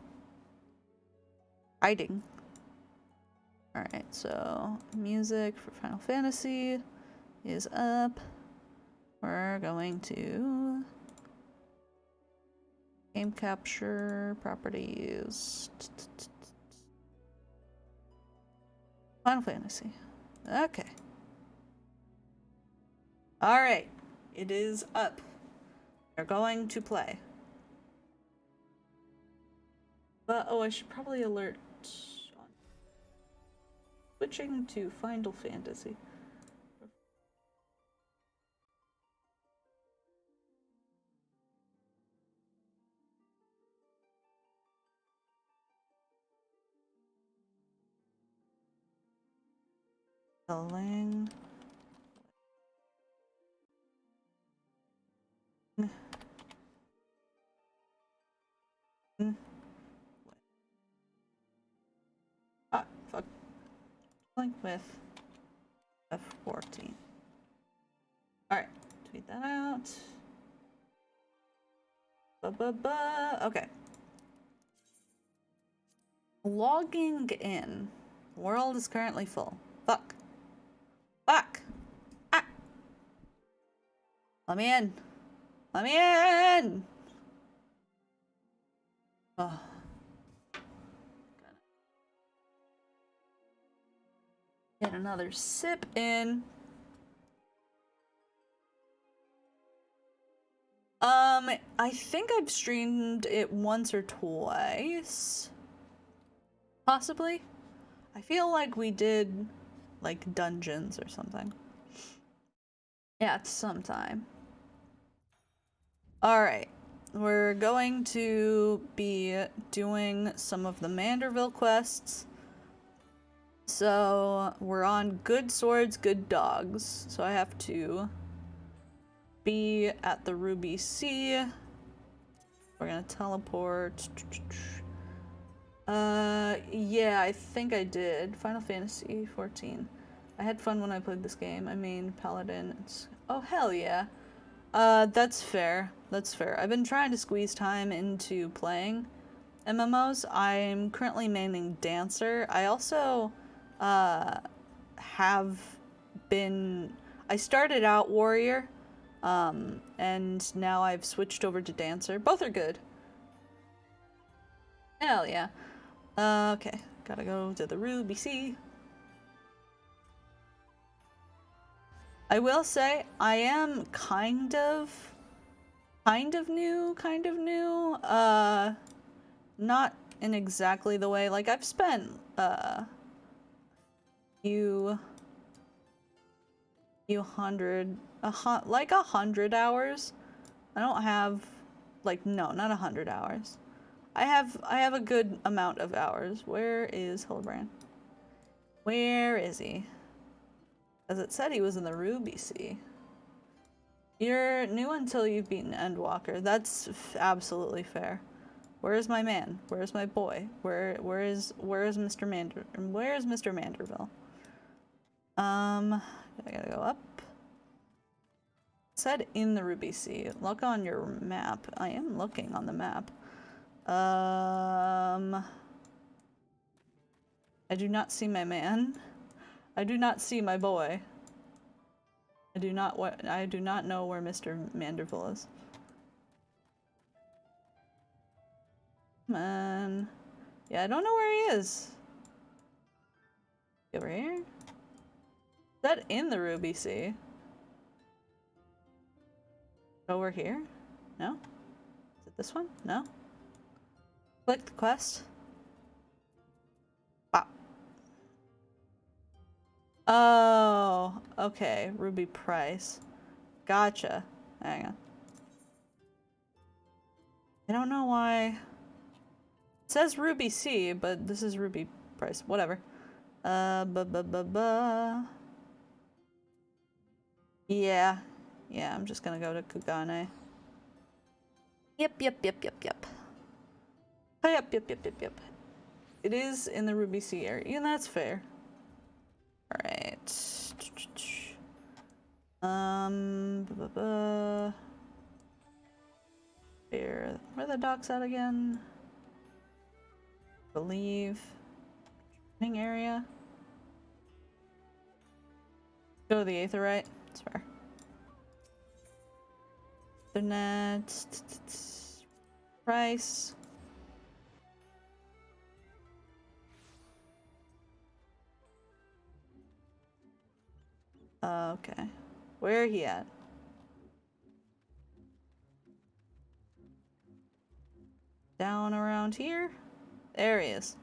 Hiding. Alright, so music for Final Fantasy is up. We're going to game capture properties. Final Fantasy. Okay. Alright. It is up. We're going to play. But, oh, I should probably alert on switching to Final Fantasy. Telling. Ah, fuck. Link with FF14. Alright, tweet that out. Okay. Logging in. World is currently full. Fuck. Fuck! Ah! Let me in! Let me in! Oh. Get another sip in. I think I've streamed it once or twice. Possibly. I feel like we did, like, dungeons or something. Yeah, it's sometime. Alright. We're going to be doing some of the Manderville quests. So, we're on good swords, good dogs. So I have to be at the Ruby Sea. We're gonna teleport. Yeah, I think I did. Final Fantasy 14. I had fun when I played this game. I mean, Paladin. Oh, hell yeah. That's fair. That's fair. I've been trying to squeeze time into playing MMOs. I'm currently maining Dancer. I also, have been... I started out Warrior, and now I've switched over to Dancer. Both are good. Hell yeah. Okay. Gotta go to the Ruby Sea. I will say, I am kind of new. Not in exactly the way, like, I've spent, like 100 hours. I don't have, like, no, not 100 hours. I have a good amount of hours. Where is Hildebrand? Where is he? As it said, he was in the Ruby Sea. You're new until you've beaten Endwalker. That's absolutely fair. Where is my man? Where is my boy? Where is Mr. Manderville? I gotta go up. It said in the Ruby Sea. Look on your map. I am looking on the map. I do not see my man. I do not see my boy. I do not know where Mr. Manderville is. Come on. Yeah, I don't know where he is. Over here? Is that in the Ruby Sea? Over here? No? Is it this one? No? Click the quest. Wow. Oh. Oh, okay. Ruby Price. Gotcha. Hang on. I don't know why. It says Ruby C, but this is Ruby Price. Whatever. Yeah. Yeah, I'm just gonna go to Kugane. Yep. Yep. It is in the Ruby Sea area, and that's fair. Alright. Where are the docks at again? Believe. Training area. Go to the Aetherite. It's fair. Internet. Price. Okay. Where are he at? Down around here? There he is.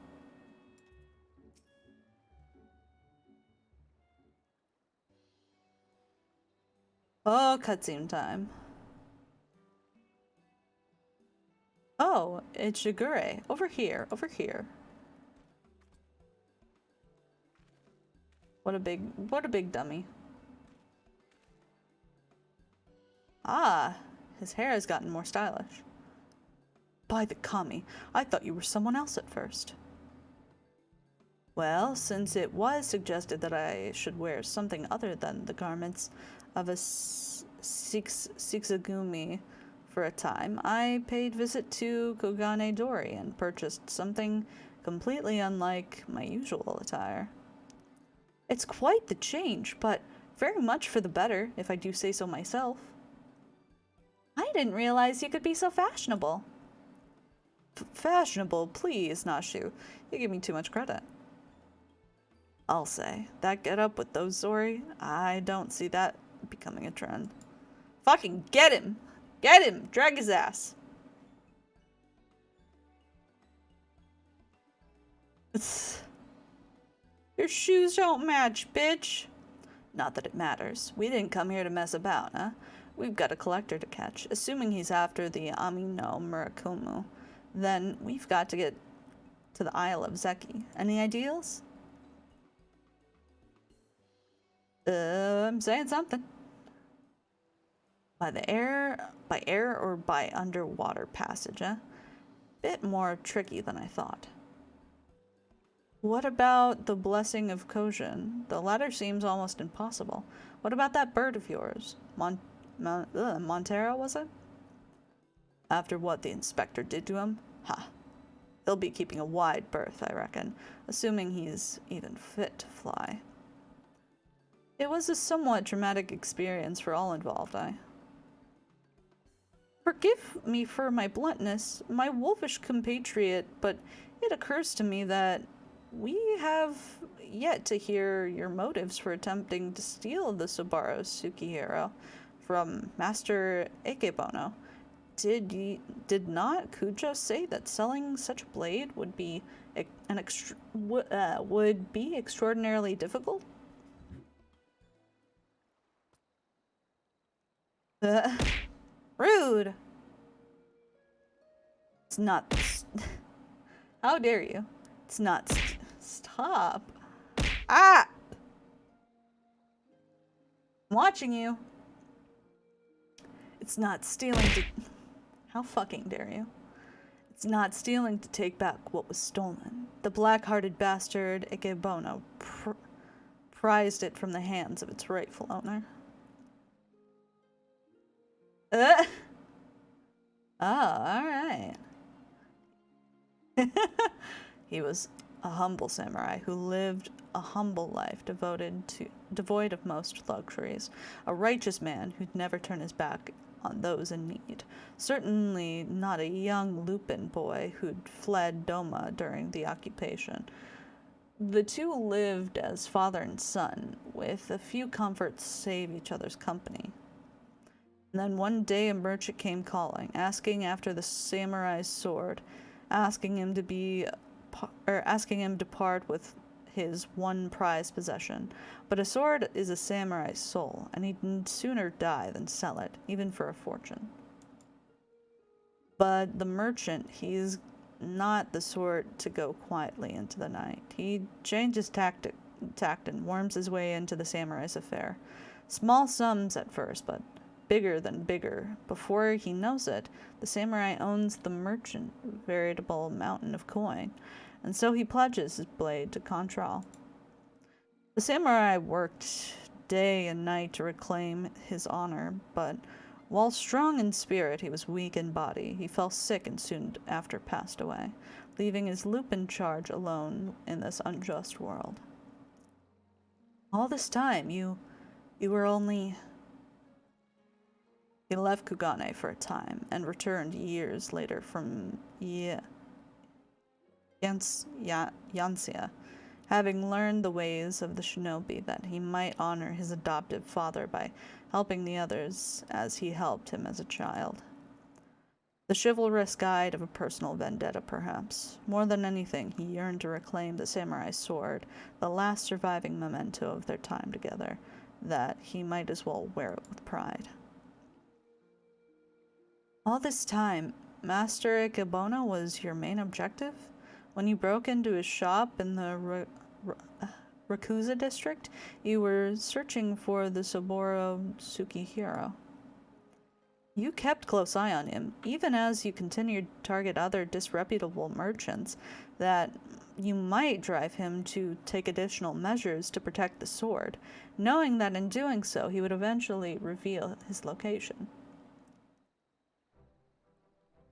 Oh, cutscene time. Oh, it's Shigure. Over here. What a big dummy. Ah, his hair has gotten more stylish. By the kami, I thought you were someone else at first. Well, since it was suggested that I should wear something other than the garments of a Sixagumi for a time, I paid visit to Kogane Dori and purchased something completely unlike my usual attire. It's quite the change, but very much for the better, if I do say so myself. I didn't realize you could be so fashionable. Fashionable? Please, Nashu. You give me too much credit. I'll say, that get-up with those Zori, I don't see that becoming a trend. Fucking get him! Get him! Drag his ass! Your shoes don't match, bitch! Not that it matters. We didn't come here to mess about, huh? We've got a collector to catch. Assuming he's after the Amino Murakumo, then we've got to get to the Isle of Zeki. Any ideals? I'm saying something. By air or by underwater passage, eh? Bit more tricky than I thought. What about the blessing of Kojin? The latter seems almost impossible. What about that bird of yours? Montero, was it? After what the inspector did to him? Ha. He'll be keeping a wide berth, I reckon, assuming he's even fit to fly. It was a somewhat traumatic experience for all involved, Forgive me for my bluntness, my wolfish compatriot, but it occurs to me that we have yet to hear your motives for attempting to steal the Subaru Sukihiro from Master Ikebono. Did not Kujo say that selling such a blade would be extraordinarily difficult? Rude. It's not. How dare you? It's not. Stop. Ah! I'm watching you. It's not stealing to. How fucking dare you? It's not stealing to take back what was stolen. The black-hearted bastard Ikebono prized it from the hands of its rightful owner. Oh, alright. He was a humble samurai who lived a humble life devoid of most luxuries. A righteous man who'd never turn his back on those in need. Certainly not a young Lupin boy who'd fled Doma during the occupation. The two lived as father and son, with a few comforts save each other's company. And then one day a merchant came calling, asking after the samurai's sword, asking him to part with his one prized possession, but a sword is a samurai's soul, and he'd sooner die than sell it, even for a fortune. But the merchant, he's not the sort to go quietly into the night. He changes tact and worms his way into the samurai's affair. Small sums at first, but bigger than bigger. Before he knows it, the samurai owns the merchant, veritable mountain of coin, and so he pledges his blade to Contral. The samurai worked day and night to reclaim his honor, but while strong in spirit, he was weak in body. He fell sick and soon after passed away, leaving his loop in charge alone in this unjust world. All this time, you were only... He left Kugane for a time and returned years later from Yansia, having learned the ways of the shinobi, that he might honor his adoptive father by helping the others as he helped him as a child. The chivalrous guide of a personal vendetta, perhaps. More than anything, he yearned to reclaim the samurai sword, the last surviving memento of their time together, that he might as well wear it with pride. All this time, Master Ikebona was your main objective? When you broke into his shop in the Rakuza district, you were searching for the Saburo Tsukihiro. You kept close eye on him, even as you continued to target other disreputable merchants, that you might drive him to take additional measures to protect the sword, knowing that in doing so he would eventually reveal his location.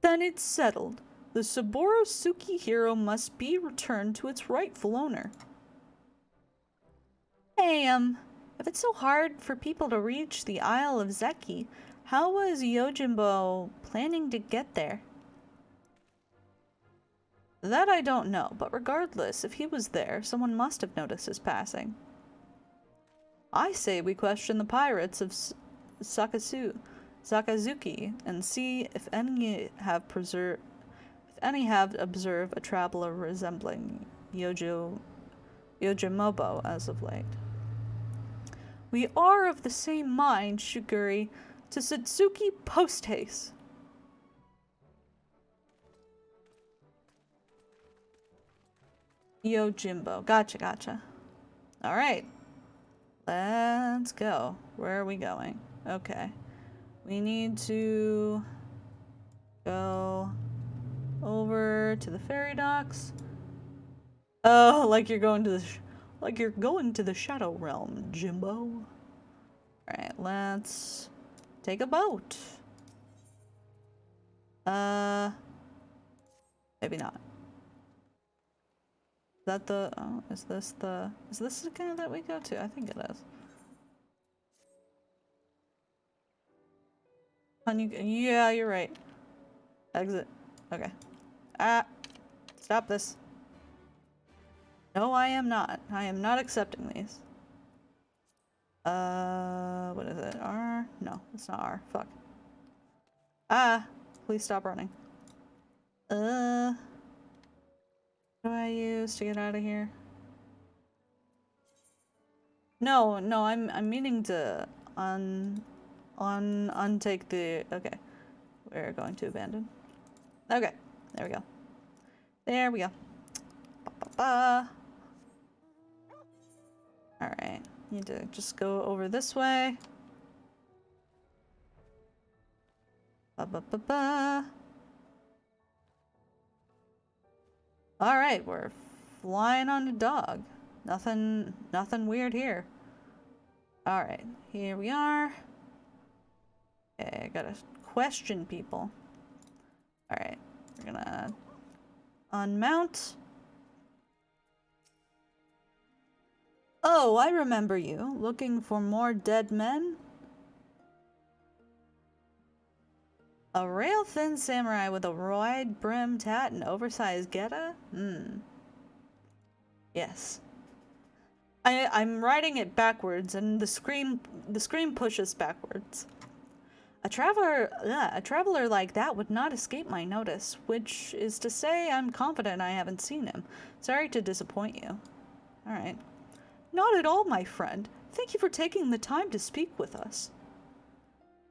Then it's settled. The Saburo Tsukihiro must be returned to its rightful owner. Hey, if it's so hard for people to reach the Isle of Zeki, how was Yojimbo planning to get there? That I don't know, but regardless, if he was there, someone must have noticed his passing. I say we question the pirates of Sakazuki and see if any have observed a traveler resembling Yojimobo as of late. We are of the same mind, Shiguri, to Satsuki post-haste. Yojimbo. Gotcha. Alright. Let's go. Where are we going? Okay. We need to go over to the ferry docks. Oh, like you're going to the Shadow Realm, Jimbo. Alright, let's take a boat. Maybe not. Is that the, oh, is this the kind that we go to? I think it is. Yeah, you're right. Exit. Okay. Stop this. No, I am not. I am not accepting these. What is it? R? No, it's not R. Fuck. Please stop running. What do I use to get out of here? No, I'm meaning to untake the, okay. We're going to abandon. Okay, there we go. There we go. Alright, need to just go over this way. Alright, we're flying on a dog. Nothing weird here. Alright, here we are. Okay, I gotta question people. Alright, we're gonna unmount. Oh, I remember you. Looking for more dead men? A rail-thin samurai with a wide-brimmed hat and oversized geta? Yes. I'm writing it backwards, and the screen pushes backwards. A traveler like that would not escape my notice, which is to say I'm confident I haven't seen him. Sorry to disappoint you. Alright. Not at all, my friend. Thank you for taking the time to speak with us.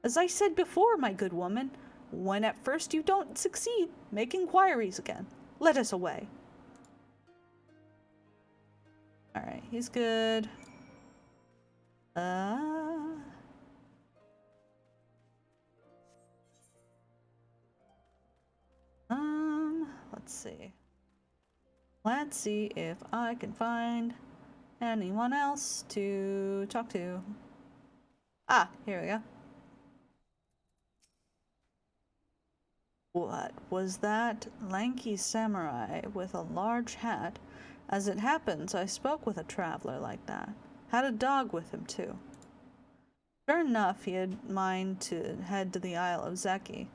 As I said before, my good woman, when at first you don't succeed, make inquiries again. Let us away. Alright, he's good. Let's see. Let's see if I can find anyone else to talk to. Ah, here we go. What was that? Lanky samurai with a large hat. As it happens, I spoke with a traveler like that. Had a dog with him, too. Sure enough, he had mind to head to the Isle of Zeki.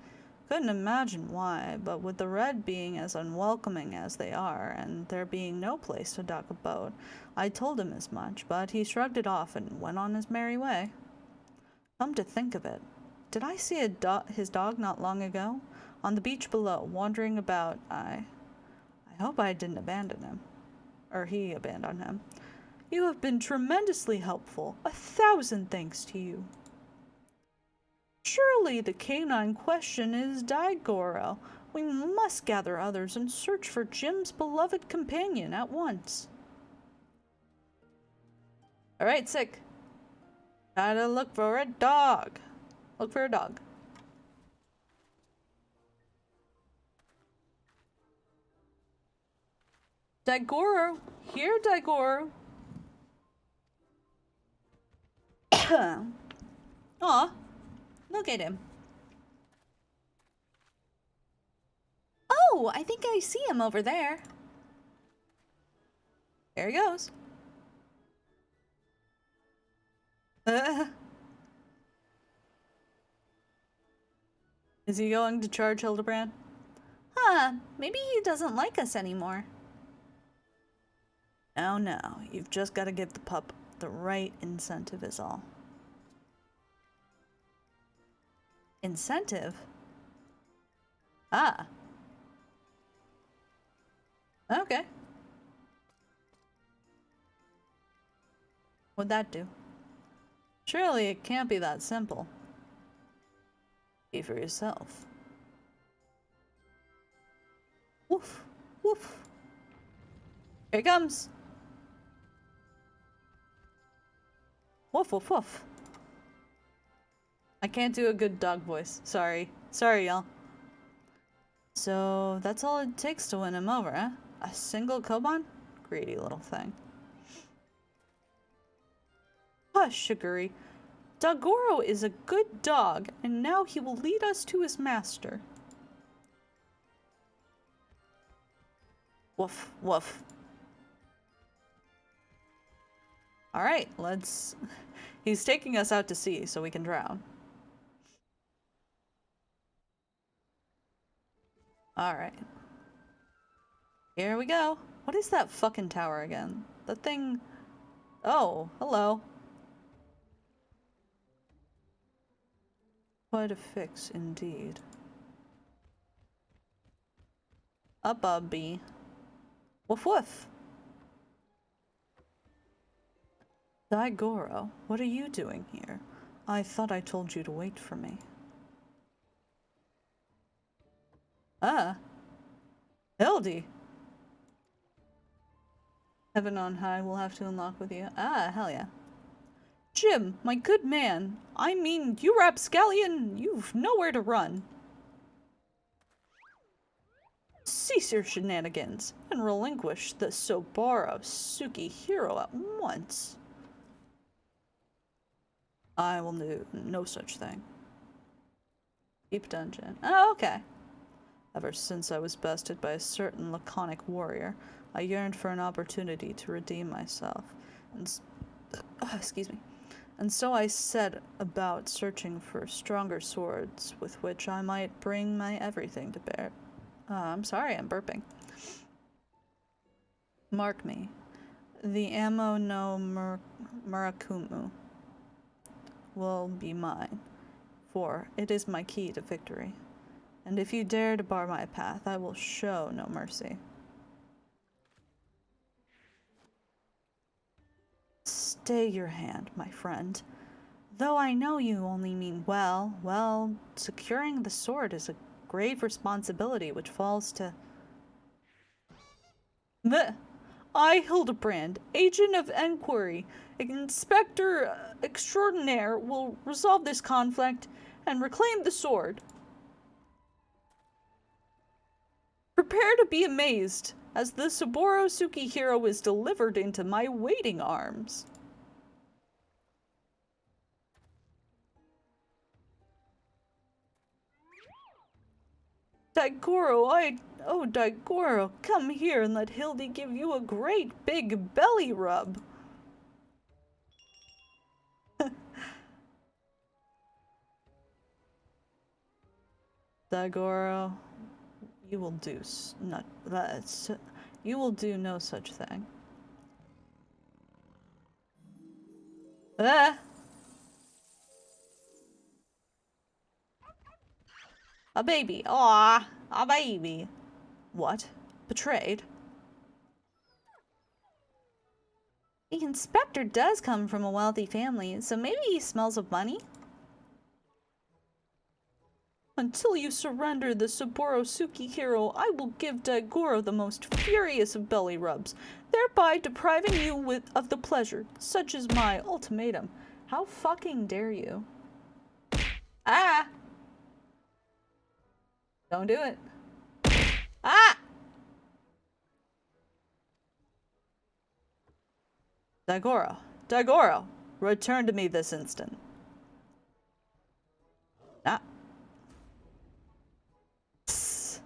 Couldn't imagine why, but with the Red being as unwelcoming as they are, and there being no place to dock a boat, I told him as much, but he shrugged it off and went on his merry way. Come to think of it, did I see his dog not long ago? On the beach below, wandering about. I hope I didn't abandon him. Or he abandoned him. You have been tremendously helpful. 1,000 thanks to you. Surely the canine question is Daigoro. We must gather others and search for Jim's beloved companion at once. Alright, sick. Gotta look for a dog. Look for a dog. Daigoro! Here, Daigoro! Aw, look at him. Oh, I think I see him over there. There he goes. Is he going to charge Hildebrand? Huh, maybe he doesn't like us anymore. No, you've just got to give the pup the right incentive is all. Incentive? Ah. Okay. What'd that do? Surely it can't be that simple. See for yourself. Woof, woof. Here he comes. Woof, woof, woof. I can't do a good dog voice. Sorry. Sorry, y'all. So, that's all it takes to win him over, huh? A single koban? Greedy little thing. Hush, Sugary. Daigoro is a good dog, and now he will lead us to his master. Woof, woof. Alright, let's... He's taking us out to sea so we can drown. Alright. Here we go. What is that fucking tower again? The thing... Oh, hello. Quite a fix indeed. Up a bee. Woof woof. Daigoro, what are you doing here? I thought I told you to wait for me. Ah. Hildy. Heaven on high will have to unlock with you. Ah, hell yeah. Jim, my good man. I mean, you rapscallion, you've nowhere to run. Cease your shenanigans and relinquish the Sobaro Suki hero at once. I will do no such thing. Deep dungeon. Oh, okay. Ever since I was bested by a certain laconic warrior, I yearned for an opportunity to redeem myself. And excuse me. And so I set about searching for stronger swords with which I might bring my everything to bear. I'm sorry, I'm burping. Mark me. The Amo no Murakumu will be mine, for it is my key to victory. And if you dare to bar my path, I will show no mercy. stay your hand, my friend. Though I know you only mean well, securing the sword is a grave responsibility which falls to... I, Hildebrand, agent of enquiry, inspector extraordinaire, will resolve this conflict and reclaim the sword. Prepare to be amazed as the Saburo Sukihiro is delivered into my waiting arms. Daigoro, come here and let Hildy give you a great big belly rub. Daigoro, you will do no such thing. Ah! A baby. Aw, a baby. What? Betrayed? The inspector does come from a wealthy family, so maybe he smells of money? Until you surrender the Saburo Sukihiro, I will give Daigoro the most furious of belly rubs, thereby depriving you of the pleasure. Such is my ultimatum. How fucking dare you? Ah! Don't do it. Ah! Daigoro, return to me this instant. Ah. Psst.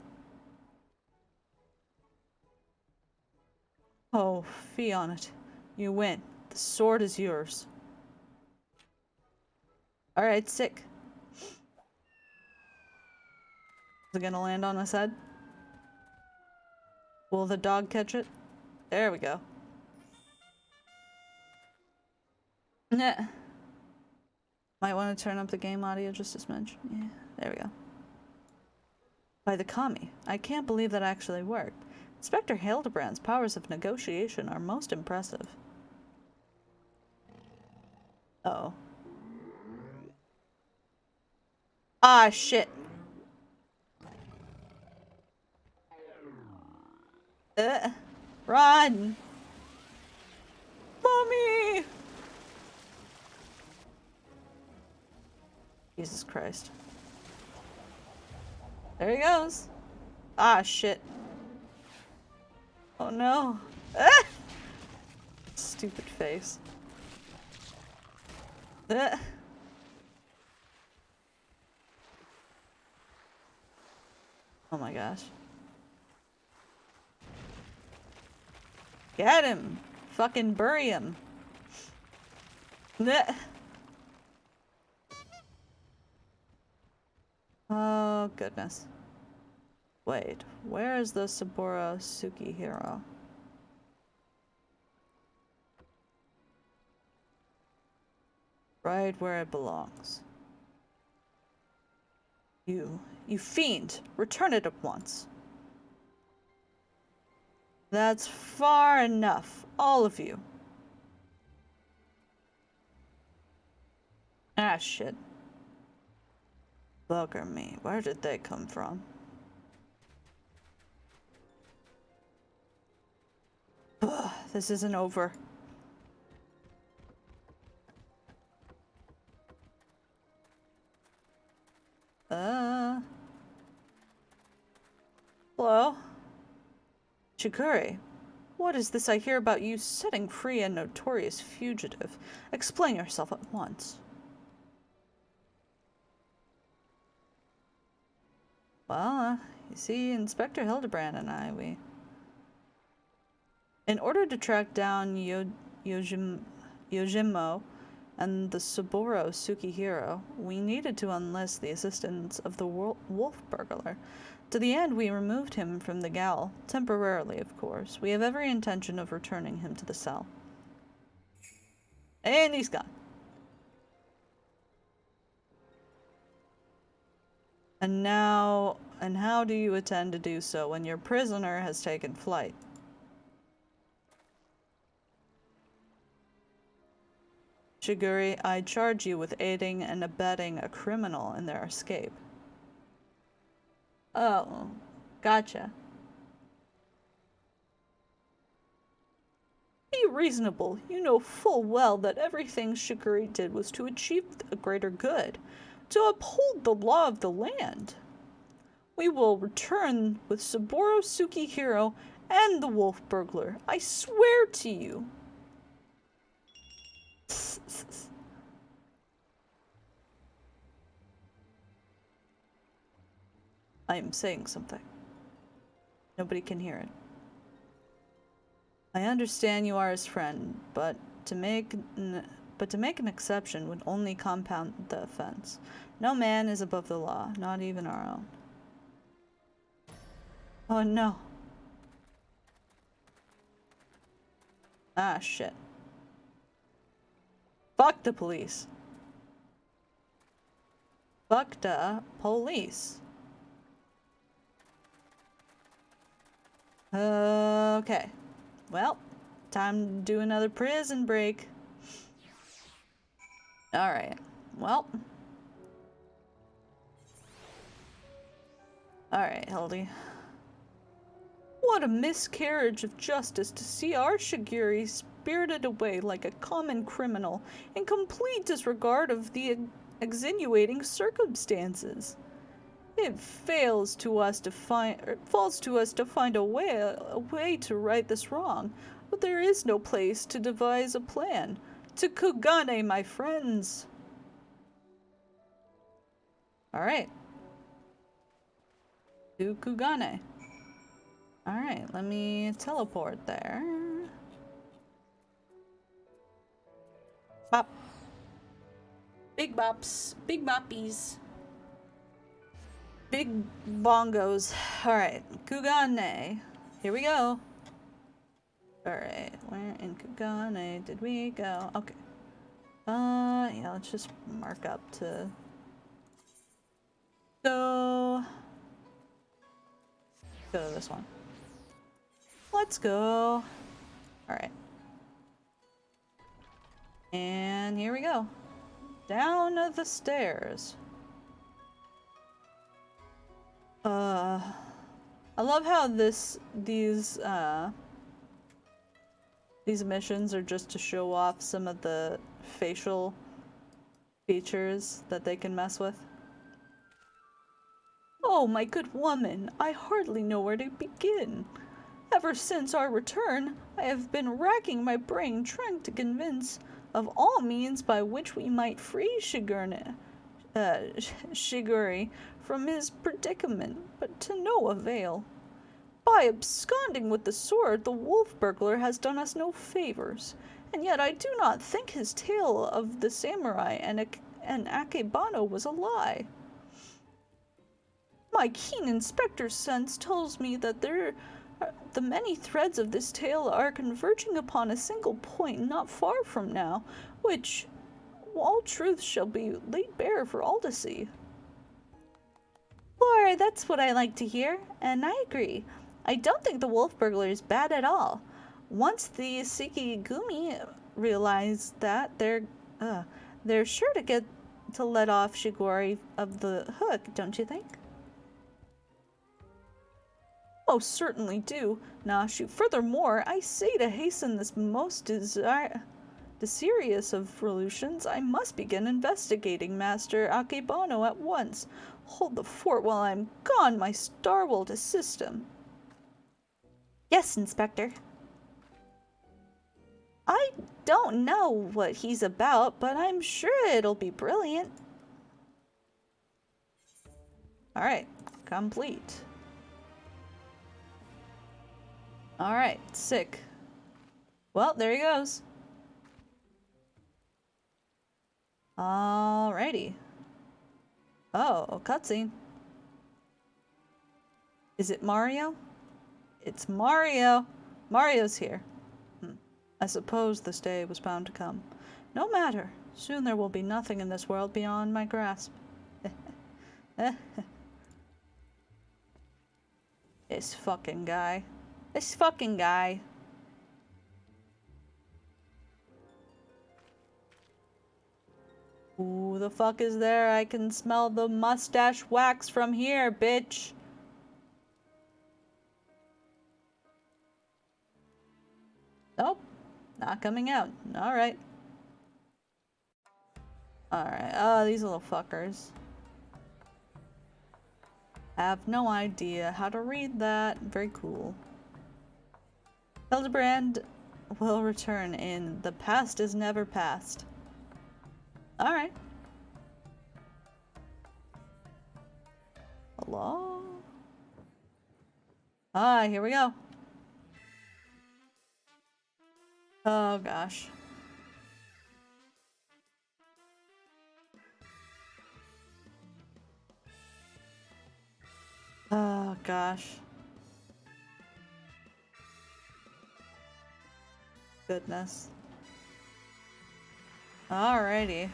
Oh, fee on it. You win. The sword is yours. Alright, sick. Is it gonna land on his head? Will the dog catch it? There we go. Nah. Might want to turn up the game audio just a smidge. Yeah, there we go. By the kami, I can't believe that actually worked. Inspector Hildebrand's powers of negotiation are most impressive. Uh-oh. Ah, shit. Run! Mommy! Jesus Christ. There he goes. Ah, shit. Oh no. Ah! Stupid face. Ah. Oh my gosh. Get him! Fucking bury him. Ah. Oh goodness. Wait, where is the Saburo Sukihiro? Right where it belongs. You fiend! Return it at once. That's far enough, all of you. Ah, shit. Bugger me, where did they come from? Ugh, this isn't over. Hello? Chigure, what is this I hear about you setting free a notorious fugitive? Explain yourself at once. Well, you see, Inspector Hildebrand and I, in order to track down Yojimbo and the Saburo Sukihiro, we needed to enlist the assistance of the wolf burglar. To the end, we removed him from the gaol, temporarily, of course. We have every intention of returning him to the cell. And he's gone. And how do you intend to do so when your prisoner has taken flight? Shiguri, I charge you with aiding and abetting a criminal in their escape. Oh, gotcha. Be reasonable. You know full well that everything Shiguri did was to achieve a greater good, to uphold the law of the land. We will return with Saburo Sukihiro and the wolf burglar. I swear to you. I am saying something. Nobody can hear it. I understand you are his friend, but to make an exception would only compound the offense. No man is above the law, not even our own. Oh no. Ah, shit. Fuck the police. Fuck the police. Okay. Well, time to do another prison break. Alright. Well. Alright, Hildy. What a miscarriage of justice to see our Shiguri spirited away like a common criminal in complete disregard of the extenuating circumstances. It falls to us to find a way to right this wrong, but there is no place to devise a plan. To Kugane, my friends. Alright. To Kugane. Alright, let me teleport there. Bop. Big bops. Big boppies. Big bongos. Alright, Kugane. Here we go. Alright, where in Kugane did we go? Okay. Yeah, let's just mark up to go to this one. Let's go. Alright. And here we go. Down the stairs. I love how these missions are just to show off some of the facial features that they can mess with. Oh, my good woman, I hardly know where to begin. Ever since our return, I have been racking my brain trying to convince of all means by which we might free Shiguri from his predicament, but to no avail. By absconding with the sword, the wolf burglar has done us no favors, and yet I do not think his tale of the samurai and Akebano was a lie. My keen inspector sense tells me that the many threads of this tale are converging upon a single point not far from now, which all truth shall be laid bare for all to see. Lord, that's what I like to hear, and I agree. I don't think the wolf burglar is bad at all. Once the Shikigumi realize that, they're sure to get to let off Shiguri of the hook, don't you think? Most certainly do, Nashu. Furthermore, I say to hasten this most serious of revolutions, I must begin investigating Master Akebano at once. Hold the fort while I'm gone. My star will assist him. Yes, Inspector. I don't know what he's about, but I'm sure it'll be brilliant. Alright, complete. Alright, sick. Well, there he goes. Alrighty. Oh, cutscene. Is it Mario? It's Mario! Mario's here. I suppose this day was bound to come. No matter. Soon there will be nothing in this world beyond my grasp. This fucking guy. This fucking guy. Who the fuck is there? I can smell the mustache wax from here, bitch. Nope. Not coming out. Alright. Alright. Oh, these little fuckers. Have no idea how to read that. Very cool. Hildebrand will return in The Past is Never Past. Alright. Hello? Ah, here we go. Oh gosh. Oh gosh. Goodness. Alrighty.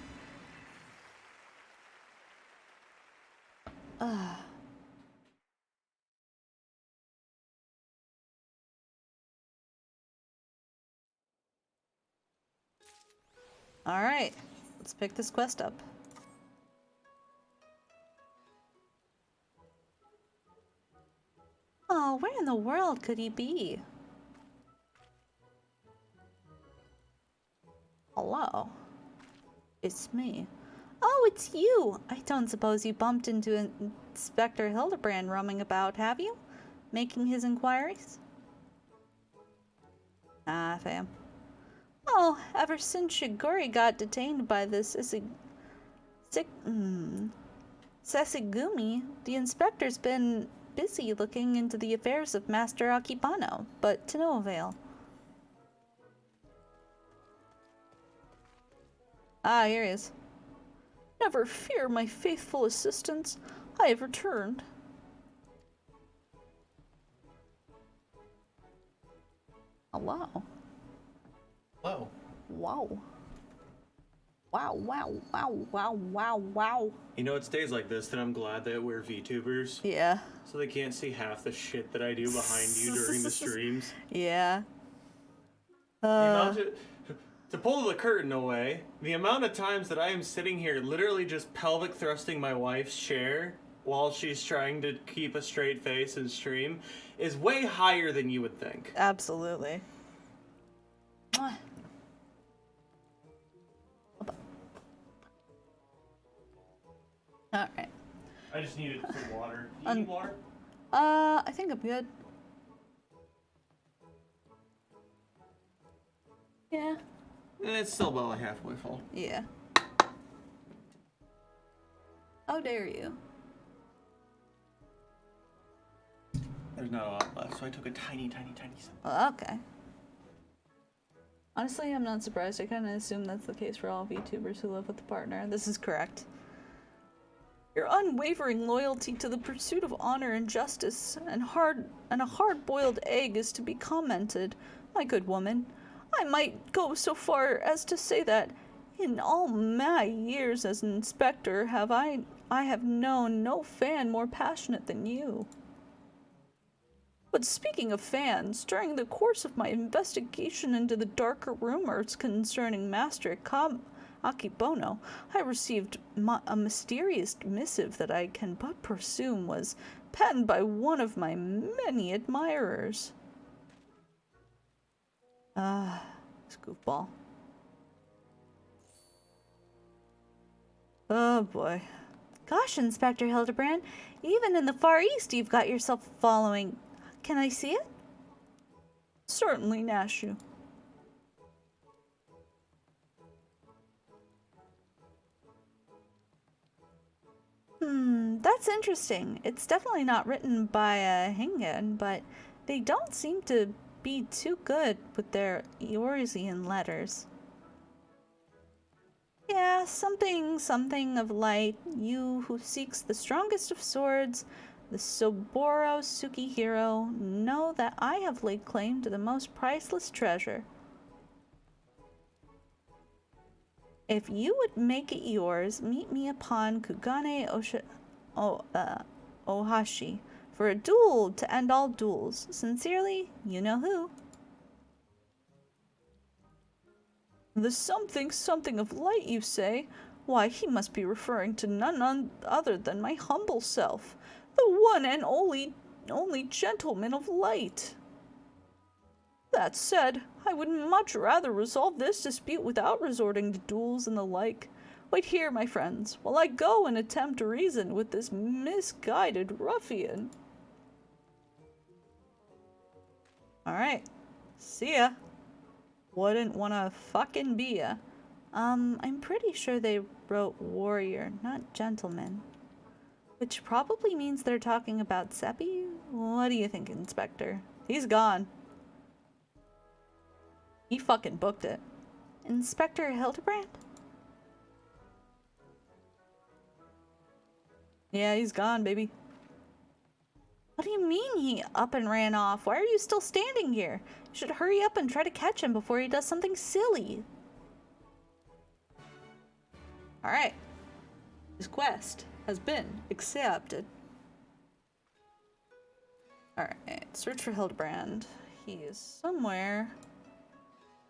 Alright. Let's pick this quest up. Oh, where in the world could he be? Hello. It's me. Oh, it's you! I don't suppose you bumped into Inspector Hildebrand roaming about, have you? Making his inquiries? Ah, fam. Oh, ever since Shiguri got detained by the Sesagumi, the inspector's been busy looking into the affairs of Master Akibano, but to no avail. Ah, here he is. Never fear, my faithful assistants. I have returned. Hello. Whoa. Wow. Wow, wow, wow, wow, wow, wow. You know, it's days like this that I'm glad that we're VTubers. Yeah. So they can't see half the shit that I do behind you during the streams. Yeah. To pull the curtain away, the amount of times that I am sitting here literally just pelvic thrusting my wife's chair while she's trying to keep a straight face and stream is way higher than you would think. Absolutely. Alright. I just needed some water. Do you need water? I think I'm good. Yeah. It's still about like halfway full. Yeah. How dare you? There's not a lot left, so I took a tiny sip. Okay. Honestly, I'm not surprised. I kind of assume that's the case for all VTubers who live with a partner. This is correct. Your unwavering loyalty to the pursuit of honor and justice and a hard-boiled egg is to be commented, my good woman. I might go so far as to say that in all my years as an inspector I have known no fan more passionate than you. But speaking of fans, during the course of my investigation into the darker rumors concerning Master Akibono, I received a mysterious missive that I can but presume was penned by one of my many admirers. This goofball. Oh boy. Gosh, Inspector Hildebrand, even in the Far East you've got yourself a following. Can I see it? Certainly, Nashu. That's interesting. It's definitely not written by a Hingen, but they don't seem to be too good with their Eorzean letters. Yeah, something of light, you who seeks the strongest of swords, the Soboro Sukihiro, know that I have laid claim to the most priceless treasure. If you would make it yours, meet me upon Kugane Ohashi for a duel to end all duels. Sincerely, you know who. The something of light, you say? Why, he must be referring to none other than my humble self, the one and only gentleman of light. That said, I would much rather resolve this dispute without resorting to duels and the like. Wait here, my friends, while I go and attempt to reason with this misguided ruffian. Alright. See ya. Wouldn't wanna fucking be ya. I'm pretty sure they wrote warrior, not gentleman. Which probably means they're talking about Seppi? What do you think, Inspector? He's gone. He fucking booked it. Inspector Hildebrand? Yeah, he's gone, baby. What do you mean he up and ran off? Why are you still standing here? You should hurry up and try to catch him before he does something silly. Alright. His quest has been accepted. Alright, search for Hildebrand. He is somewhere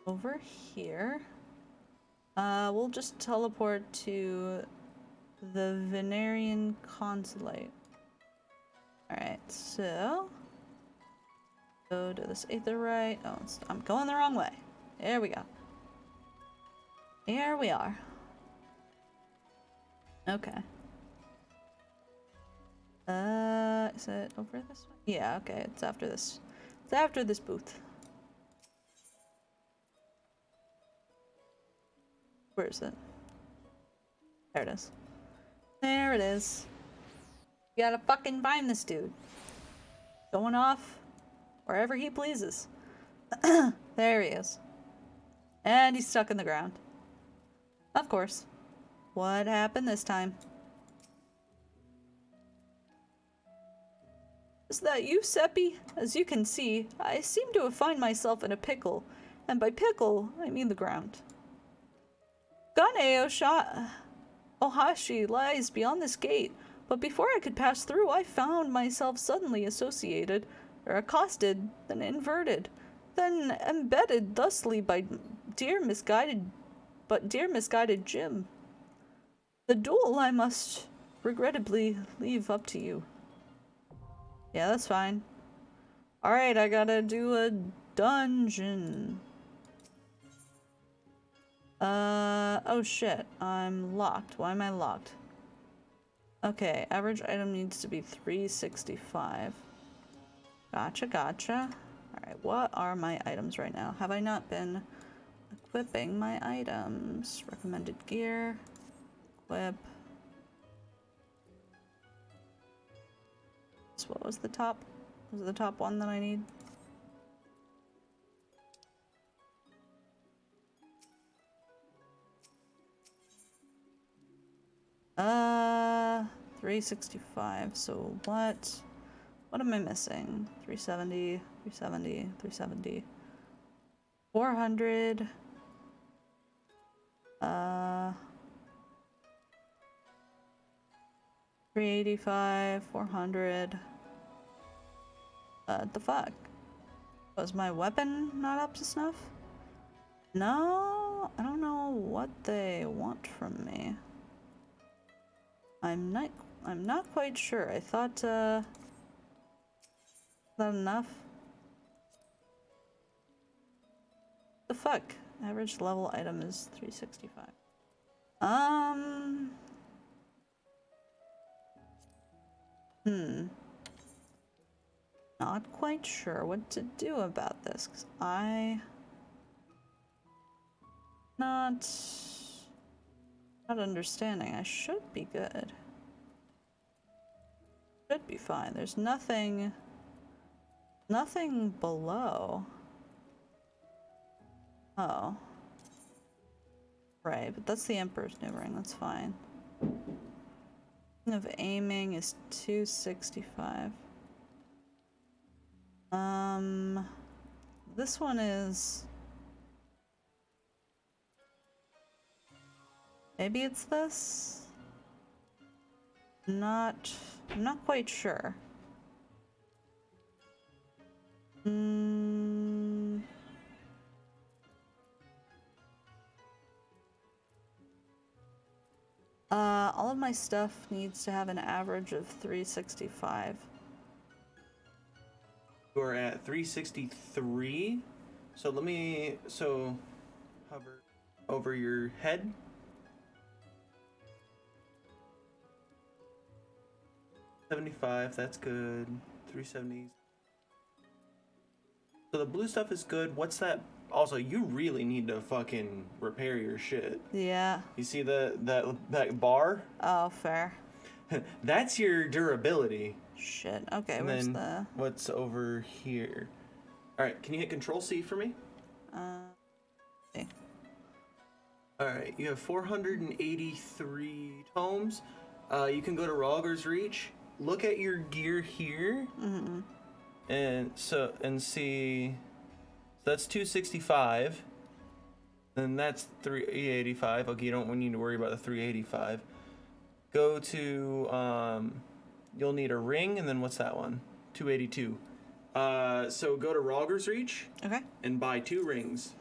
over here. We'll just teleport to the Venerian Consulate. Alright, so go to this aetheryte. Oh, I'm going the wrong way. There we go. Here we are. Okay. Is it over this way? Yeah, okay, it's after this. It's after this booth. Where is it? There it is. There it is. You gotta fucking find this dude. Going off wherever he pleases. There he is. And he's stuck in the ground. Of course. What happened this time? Is that you, Seppi? As you can see, I seem to have found myself in a pickle. And by pickle, I mean the ground. Gane Ohashi lies beyond this gate, but before I could pass through, I found myself suddenly associated, or accosted, then inverted, then embedded thusly by dear misguided Jim. The duel I must regrettably leave up to you. Yeah, that's fine. Alright, I gotta do a dungeon. Oh shit, I'm locked. Why am I locked? Okay, average item needs to be 365. Gotcha, gotcha. Alright, what are my items right now? Have I not been equipping my items? Recommended gear. Equip. So what was the top? Was it the top one that I need? Uh, 365. So what am I missing? 370, 370, 370. 400. 385, 400. The fuck? Was my weapon not up to snuff? No, I don't know what they want from me. I'm not quite sure. I thought, is that enough? The fuck? Average level item is 365. Not quite sure what to do about this, because not understanding. I should be good. Should be fine. There's nothing below. Oh. Right, but that's the Emperor's New Ring. That's fine. Of aiming is 265. This one is... Maybe it's this? I'm not quite sure. All of my stuff needs to have an average of 365. You're at 363. So hover over your head. $75, that's good. 370s. So the blue stuff is good. What's that? Also, you really need to fucking repair your shit. Yeah. You see that bar? Oh, fair. That's your durability. Shit. Okay, And where's then the... what's over here? Alright, can you hit Control C for me? Okay. Alright, you have 483 tomes. You can go to Rogger's Reach. Look at your gear here. Mm-hmm. And see, that's 265. Then that's 385. Okay, you don't need to worry about the 385. Go to, you'll need a ring, and then what's that one? 282. So go to Rogger's Reach. Okay. And buy 2 rings.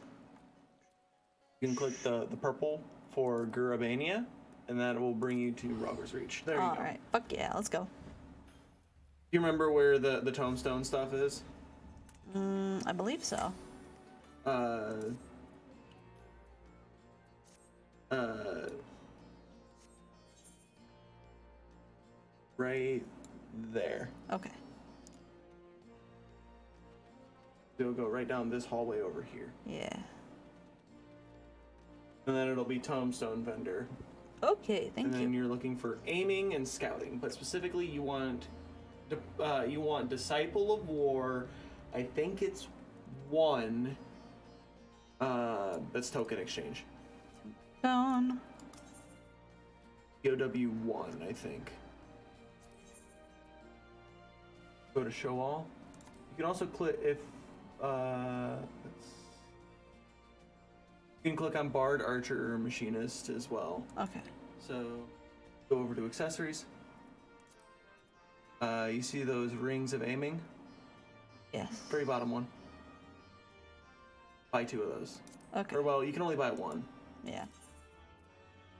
You can click the purple for Gurabania, and that will bring you to Rogger's Reach. There you go. Alright, fuck yeah, let's go. You remember where the tombstone stuff is? I believe so. Right there. Okay. It'll go right down this hallway over here. Yeah. And then it'll be tombstone vendor. Okay, thank you. And then you. you're looking for aiming and scouting, but specifically you want Disciple of War. I think it's 1. That's token exchange. Down. POW1, I think. Go to show all. You can also click if you can click on Bard, Archer, or Machinist as well. Okay. So go over to accessories. You see those rings of aiming? Yes. Very bottom one. Buy 2 of those. Okay. Or well, you can only buy 1. Yeah.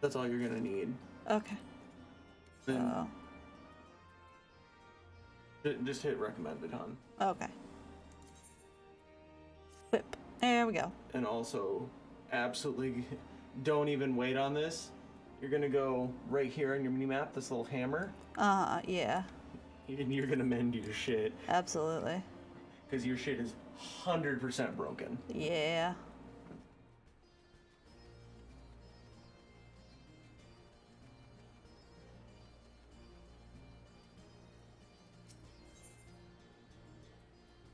That's all you're gonna need. Okay. Then just hit recommended, hon. Okay. Whip. There we go. And also, absolutely, don't even wait on this. You're gonna go right here on your mini map, this little hammer. Yeah. And you're gonna mend your shit. Absolutely. Because your shit is 100% broken. Yeah.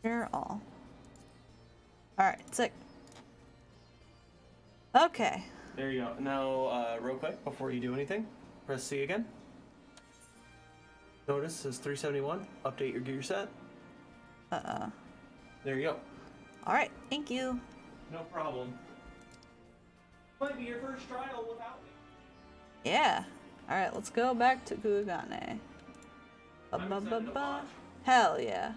You're all. Alright, sick. Okay. There you go. Now, real quick, before you do anything, press C again. Notice it says 371. Update your gear set. There you go. Alright, thank you. No problem. Might be your first trial without me. Yeah. Alright, let's go back to Kugane. Hell yeah.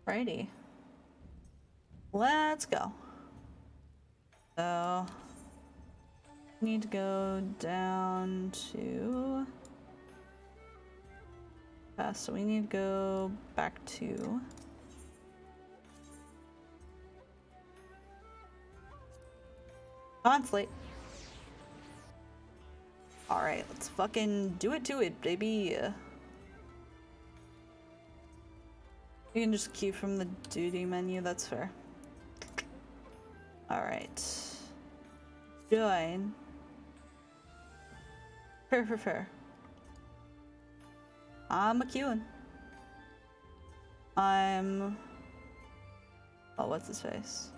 Righty. Let's go. So, need to go down to... so we need to go back to... Consulate. Alright, let's fucking do it to it, baby. You can just queue from the duty menu, that's fair. Alright. Join. Fair. I'm a queuing. I'm... Oh, what's his face?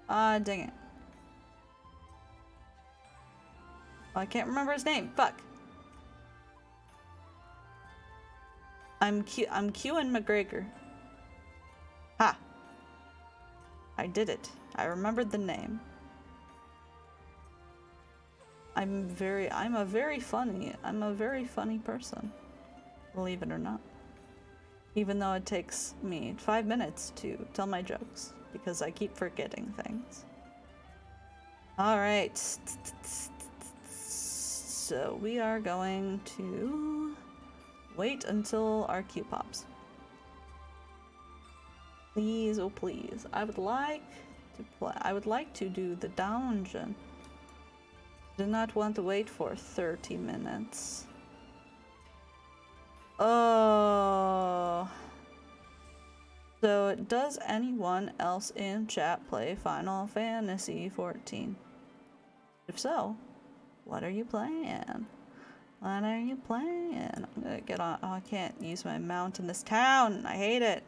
Dang it. Oh, I can't remember his name. Fuck. I'm queuing McGregor. Ha! I did it. I remembered the name. I'm a very funny person. Believe it or not. Even though it takes me 5 minutes to tell my jokes because I keep forgetting things. Alright. So we are going to wait until our queue pops. Please, oh please. I would like to do the dungeon. Do not want to wait for 30 minutes. Oh. So, does anyone else in chat play Final Fantasy 14? If so, what are you playing? What are you playing? I'm gonna get on. Oh, I can't use my mount in this town. I hate it.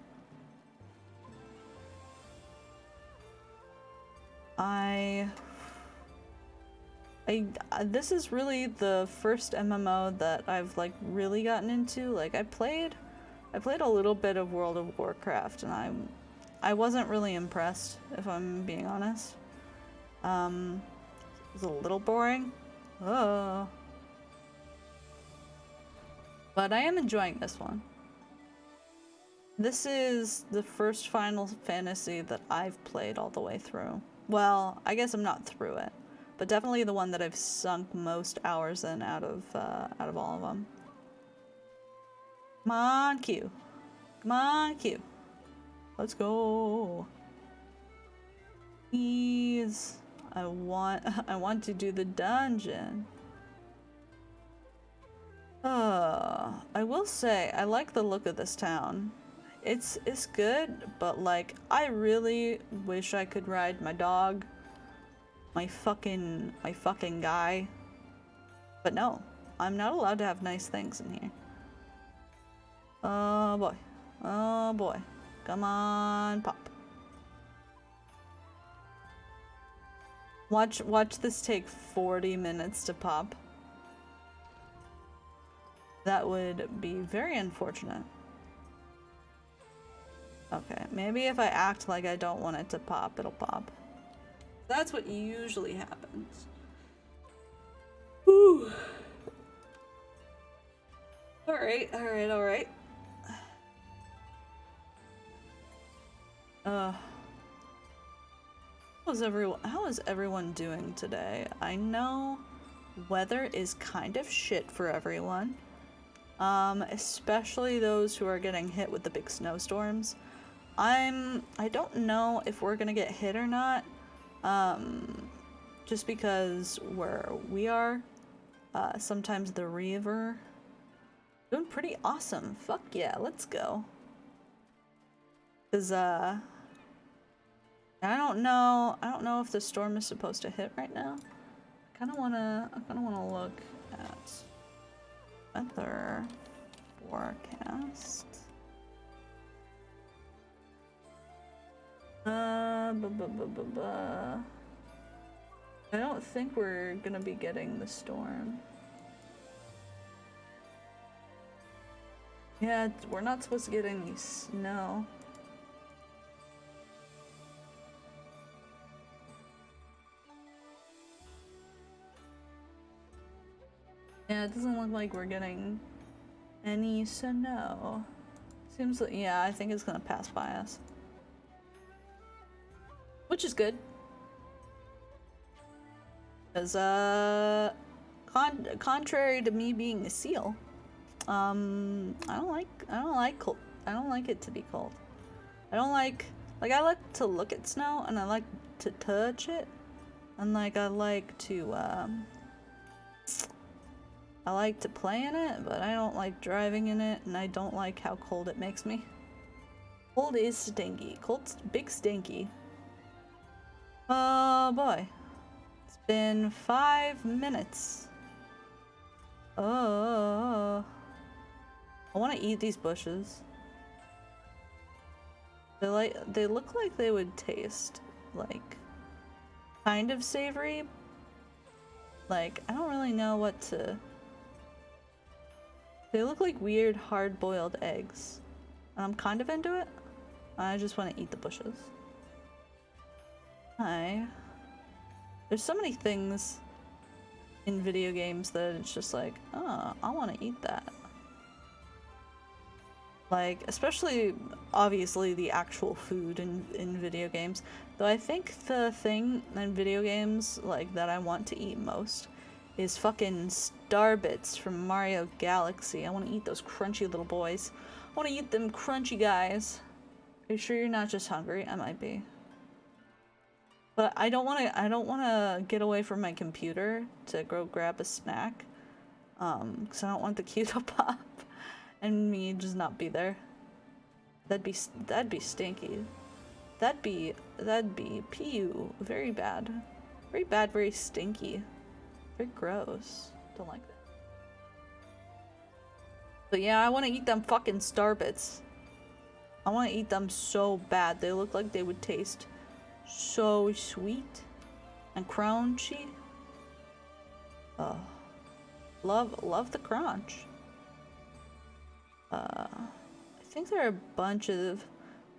This is really the first MMO that I've like really gotten into. Like I played a little bit of World of Warcraft and I wasn't really impressed, if I'm being honest. It was a little boring. Oh. But I am enjoying this one. This is the first Final Fantasy that I've played all the way through. Well, I guess I'm not through it, but definitely the one that I've sunk most hours in out of all of them. Come on, Q. Come on, Q. Let's go. Please. I want to do the dungeon. I will say I like the look of this town. It's good, but like I really wish I could ride my dog, my fucking guy. But no, I'm not allowed to have nice things in here. Oh boy. Oh boy. Come on, pop. Watch this take 40 minutes to pop. That would be very unfortunate. Okay, maybe if I act like I don't want it to pop, it'll pop. That's what usually happens. Whew. Alright. How is everyone doing today? I know weather is kind of shit for everyone. Especially those who are getting hit with the big snowstorms. I don't know if we're gonna get hit or not. Just because where we are, sometimes the river doing pretty awesome. Fuck yeah, let's go. Cause I don't know if the storm is supposed to hit right now. I kinda wanna look at weather forecast. I don't think we're gonna be getting the storm. Yeah, we're not supposed to get any snow. Yeah, it doesn't look like we're getting any snow. Seems like, yeah, I think it's gonna pass by us. Which is good. Because, contrary to me being a seal, I don't like cold. I don't like it to be cold. I like to look at snow and I like to touch it. And like, I like to play in it, but I don't like driving in it, and I don't like how cold it makes me. Cold is stinky. Cold's big stinky. Oh boy. It's been 5 minutes. Oh. I want to eat these bushes. They look like they would taste like kind of savory. Like, I don't really know what to... They look like weird hard-boiled eggs. And I'm kind of into it. I just want to eat the bushes. Hi. There's so many things in video games that it's just like, oh, I want to eat that. Like, especially, obviously, the actual food in video games. Though I think the thing in video games, like, that I want to eat most is fucking Starbits from Mario Galaxy. I want to eat those crunchy little boys. I want to eat them crunchy guys. Are you sure you're not just hungry? I might be. But I don't want to get away from my computer to go grab a snack. Because I don't want the queue to pop and me just not be there. That'd be stinky. That'd be PU. Very bad. Very bad, very stinky. Very gross. Don't like that. But yeah, I want to eat them fucking Starbits. I want to eat them so bad. They look like they would taste so sweet and crunchy. Love the crunch. I think there are a bunch of,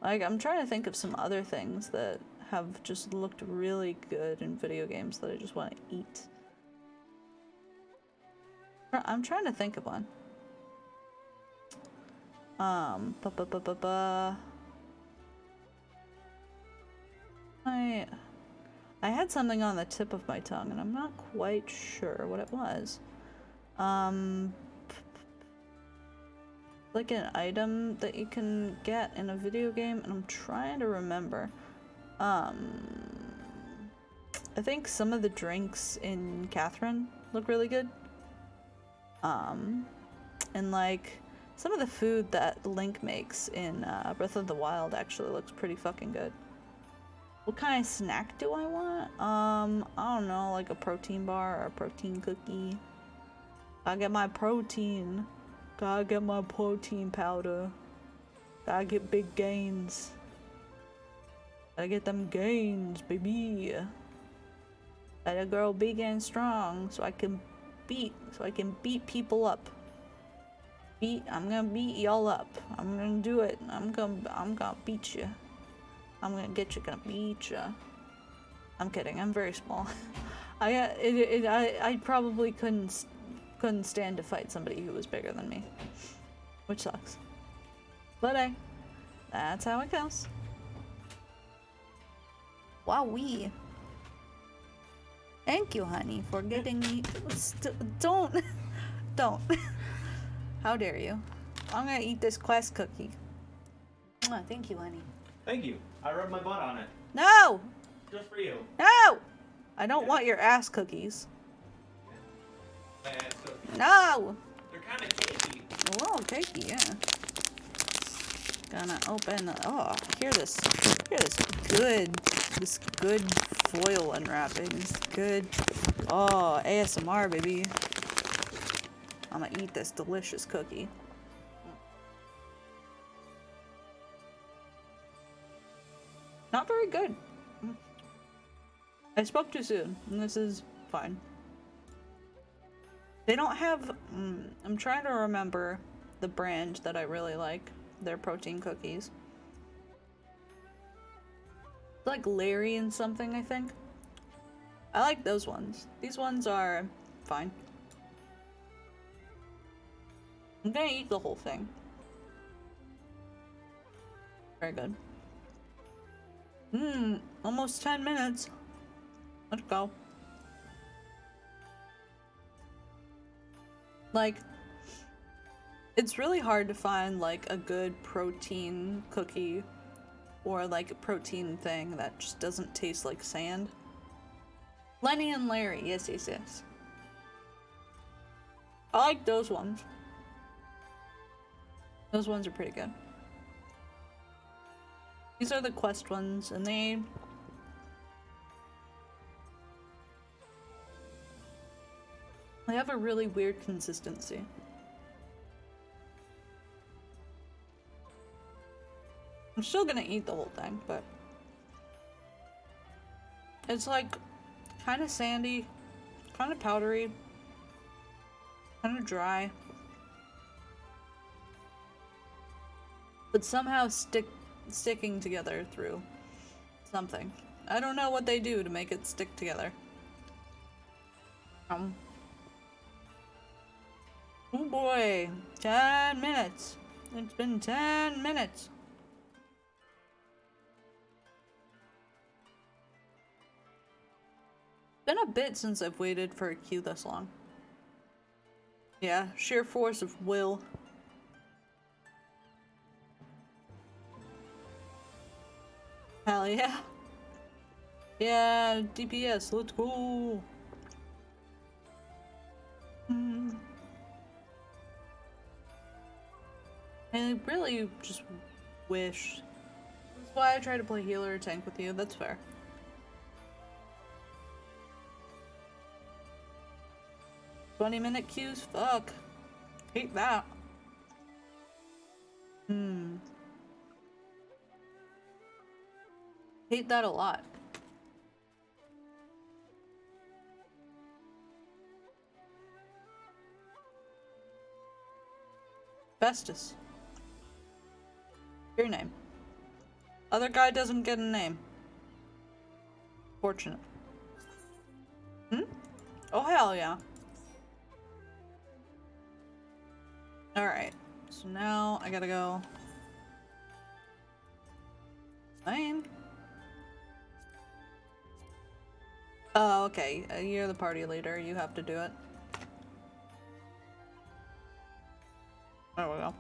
like, I'm trying to think of some other things that have just looked really good in video games that I just want to eat. I'm trying to think of one. I had something on the tip of my tongue and I'm not quite sure what it was. Like an item that you can get in a video game, and I'm trying to remember. I think some of the drinks in Catherine look really good. And like some of the food that Link makes in Breath of the Wild actually looks pretty fucking good. What kind of snack do I want? I don't know, like a protein bar or a protein cookie. I get my protein. Gotta get my protein powder. Gotta get big gains. Gotta get them gains, baby. Gotta grow big and strong so I can beat people up. I'm gonna beat y'all up. I'm gonna do it. I'm gonna beat you. I'm gonna get you, gonna beat you. I'm kidding, I'm very small. I probably couldn't stand to fight somebody who was bigger than me, which sucks. But hey, that's how it goes. Wowee. Thank you, honey, for getting me. Don't. How dare you? I'm gonna eat this quest cookie. Mwah, thank you, honey. Thank you. I rubbed my butt on it. No! Just for you. No! I don't want your ass cookies. No! They're kind of cakey. A little cakey, yeah. Gonna open. Oh, hear this good foil unwrapping. This good. Oh, ASMR, baby. I'm gonna eat this delicious cookie. Not very good. I spoke too soon, and this is fine. They don't have, I'm trying to remember the brand that I really like. Their protein cookies. It's like Larry and something, I think. I like those ones. These ones are fine. I'm gonna eat the whole thing. Very good. Almost 10 minutes. Let's go. Like, it's really hard to find like a good protein cookie or like a protein thing that just doesn't taste like sand. Lenny and Larry, yes. I like those ones. Those ones are pretty good. These are the quest ones, and they have a really weird consistency. I'm still gonna eat the whole thing, but it's like kind of sandy, kind of powdery, kind of dry, but somehow sticking together through something. I don't know what they do to make it stick together. Oh boy, 10 minutes. It's been 10 minutes. Been a bit since I've waited for a queue this long. Yeah, sheer force of will. Hell yeah. Yeah, DPS, let's go. I really just wish. That's why I try to play healer or tank with you, that's fair. "20-minute queues? Fuck. Hate that. Hate that a lot. Festus. Your name. Other guy doesn't get a name. Fortunate. Oh hell yeah. Alright. So now I gotta go. Fine. Oh, okay. You're the party leader. You have to do it. There we go.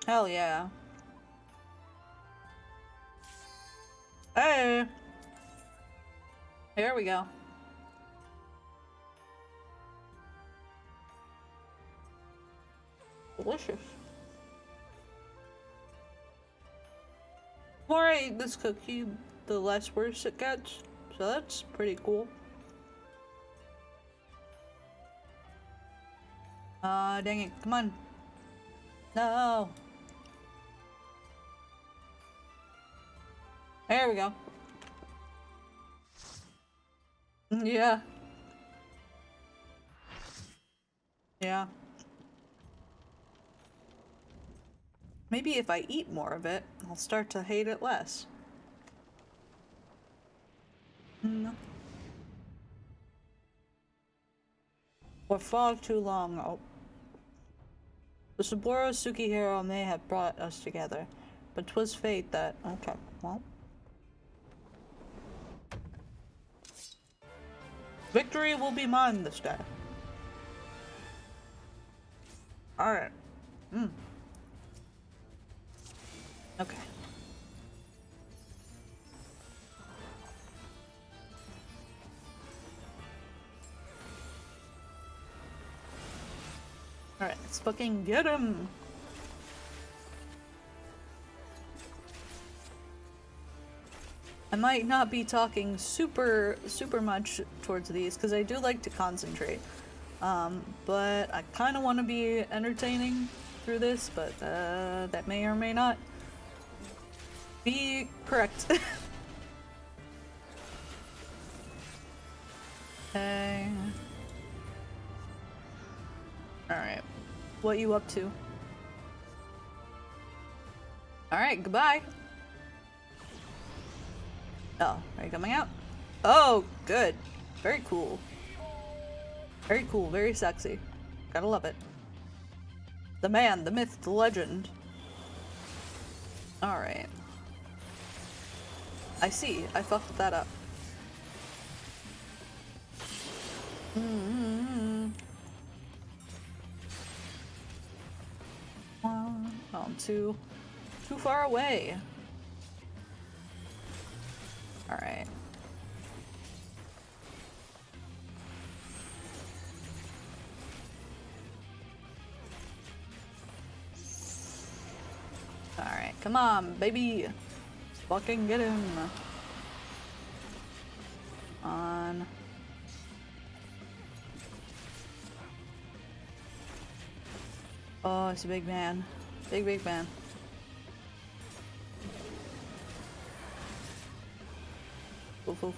Hell yeah. Hey! Here we go. Delicious. The more I eat this cookie, the less worse it gets. So that's pretty cool. Dang it. Come on. No. There we go. Yeah. Yeah. Maybe if I eat more of it, I'll start to hate it less. For far too long. Oh. The Saburo Sukihiro may have brought us together, but 'twas fate that. Okay, well. Victory will be mine this day. Alright. Okay. Alright, let's fucking get him! I might not be talking super much towards these, because I do like to concentrate. But I kind of want to be entertaining through this, but that may or may not be correct. Okay. Alright. What you up to? Alright, goodbye. Oh, are you coming out? Oh, good. Very cool. Very cool, very sexy. Gotta love it. The man, the myth, the legend. Alright. I see, I fucked that up. Oh, I'm too far away. Alright. Alright, come on, baby. Let's fucking get him. On. Oh, it's a big man. Big man. Oof, oof.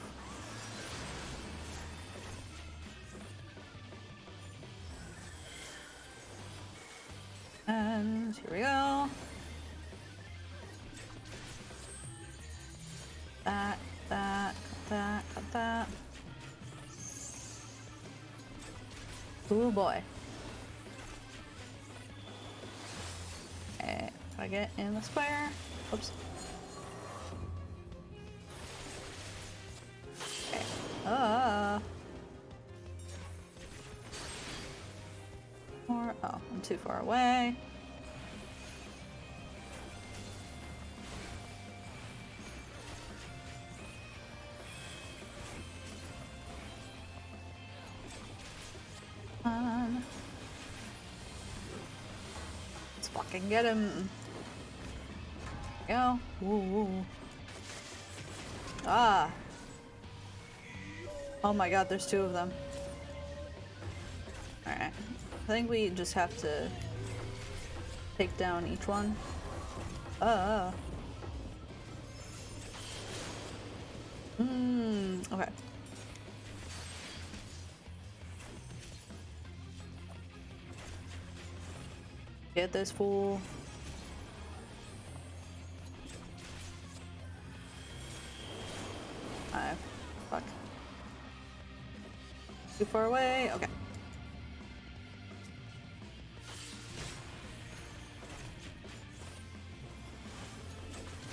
And here we go. Cut that. Oh boy. Gotta get in the square. Oops. Okay. More. Oh, I'm too far away. Let's fucking get him. There we go. Ooh. Ah. Oh my god, there's 2 of them. Alright. I think we just have to take down each one. Okay. Get this fool. Fuck. Too far away? Okay.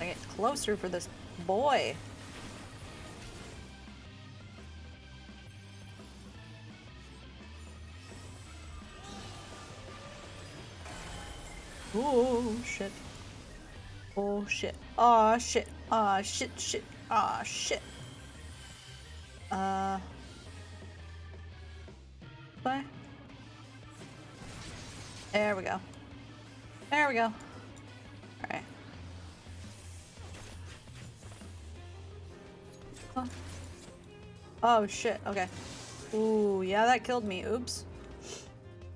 I get closer for this boy. Oh shit. Oh shit. Oh shit. Oh shit shit. Oh shit. Bye. There we go. There we go. Alright. Oh shit, okay. Ooh, yeah, that killed me. Oops.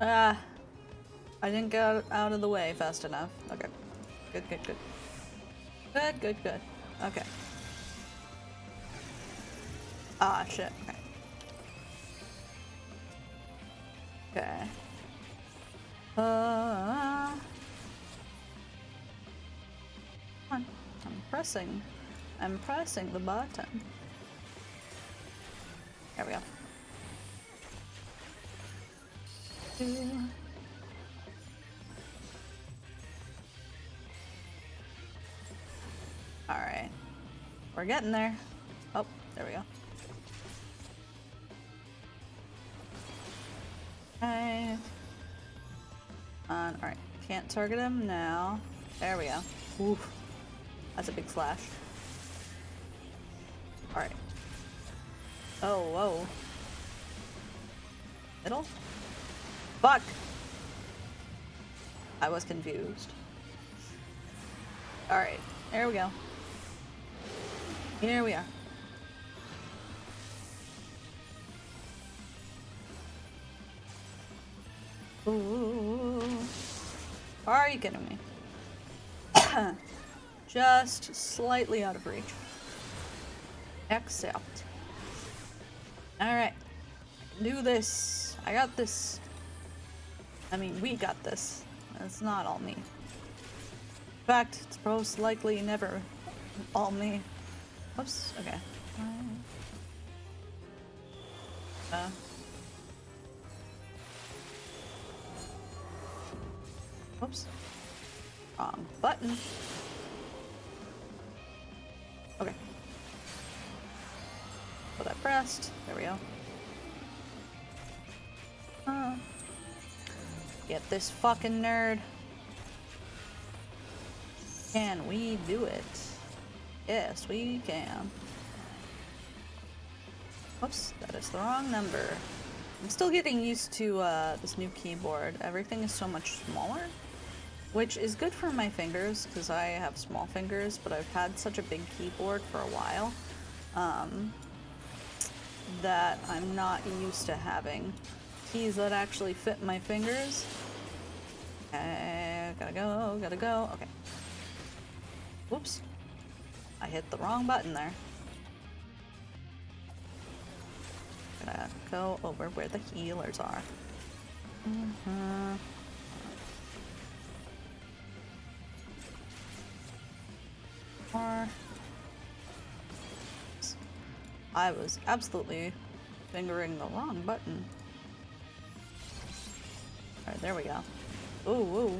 I didn't get out of the way fast enough. Okay. Good, good, good. Good, good, good. Okay. Ah, shit. Okay. Okay. Come on. I'm pressing the button. There we go. Alright. We're getting there. Oh, there we go. Okay. Alright. Can't target him now. There we go. Oof. That's a big slash. Alright. Oh, whoa. Middle? Fuck! I was confused. Alright. There we go. Here we are. Ooh. Are you kidding me? Just slightly out of reach. Accept. Alright. Do this. I got this. I mean, we got this. It's not all me. In fact, it's most likely never all me. Oops, okay. Oops. Wrong button. Okay. What I pressed. There we go. Get this fucking nerd. Can we do it? Yes, we can. Whoops, that is the wrong number. I'm still getting used to this new keyboard. Everything is so much smaller, which is good for my fingers because I have small fingers, but I've had such a big keyboard for a while that I'm not used to having keys that actually fit my fingers. Okay, gotta go. Okay. Whoops. I hit the wrong button there. Gotta go over where the healers are. I was absolutely fingering the wrong button. Alright, there we go. Ooh, ooh.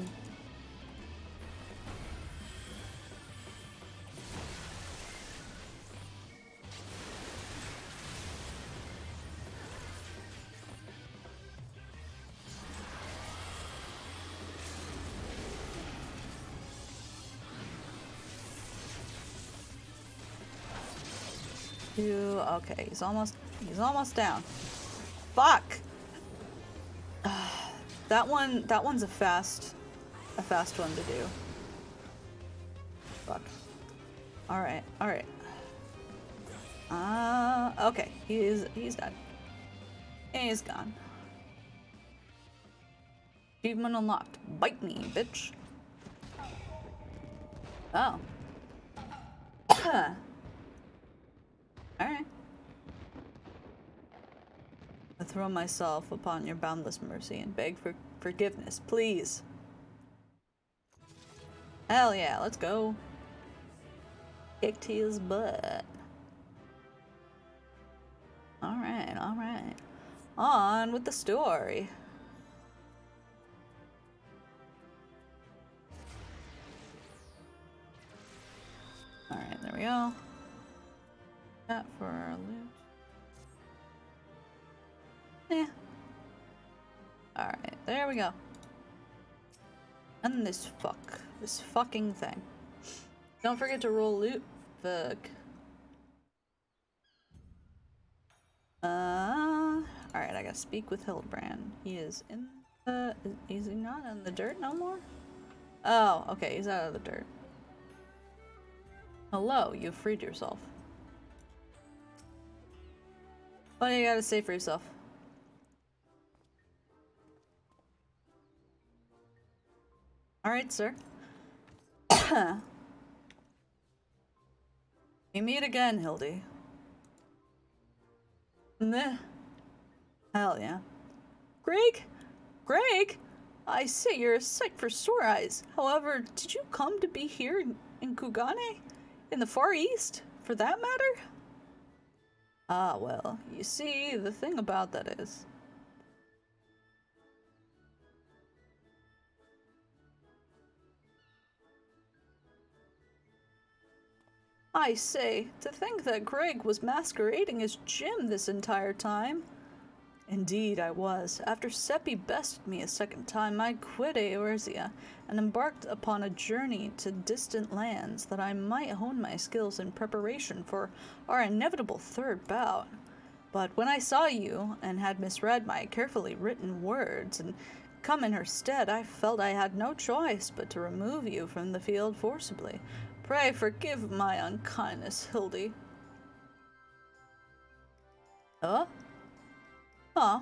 2. Okay, he's almost down. Fuck! That one's a fast one to do. Fuck. Alright. Okay, he's done. He's gone. Achievement unlocked. Bite me, bitch. Oh. Alright. I throw myself upon your boundless mercy and beg for forgiveness, please. Hell yeah, let's go. Kicked his butt. Alright. On with the story. Alright, there we go. That for our loot. Yeah. Alright, there we go. And this fucking thing. Don't forget to roll loot. Fuck. Alright, I gotta speak with Hildebrand. He is in the... Is he not in the dirt no more? Oh, okay, he's out of the dirt. Hello, you freed yourself. What do you gotta say for yourself? Alright, sir. We meet again, Hildy. Meh. Hell yeah. Greg? I say, you're a sight for sore eyes. However, did you come to be here in Kugane? In the Far East, for that matter? Ah, well, you see, the thing about that is... I say, to think that Greg was masquerading as Jim this entire time. Indeed, I was. After Seppi bested me a second time, I quit Eorzea and embarked upon a journey to distant lands that I might hone my skills in preparation for our inevitable third bout. But when I saw you and had misread my carefully written words and come in her stead, I felt I had no choice but to remove you from the field forcibly. Pray forgive my unkindness, Hildy. Huh? Huh?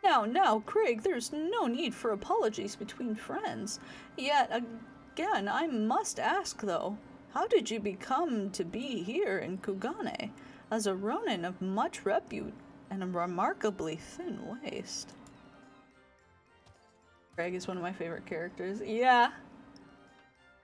Now, Craig, there's no need for apologies between friends. Yet, again, I must ask, though, how did you become to be here in Kugane, as a ronin of much repute and a remarkably thin waist? Craig is one of my favorite characters. Yeah.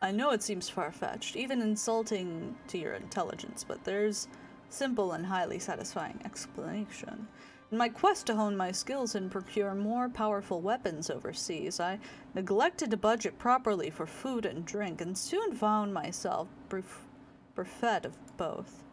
I know it seems far-fetched, even insulting to your intelligence, but there's simple and highly satisfying explanation. In my quest to hone my skills and procure more powerful weapons overseas, I neglected to budget properly for food and drink, and soon found myself bereft of both.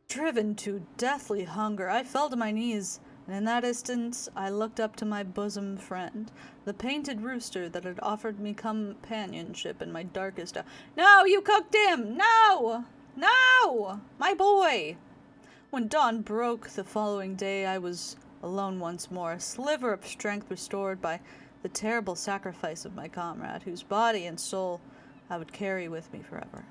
Driven to deathly hunger, I fell to my knees, and in that instant I looked up to my bosom friend, the painted rooster that had offered me companionship in my darkest hour. No, you cooked him! No! No! My boy! When dawn broke the following day, I was alone once more, a sliver of strength restored by the terrible sacrifice of my comrade, whose body and soul I would carry with me forever.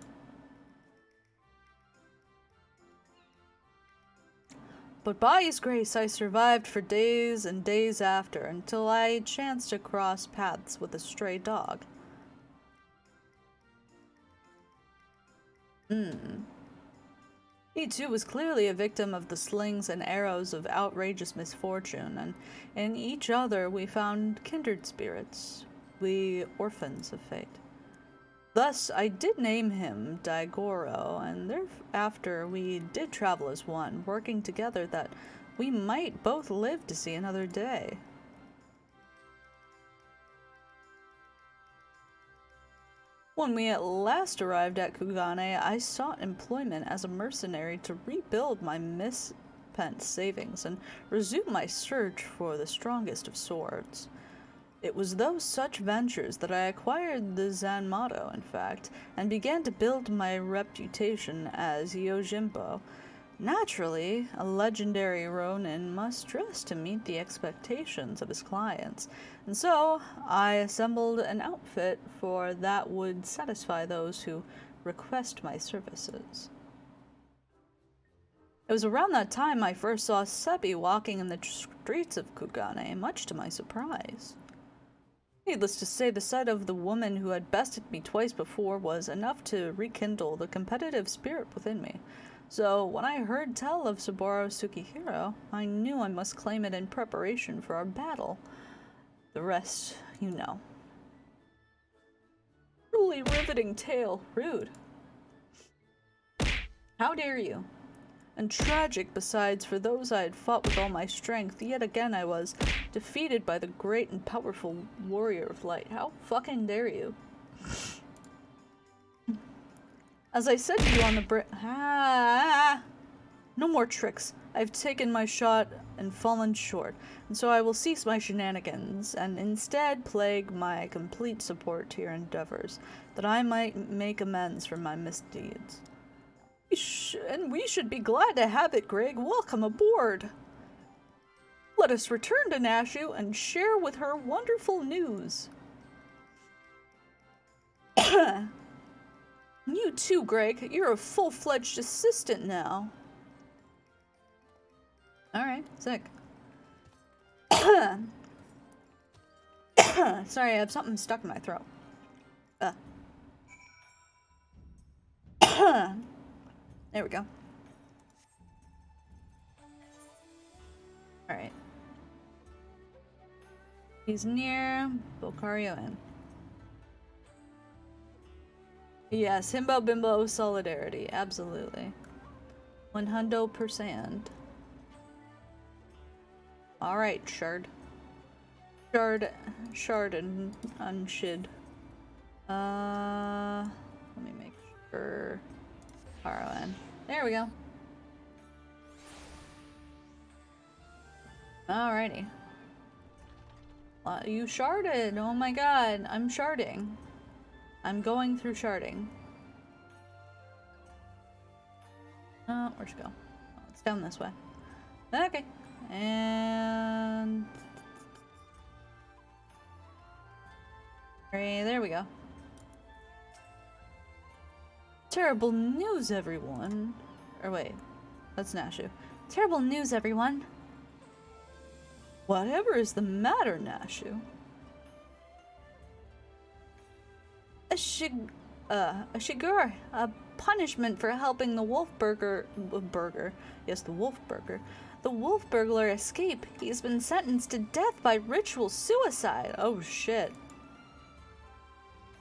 But by his grace I survived for days and days after, until I chanced to cross paths with a stray dog. He too was clearly a victim of the slings and arrows of outrageous misfortune, and in each other we found kindred spirits, we orphans of fate. Thus I did name him Daigoro, and thereafter we did travel as one, working together that we might both live to see another day. When we at last arrived at Kugane, I sought employment as a mercenary to rebuild my misspent savings and resume my search for the strongest of swords. It was those such ventures that I acquired the Zan motto, in fact, and began to build my reputation as Yojimbo. Naturally, a legendary Ronin must dress to meet the expectations of his clients, and so I assembled an outfit for that would satisfy those who request my services. It was around that time I first saw Seppi walking in the streets of Kugane, much to my surprise. Needless to say, the sight of the woman who had bested me twice before was enough to rekindle the competitive spirit within me. So when I heard tell of Saburo Tsukihiro, I knew I must claim it in preparation for our battle. The rest, you know. Truly riveting tale. Rude. How dare you? And tragic besides, for those I had fought with all my strength, yet again I was defeated by the great and powerful warrior of light. How fucking dare you? As I said to you on the no more tricks. I've taken my shot and fallen short, and so I will cease my shenanigans, and instead plague my complete support to your endeavors, that I might make amends for my misdeeds. And we should be glad to have it, Greg. Welcome aboard. Let us return to Nashu and share with her wonderful news. You too, Greg. You're a full-fledged assistant now. Alright, sick. Sorry, I have something stuck in my throat. There we go. Alright. He's near Bocario Inn. Yes, Himbo Bimbo solidarity. Absolutely. 100%. Alright, Shard. Shard and Unshid. Let me make sure. Borrow. There we go. Alrighty. You sharded! Oh my god, I'm sharding. I'm going through sharding. Where'd you go? Oh, it's down this way. Okay. And... there we go. Terrible news, everyone. Or wait, that's Nashu. Terrible news, everyone. Whatever is the matter, Nashu? A shigur, a punishment for helping the wolf burger. Yes, the wolf burger. The wolf burglar escape. He's been sentenced to death by ritual suicide. Oh shit.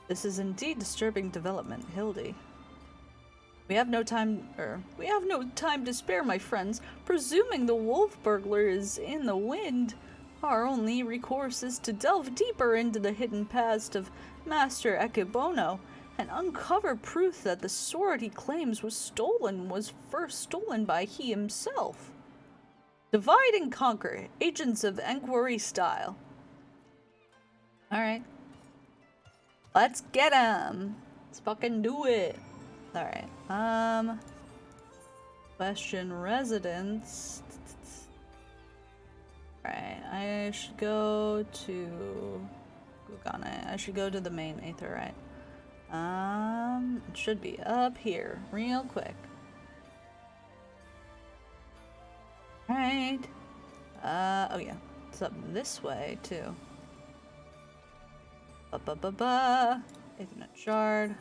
This is indeed disturbing development, Hildy. We have no time to spare, my friends. Presuming the wolf burglar is in the wind, our only recourse is to delve deeper into the hidden past of Master Akebono and uncover proof that the sword he claims was first stolen by he himself. Divide and conquer, agents of Enquiry style. Alright. Let's get him! Let's fucking do it! Alright, question residence. Alright, I should go to Gugane. I should go to the main Aetherite. It should be up here, real quick. Alright. Oh yeah, it's up this way, too. Ethernet shard.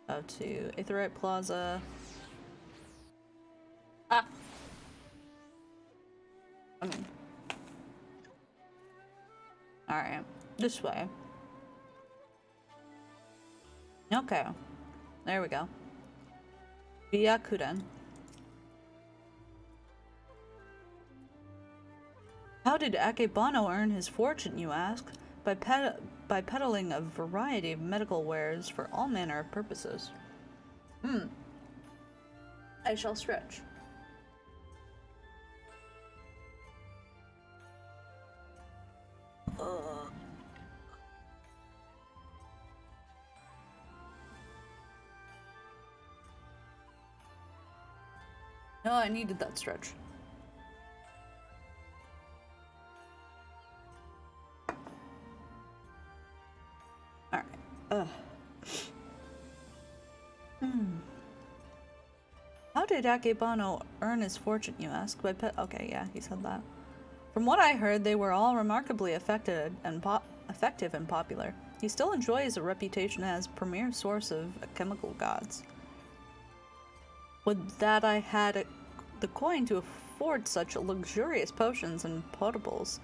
Go to Aetherite Plaza. Ah! Alright, this way. Okay, there we go. Byakuren. How did Akebono earn his fortune, you ask? By peddling a variety of medical wares for all manner of purposes. I shall stretch. No, I needed that stretch. Alright. How did Akebano earn his fortune, you ask? By okay, yeah, he said that. From what I heard, they were all remarkably effective and popular. He still enjoys a reputation as premier source of chemical gods. Would that I had the coin to afford such luxurious potions and potables.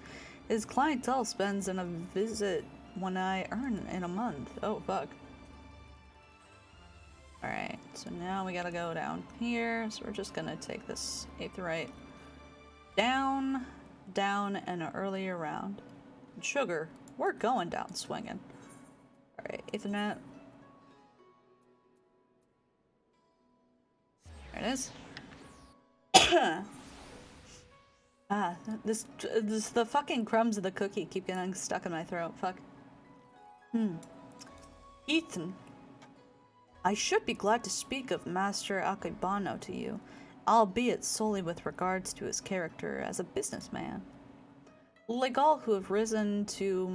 His clientele spends in a visit when I earn in a month. Oh, fuck. Alright, so now we gotta go down here. So we're just gonna take this 8th right down, down, and an earlier round. And sugar, we're going down swinging. Alright, Ethernet. There it is. This the fucking crumbs of the cookie keep getting stuck in my throat. Fuck. Ethan. I should be glad to speak of Master Akebano to you, albeit solely with regards to his character as a businessman. Like all who have risen to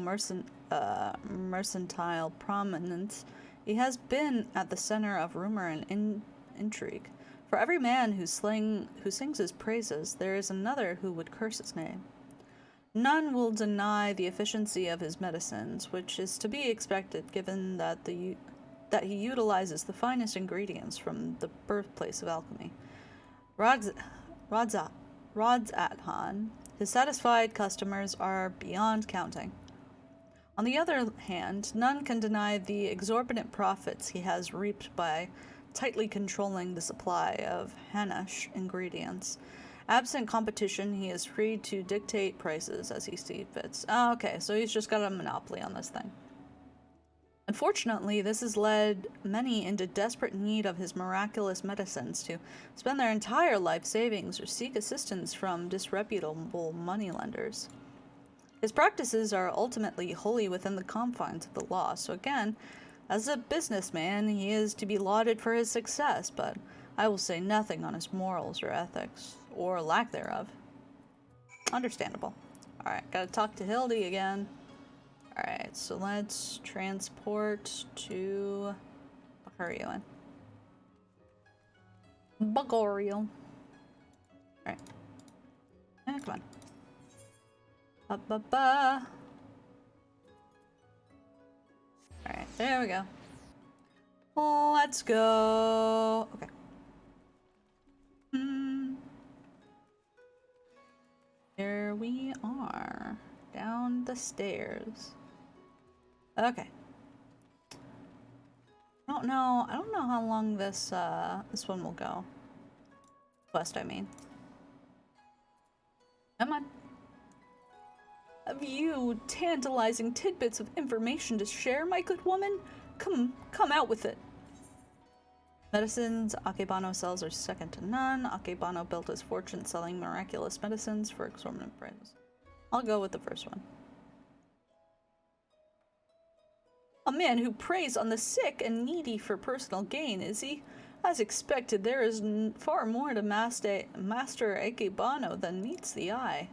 mercantile prominence, he has been at the center of rumor and intrigue. For every man who sings his praises, there is another who would curse his name. None will deny the efficiency of his medicines, which is to be expected given that he utilizes the finest ingredients from the birthplace of alchemy. Rodzathan, his satisfied customers are beyond counting. On the other hand, none can deny the exorbitant profits he has reaped by tightly controlling the supply of Hanash ingredients. Absent competition, he is free to dictate prices as he sees fits. Oh, okay, so he's just got a monopoly on this thing. Unfortunately, this has led many into desperate need of his miraculous medicines to spend their entire life savings or seek assistance from disreputable moneylenders. His practices are ultimately wholly within the confines of the law, so again, as a businessman, he is to be lauded for his success, but I will say nothing on his morals or ethics, or lack thereof. Understandable. Alright, gotta talk to Hildy again. Alright, so let's transport to Bakurian. Bagoriel. Alright. Come on. Ba-ba-ba. Alright, there we go. Let's go. Okay. Here we are. Down the stairs. Okay. I don't know how long this one will go. Quest, I mean. Come on. Have you tantalizing tidbits of information to share, my good woman? Come out with it. Medicines Akebano sells are second to none. Akebano built his fortune selling miraculous medicines for exorbitant prices. I'll go with the first one. A man who preys on the sick and needy for personal gain, is he? As expected, there is far more to Master Akebano than meets the eye.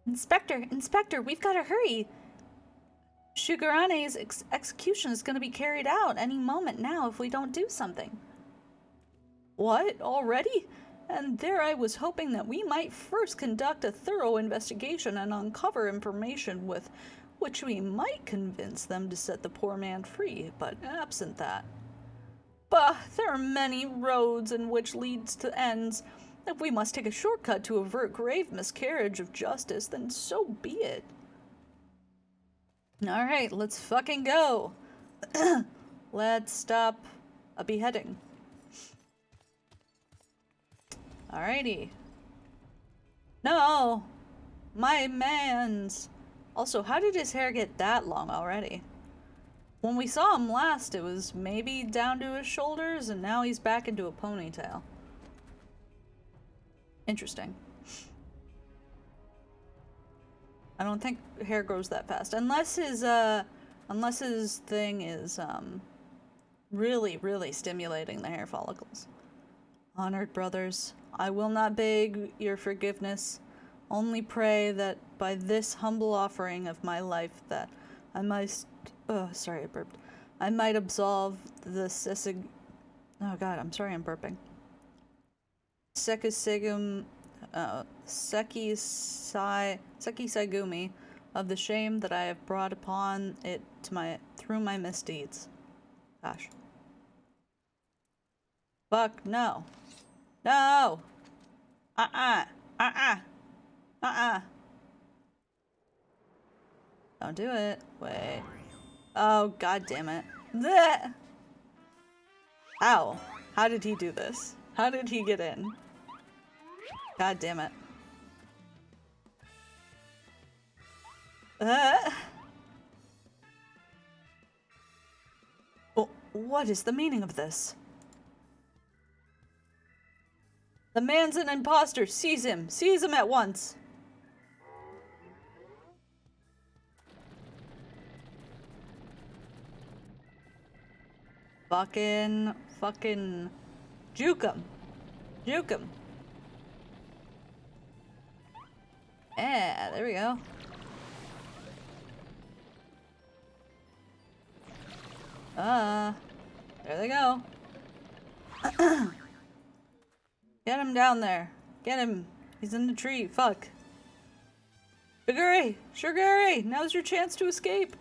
Inspector, we've got to hurry. Shugarane's execution is going to be carried out any moment now if we don't do something. What? Already? And there I was hoping that we might first conduct a thorough investigation and uncover information with which we might convince them to set the poor man free, but absent that. Bah, there are many roads in which leads to ends. If we must take a shortcut to avert grave miscarriage of justice, then so be it. Alright, let's fucking go. Let's stop a beheading. Alrighty. No! My mans! Also, how did his hair get that long already? When we saw him last, it was maybe down to his shoulders, and now he's back into a ponytail. Interesting. I don't think hair grows that fast. Unless his thing is, really, really stimulating the hair follicles. Honored brothers, I will not beg your forgiveness, only pray that by this humble offering of my life that I might, sorry I burped, I might absolve the oh god, I'm sorry I'm burping. Sekisagumi of the shame that I have brought upon it through my misdeeds. Gosh. Fuck no. No! Don't do it. Wait. Oh, god damn it. Blech! Ow. How did he do this? How did he get in? God damn it. Oh, what is the meaning of this? The man's an imposter! Seize him! Seize him at once! Fucking juke him. Juke him. Yeah, there we go. There they go. Get him down there. Get him. He's in the tree. Fuck. Shiguri! Shiguri! Now's your chance to escape.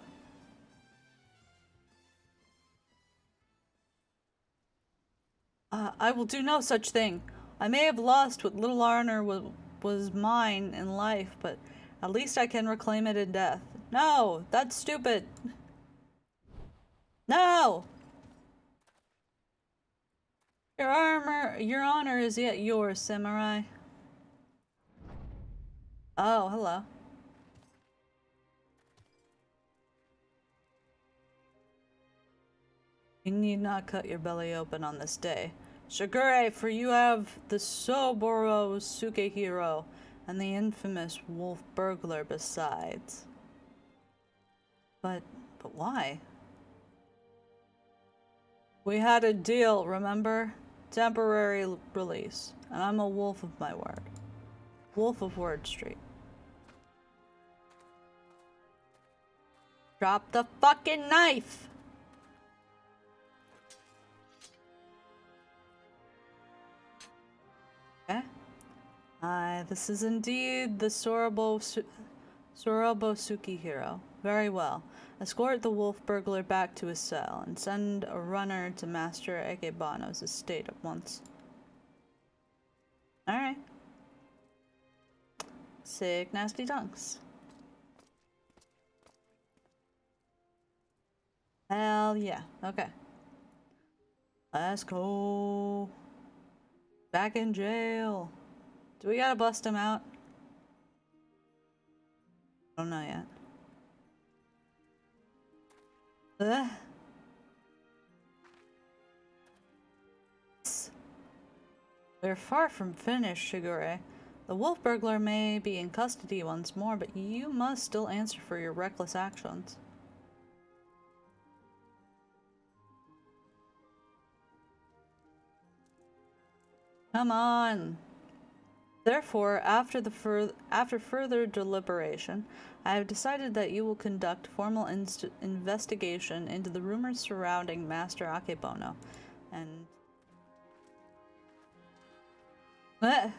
I will do no such thing. I may have lost what little honor was mine in life, but at least I can reclaim it in death. No! That's stupid! No! Your honor is yet yours, samurai. Oh, hello. You need not cut your belly open on this day. Shigure, for you have the Soboro Sukehiro and the infamous wolf burglar besides. But why? We had a deal, remember? Temporary release. And I'm a wolf of my word. Wolf of Word Street. Drop the fucking knife! Okay. This is indeed the Sorobo Sukehiro. Very well. Escort the wolf burglar back to his cell and send a runner to Master Akebano's estate at once. Alright. Sick nasty dunks. Hell yeah. Okay. Let's go. Back in jail. Do we gotta bust him out? I don't know yet. Ugh. We're far from finished, Shigure. The wolf burglar may be in custody once more, but you must still answer for your reckless actions. Come on. Therefore, after further deliberation, I have decided that you will conduct formal investigation into the rumors surrounding Master Akebono, and that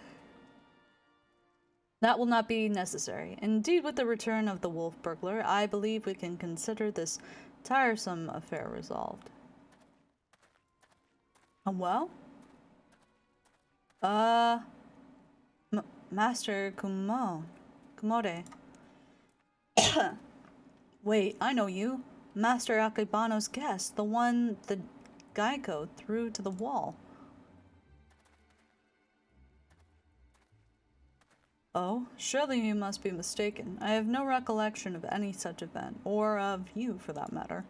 will not be necessary. Indeed, with the return of the wolf burglar, I believe we can consider this tiresome affair resolved. Well? Master Kumode. Wait, I know you. Master Akebano's guest, the one the Geico threw to the wall. Oh, surely you must be mistaken. I have no recollection of any such event, or of you for that matter.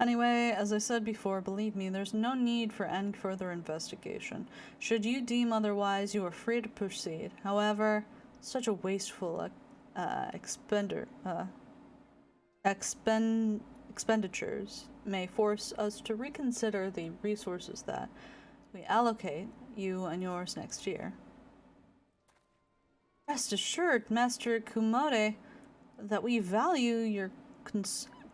Anyway, as I said before, believe me, there's no need for any further investigation. Should you deem otherwise, you are free to proceed. However, such a wasteful expenditures may force us to reconsider the resources that we allocate you and yours next year. Rest assured, Master Kumode, that we value your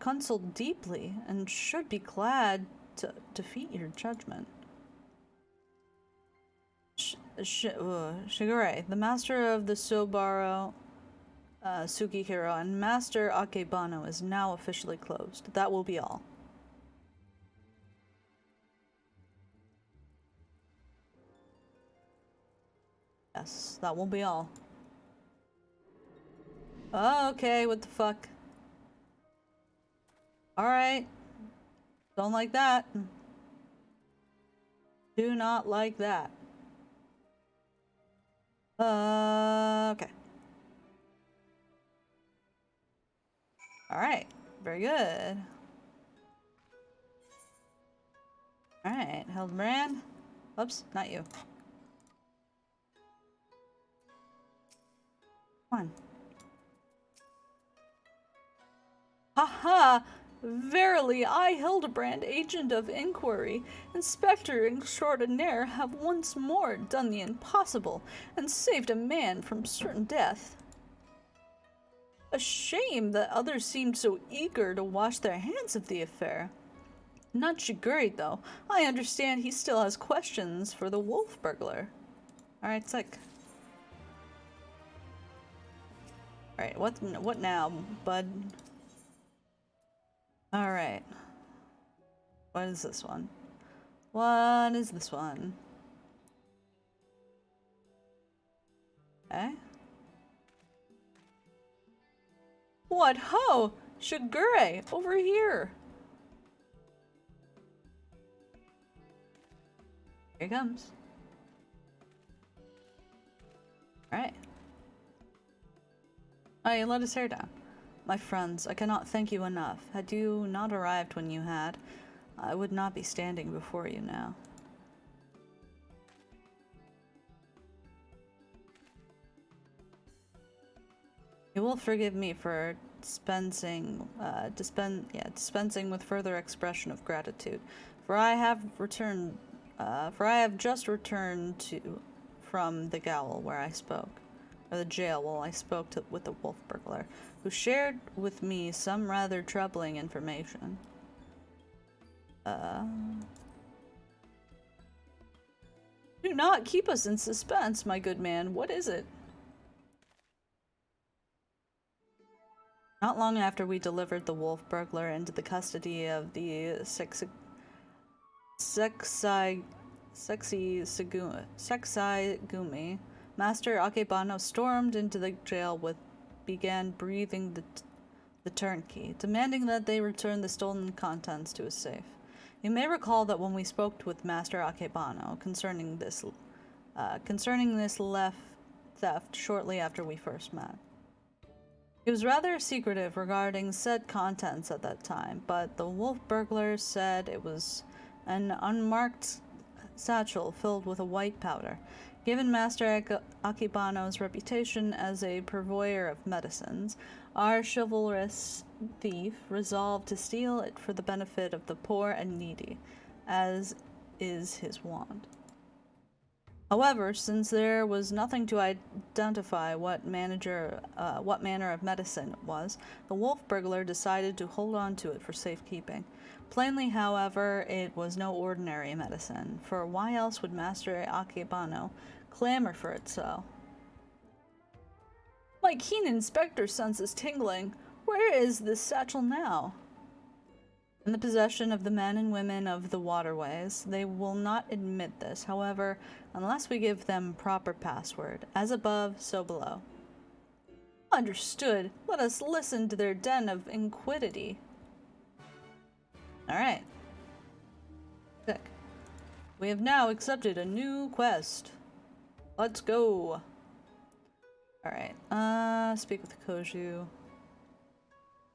counsel deeply and should be glad to defeat your judgment. Shigure, the master of the Sobaro Sugihiro and Master Akebano is now officially closed. That will be all. Yes, that will be all. Okay, what the fuck? Alright. Don't like that. Do not like that. Okay. Alright, very good. Alright, Hildebrand. Oops, not you. Come on. Haha! Verily, I, Hildebrand, agent of inquiry, inspector extraordinaire, have once more done the impossible and saved a man from certain death. A shame that others seemed so eager to wash their hands of the affair. Not Shiguri, though. I understand he still has questions for the wolf burglar. Alright, sick. Alright, what now, bud? Alright. What is this one? What is this one? Okay. What ho! Shigure! Over here! Here he comes. Alright. Oh, you let his hair down. My friends, I cannot thank you enough. Had you not arrived when you had, I would not be standing before you now. You will forgive me for dispensing with further expression of gratitude, for I have just returned from the gaol where I spoke. Or the jail while I spoke with the wolf burglar, who shared with me some rather troubling information. Do not keep us in suspense, my good man. What is it? Not long after we delivered the wolf burglar into the custody of the Sexai Gumi, Master Akebano stormed into the jail began breathing the turnkey, demanding that they return the stolen contents to his safe. You may recall that when we spoke with Master Akebano concerning this theft shortly after we first met. He was rather secretive regarding said contents at that time, but the wolf burglar said it was an unmarked satchel filled with a white powder. Given Master Akebano's reputation as a purveyor of medicines, our chivalrous thief resolved to steal it for the benefit of the poor and needy, as is his wont. However, since there was nothing to identify what manner of medicine it was, the wolf burglar decided to hold on to it for safekeeping. Plainly, however, it was no ordinary medicine, for why else would Master Akebano clamor for it so? My keen inspector senses tingling. Where is this satchel now? In the possession of the men and women of the waterways. They will not admit this, however, unless we give them proper password. As above, so below. Understood. Let us listen to their den of iniquity. Alright. Sick. We have now accepted a new quest. Let's go. Alright, speak with Koju.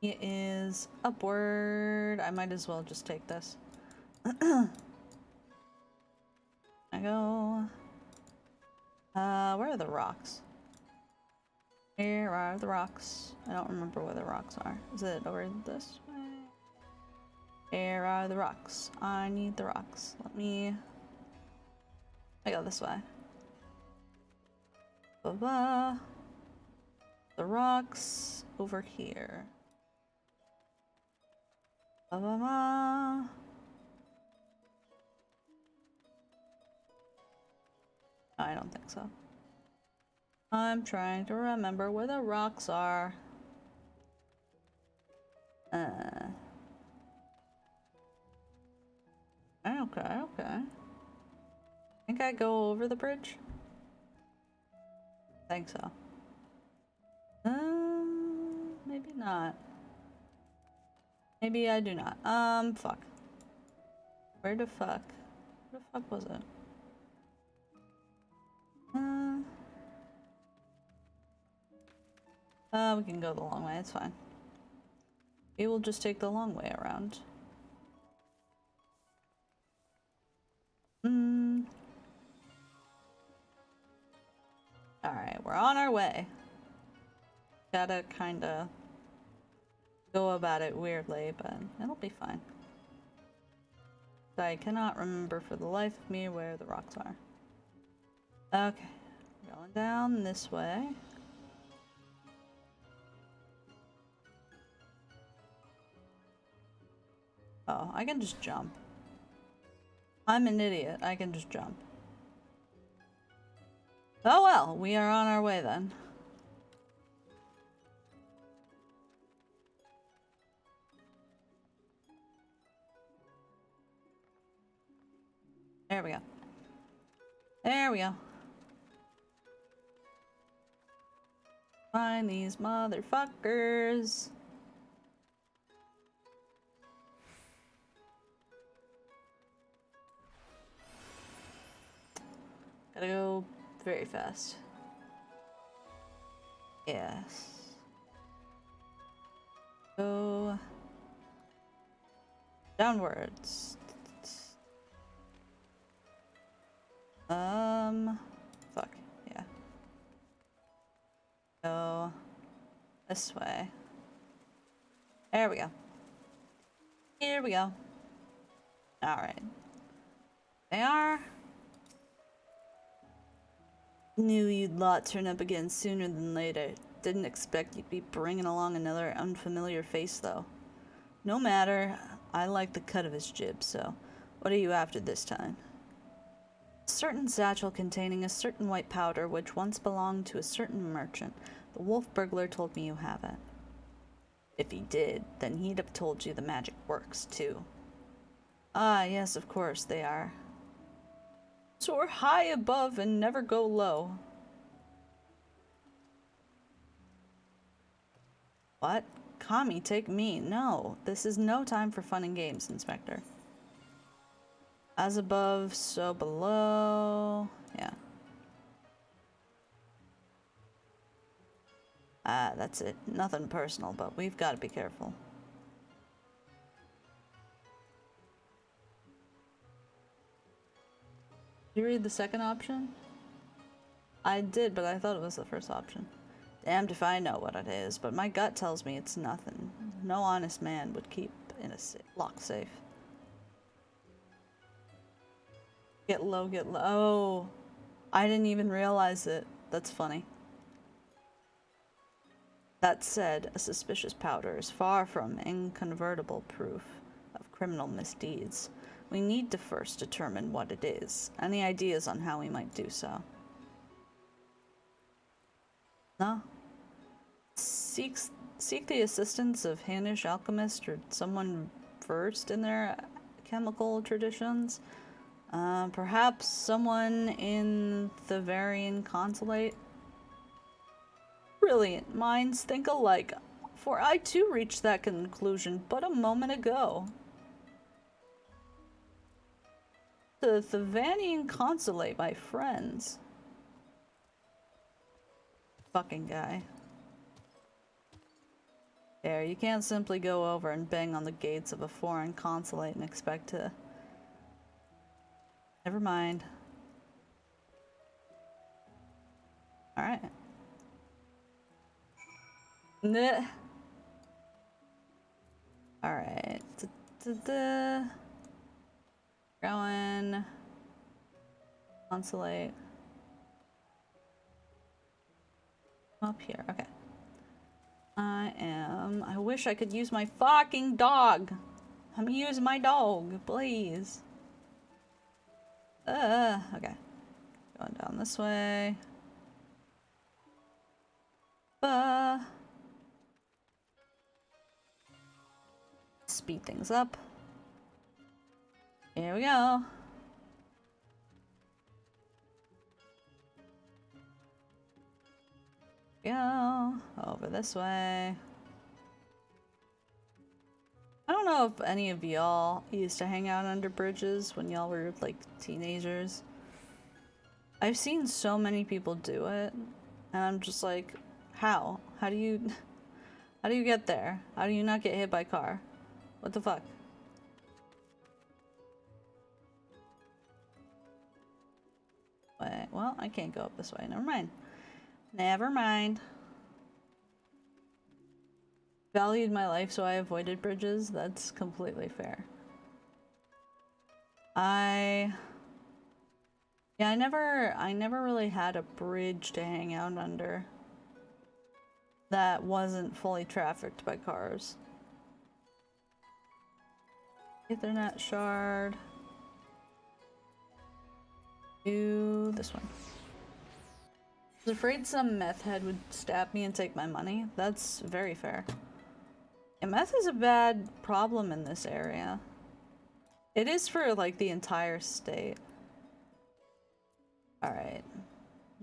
He is upward. I might as well just take this. I go. Where are the rocks? Here are the rocks. I don't remember where the rocks are. Is it over this way? Where are the rocks? I need the rocks. I go this way. Ba-ba. The rocks over here. Ba-ba-ba. I don't think so. I'm trying to remember where the rocks are. Okay. Think I go over the bridge? Think so. Maybe not. Maybe I do not. Fuck. Where the fuck was it? We can go the long way, it's fine. We will just take the long way around. Alright, we're on our way. Gotta kinda go about it weirdly, but it'll be fine. I cannot remember for the life of me where the rocks are. Okay, going down this way. Oh, I can just jump. I'm an idiot. I can just jump. Oh well, we are on our way then. There we go. There we go. Find these motherfuckers. Gotta go very fast. Yes. Go downwards. Fuck, yeah. Go this way. There we go. Here we go. Alright. They are. Knew you'd lot turn up again sooner than later. Didn't expect you'd be bringing along another unfamiliar face, though. No matter, I like the cut of his jib, so what are you after this time? A certain satchel containing a certain white powder which once belonged to a certain merchant. The wolf burglar told me you have it. If he did, then he'd have told you the magic works, too. Ah, yes, of course, they are. Soar high above and never go low. What? Kami, take me. No, this is no time for fun and games, Inspector. As above, so below. Yeah. Ah, that's it. Nothing personal, but we've got to be careful. Did you read the second option? I did, but I thought it was the first option. Damned if I know what it is, but my gut tells me it's nothing. No honest man would keep in a locked safe. Get low, get low. Oh, I didn't even realize it. That's funny. That said, a suspicious powder is far from incontrovertible proof of criminal misdeeds. We need to first determine what it is. Any ideas on how we might do so? No? Seek the assistance of Hanish alchemist or someone versed in their chemical traditions. Perhaps someone in the Varian consulate. Brilliant minds think alike, for I too reached that conclusion but a moment ago. The Thevanian consulate, my friends. Fucking guy. There, you can't simply go over and bang on the gates of a foreign consulate and expect to... Never mind. Alright. Alright. Going. Consulate. Up here, okay. I wish I could use my fucking dog. Let me use my dog, please. Okay. Going down this way. Speed things up. Here we go. Go over this way. I don't know if any of y'all used to hang out under bridges when y'all were like teenagers. I've seen so many people do it, and I'm just like, how? How do you get there? How do you not get hit by a car? What the fuck? Wait, well, I can't go up this way. Never mind. Never mind. Valued my life, so I avoided bridges. That's completely fair. I never really had a bridge to hang out under that wasn't fully trafficked by cars. Ethernet shard. Do this one. I was afraid some meth head would stab me and take my money. That's very fair. And meth is a bad problem in this area. It is for like the entire state. Alright.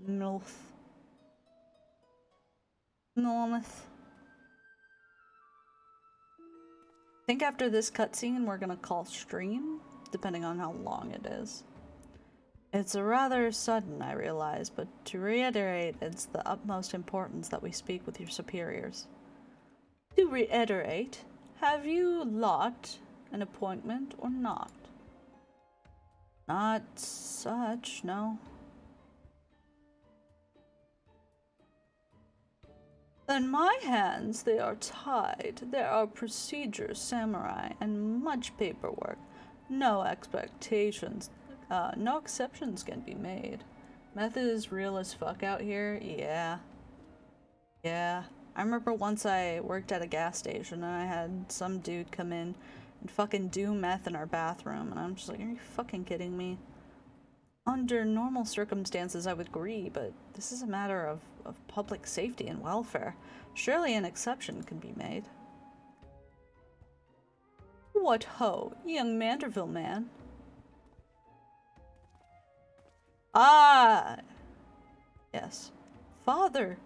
North. North. I think after this cutscene we're gonna call stream, depending on how long it is. It's a rather sudden, I realize, but to reiterate, it's the utmost importance that we speak with your superiors. To reiterate, have you lot an appointment or not? Not such, no. In my hands, they are tied. There are procedures, samurai, and much paperwork. No expectations. No exceptions can be made. Meth is real as fuck out here. Yeah. Yeah. I remember once I worked at a gas station and I had some dude come in and fucking do meth in our bathroom, and I'm just like, are you fucking kidding me? Under normal circumstances I would agree, but this is a matter of public safety and welfare. Surely an exception can be made. What ho, young Manderville man. Ah! Yes. Father!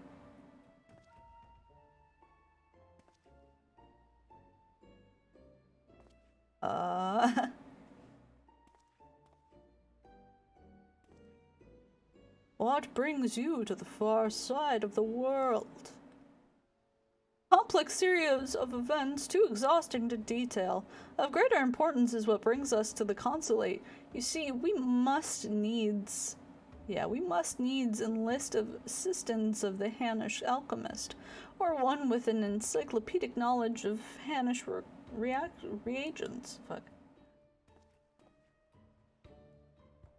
What brings you to the far side of the world? Complex series of events too exhausting to detail. Of greater importance is what brings us to the consulate. You see, we must needs enlist of assistance of the Hanish alchemist, or one with an encyclopedic knowledge of Hanish reagents. Fuck.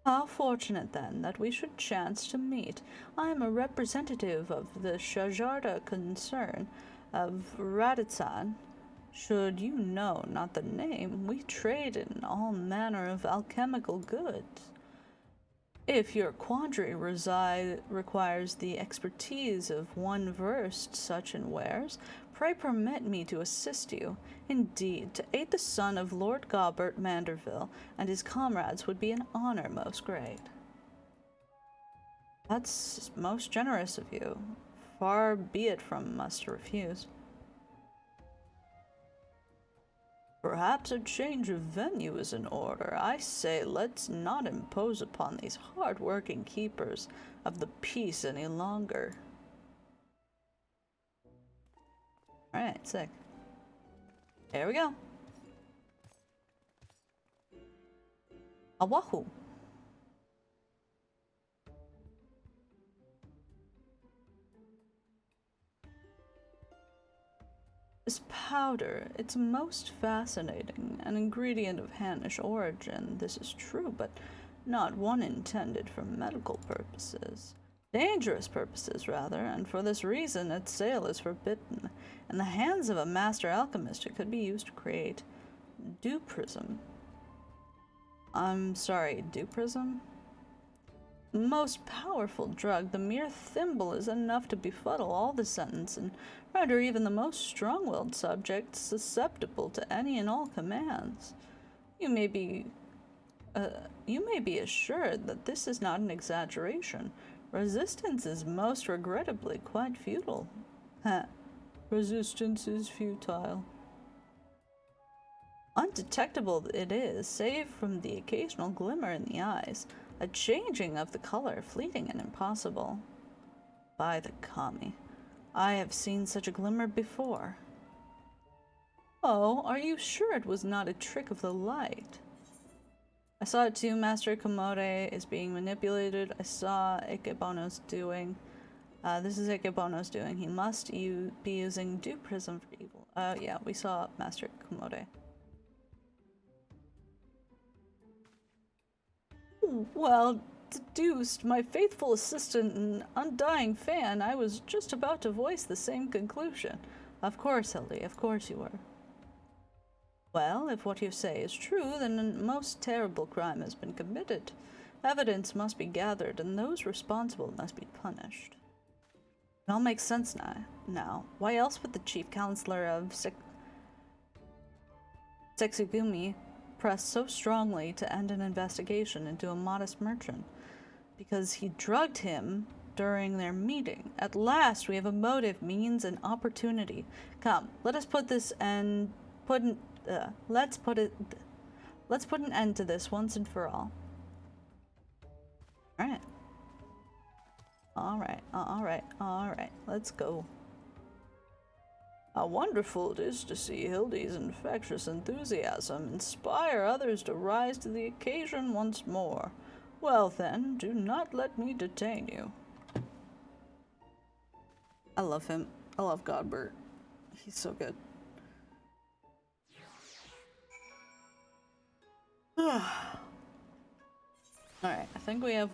How fortunate, then, that we should chance to meet. I am a representative of the Shajarda concern of Raditsan. Should you know not the name, we trade in all manner of alchemical goods. If your quandary requires the expertise of one versed such in wares, pray permit me to assist you. Indeed, to aid the son of Lord Gobert Manderville and his comrades would be an honor most great. That's most generous of you. Far be it from us to refuse. Perhaps a change of venue is in order. I say let's not impose upon these hard-working keepers of the peace any longer. Alright, sick. There we go. Oahu. This power powder. It's most fascinating, an ingredient of Hannish origin. This is true, but not one intended for medical purposes. Dangerous purposes, rather, and for this reason its sale is forbidden. In the hands of a master alchemist, it could be used to create duprism. I'm sorry, duprism? Most powerful drug, the mere thimble is enough to befuddle all the sentence and render even the most strong-willed subject susceptible to any and all commands. You may be assured that this is not an exaggeration. Resistance is most regrettably quite futile. Ha! Resistance is futile. Undetectable it is, save from the occasional glimmer in the eyes, a changing of the color, fleeting and impossible. By the kami, I have seen such a glimmer before. Oh, are you sure it was not a trick of the light? I saw it too. Master Komode is being manipulated. I saw Ikebono's doing. This is Ikebono's doing. He must be using duprism for evil. Yeah, we saw Master Komode. Well, deduced, my faithful assistant and undying fan, I was just about to voice the same conclusion. Of course, Hildy, of course you were. Well, if what you say is true, then a most terrible crime has been committed. Evidence must be gathered, and those responsible must be punished. It all makes sense now. Why else would the chief counselor of Sexigumi press so strongly to end an investigation into a modest merchant? Because he drugged him during their meeting. At last, we have a motive, means, and opportunity. Come, let us put an end to this once and for all. Alright, let's go. How wonderful it is to see Hildy's infectious enthusiasm inspire others to rise to the occasion once more. Well then, do not let me detain you. I love him. I love Godbert. He's so good. Alright, I think we have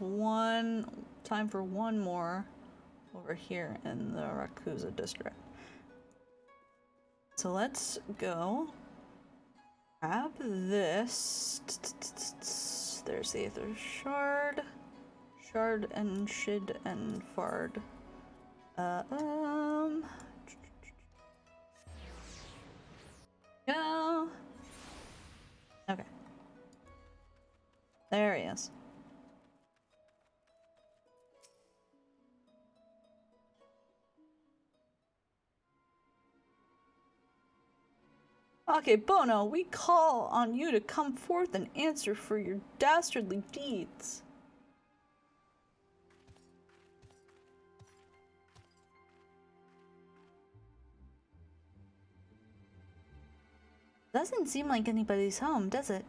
time for one more over here in the Rakuza district. So let's go grab this. There's the Aether Shard. Shard and Shid and Fard. Go. Okay. There he is. Okay, Bono, we call on you to come forth and answer for your dastardly deeds. Doesn't seem like anybody's home, does it?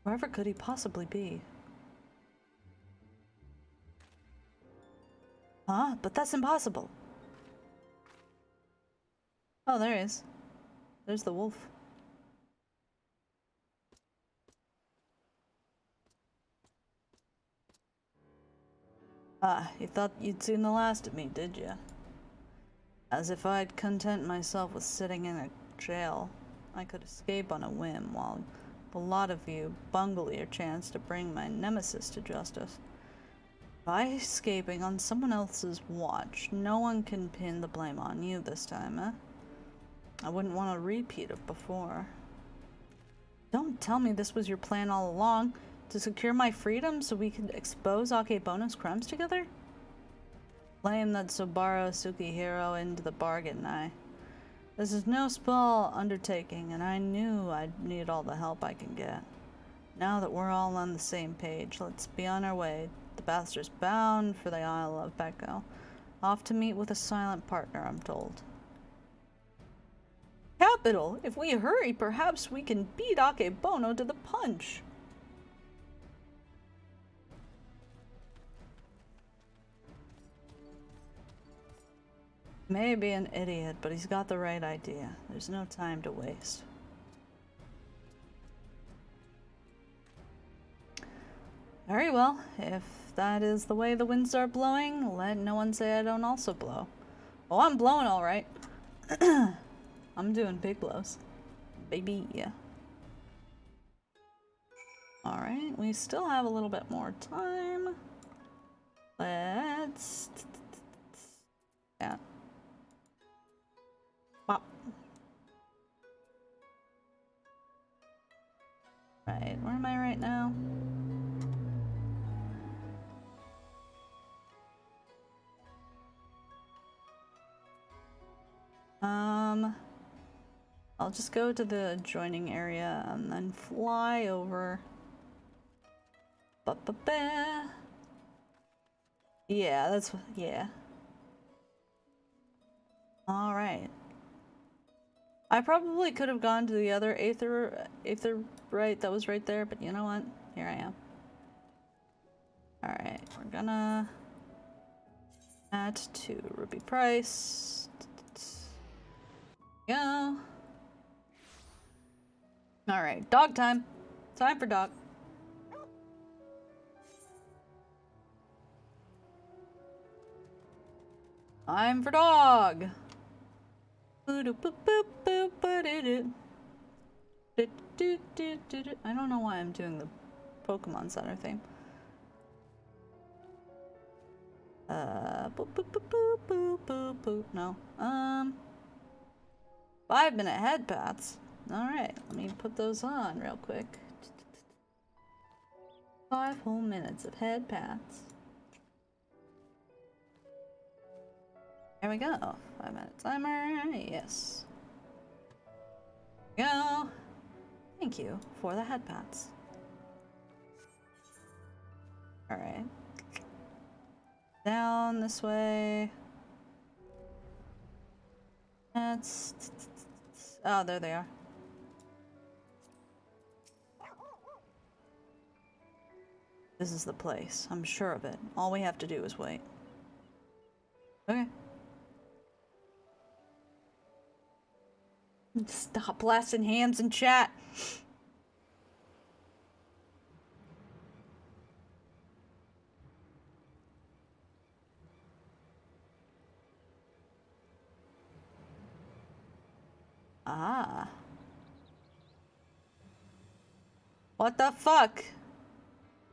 Wherever could he possibly be? Huh? But that's impossible. Oh, there he is. There's the wolf. Ah, you thought you'd seen the last of me, did ya? As if I'd content myself with sitting in a jail. I could escape on a whim, while the lot of you bungle your chance to bring my nemesis to justice. By escaping on someone else's watch, no one can pin the blame on you this time, eh? I wouldn't want a repeat of before. Don't tell me this was your plan all along, to secure my freedom so we could expose Akebono's crimes together? Blame that Sobaro Sukihiro into the bargain, This is no small undertaking, and I knew I'd need all the help I can get. Now that we're all on the same page, let's be on our way. The bastard's bound for the Isle of Beko. Off to meet with a silent partner, I'm told. Capital! If we hurry, perhaps we can beat Akebono to the punch! May be an idiot, but he's got the right idea. There's no time to waste. Very well. If that is the way the winds are blowing, let no one say I don't also blow. Oh, I'm blowing all right. I'm doing big blows. Baby. Alright, we still have a little bit more time. Let's... Yeah. Pop. Right, where am I right now? I'll just go to the adjoining area and then fly over. Ba-ba-ba. Yeah, that's, yeah. Alright. I probably could have gone to the other aetherite that was right there, but you know what? Here I am. Alright, we're gonna add to Ruby Price. Go. Alright, dog time. Time for dog. Time for dog. I don't know why I'm doing the Pokemon Center theme. Boop, boop, boop, boop, boop, boop, boop. No. 5-minute head paths. Alright, let me put those on real quick. 5 whole minutes of head paths. There we go. 5-minute timer. Yes. Go. Thank you for the head paths. Alright. Down this way. That's... Oh, there they are. This is the place. I'm sure of it. All we have to do is wait. Okay. Stop blasting hams in chat. Ah. What the fuck?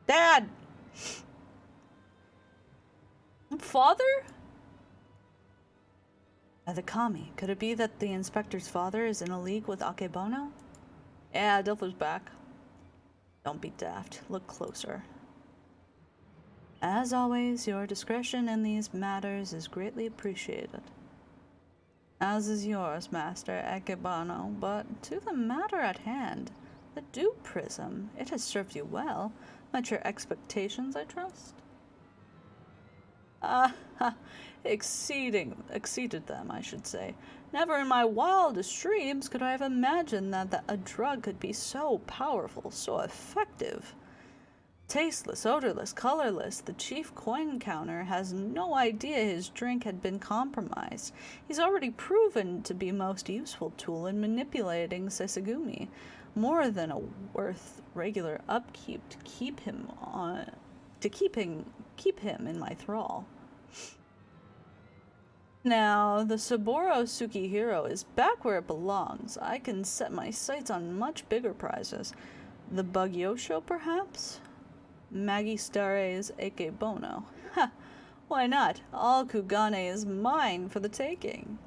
Dad! Father? The Kami. Could it be that the inspector's father is in a league with Akebono? Yeah, Dilfer's back. Don't be daft. Look closer. As always, your discretion in these matters is greatly appreciated. As is yours, Master Akebono, but to the matter at hand, the Dew Prism, it has served you well. Met your expectations, I trust? Exceeded them, I should say. Never in my wildest dreams could I have imagined that a drug could be so powerful, so effective. Tasteless, odorless, colorless, the chief coin counter has no idea his drink had been compromised. He's already proven to be a most useful tool in manipulating Sesagumi, more than a worth regular upkeep to keep him in my thrall. Now, the Saburo Tsukihiro is back where it belongs. I can set my sights on much bigger prizes. The Bug-Yosho, perhaps? Magistare's Akebono. Ha! Why not? All Kugane is mine for the taking.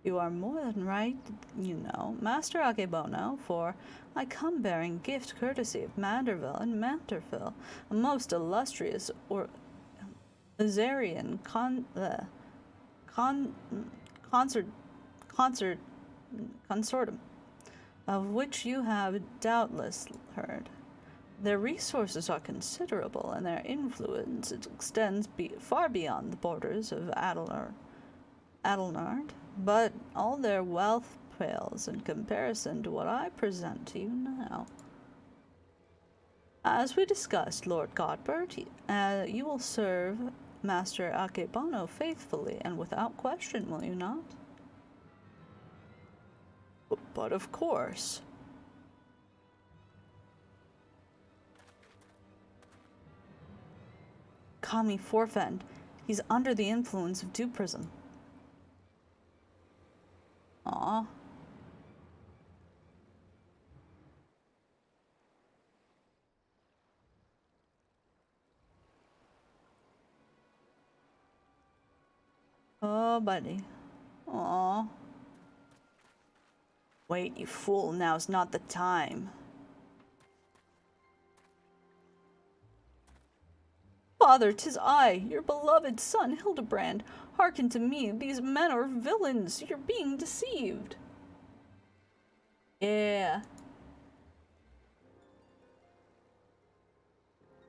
You are more than right, you know, Master Akebono, for I come bearing gift courtesy of Manderville and Manderville, a most illustrious Azarian consortium, of which you have doubtless heard. Their resources are considerable, and their influence extends far beyond the borders of Adelnard, but all their wealth pales in comparison to what I present to you now. As we discussed, Lord Godbert, you will serve Master Akebano faithfully and without question, will you not? But of course. Kami Forfend. He's under the influence of Duprism. Aw. Oh, buddy. Aw. Wait, you fool, now's not the time. Father, 'tis I, your beloved son Hildebrand. Hearken to me, these men are villains. You're being deceived. Yeah.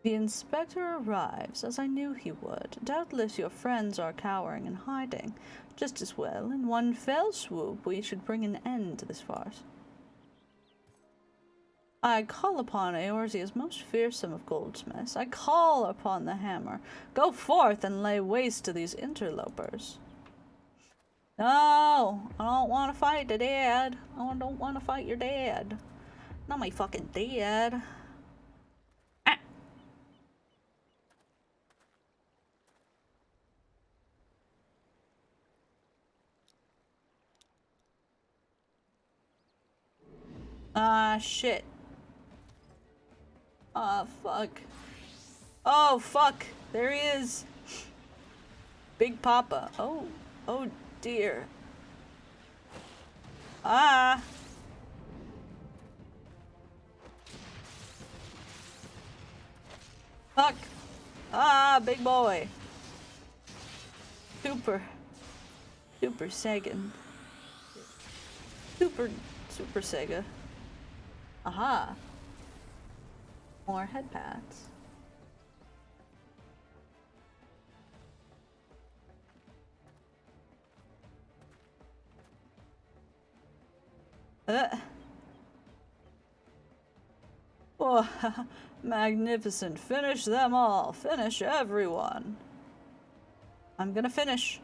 The inspector arrives, as I knew he would. Doubtless your friends are cowering and hiding. Just as well, in one fell swoop, we should bring an end to this farce. I call upon Eorzea's most fearsome of goldsmiths. I call upon the hammer. Go forth and lay waste to these interlopers. No, I don't want to fight the dad. I don't want to fight your dad. Not my fucking dad. Ah, shit. Ah, fuck. Oh, fuck. There he is. Big Papa. Oh, oh dear. Ah. Fuck. Ah, big boy. Super Sagan. Super Sega. Aha. More head pads. Oh, magnificent. Finish them all. Finish everyone. I'm gonna finish.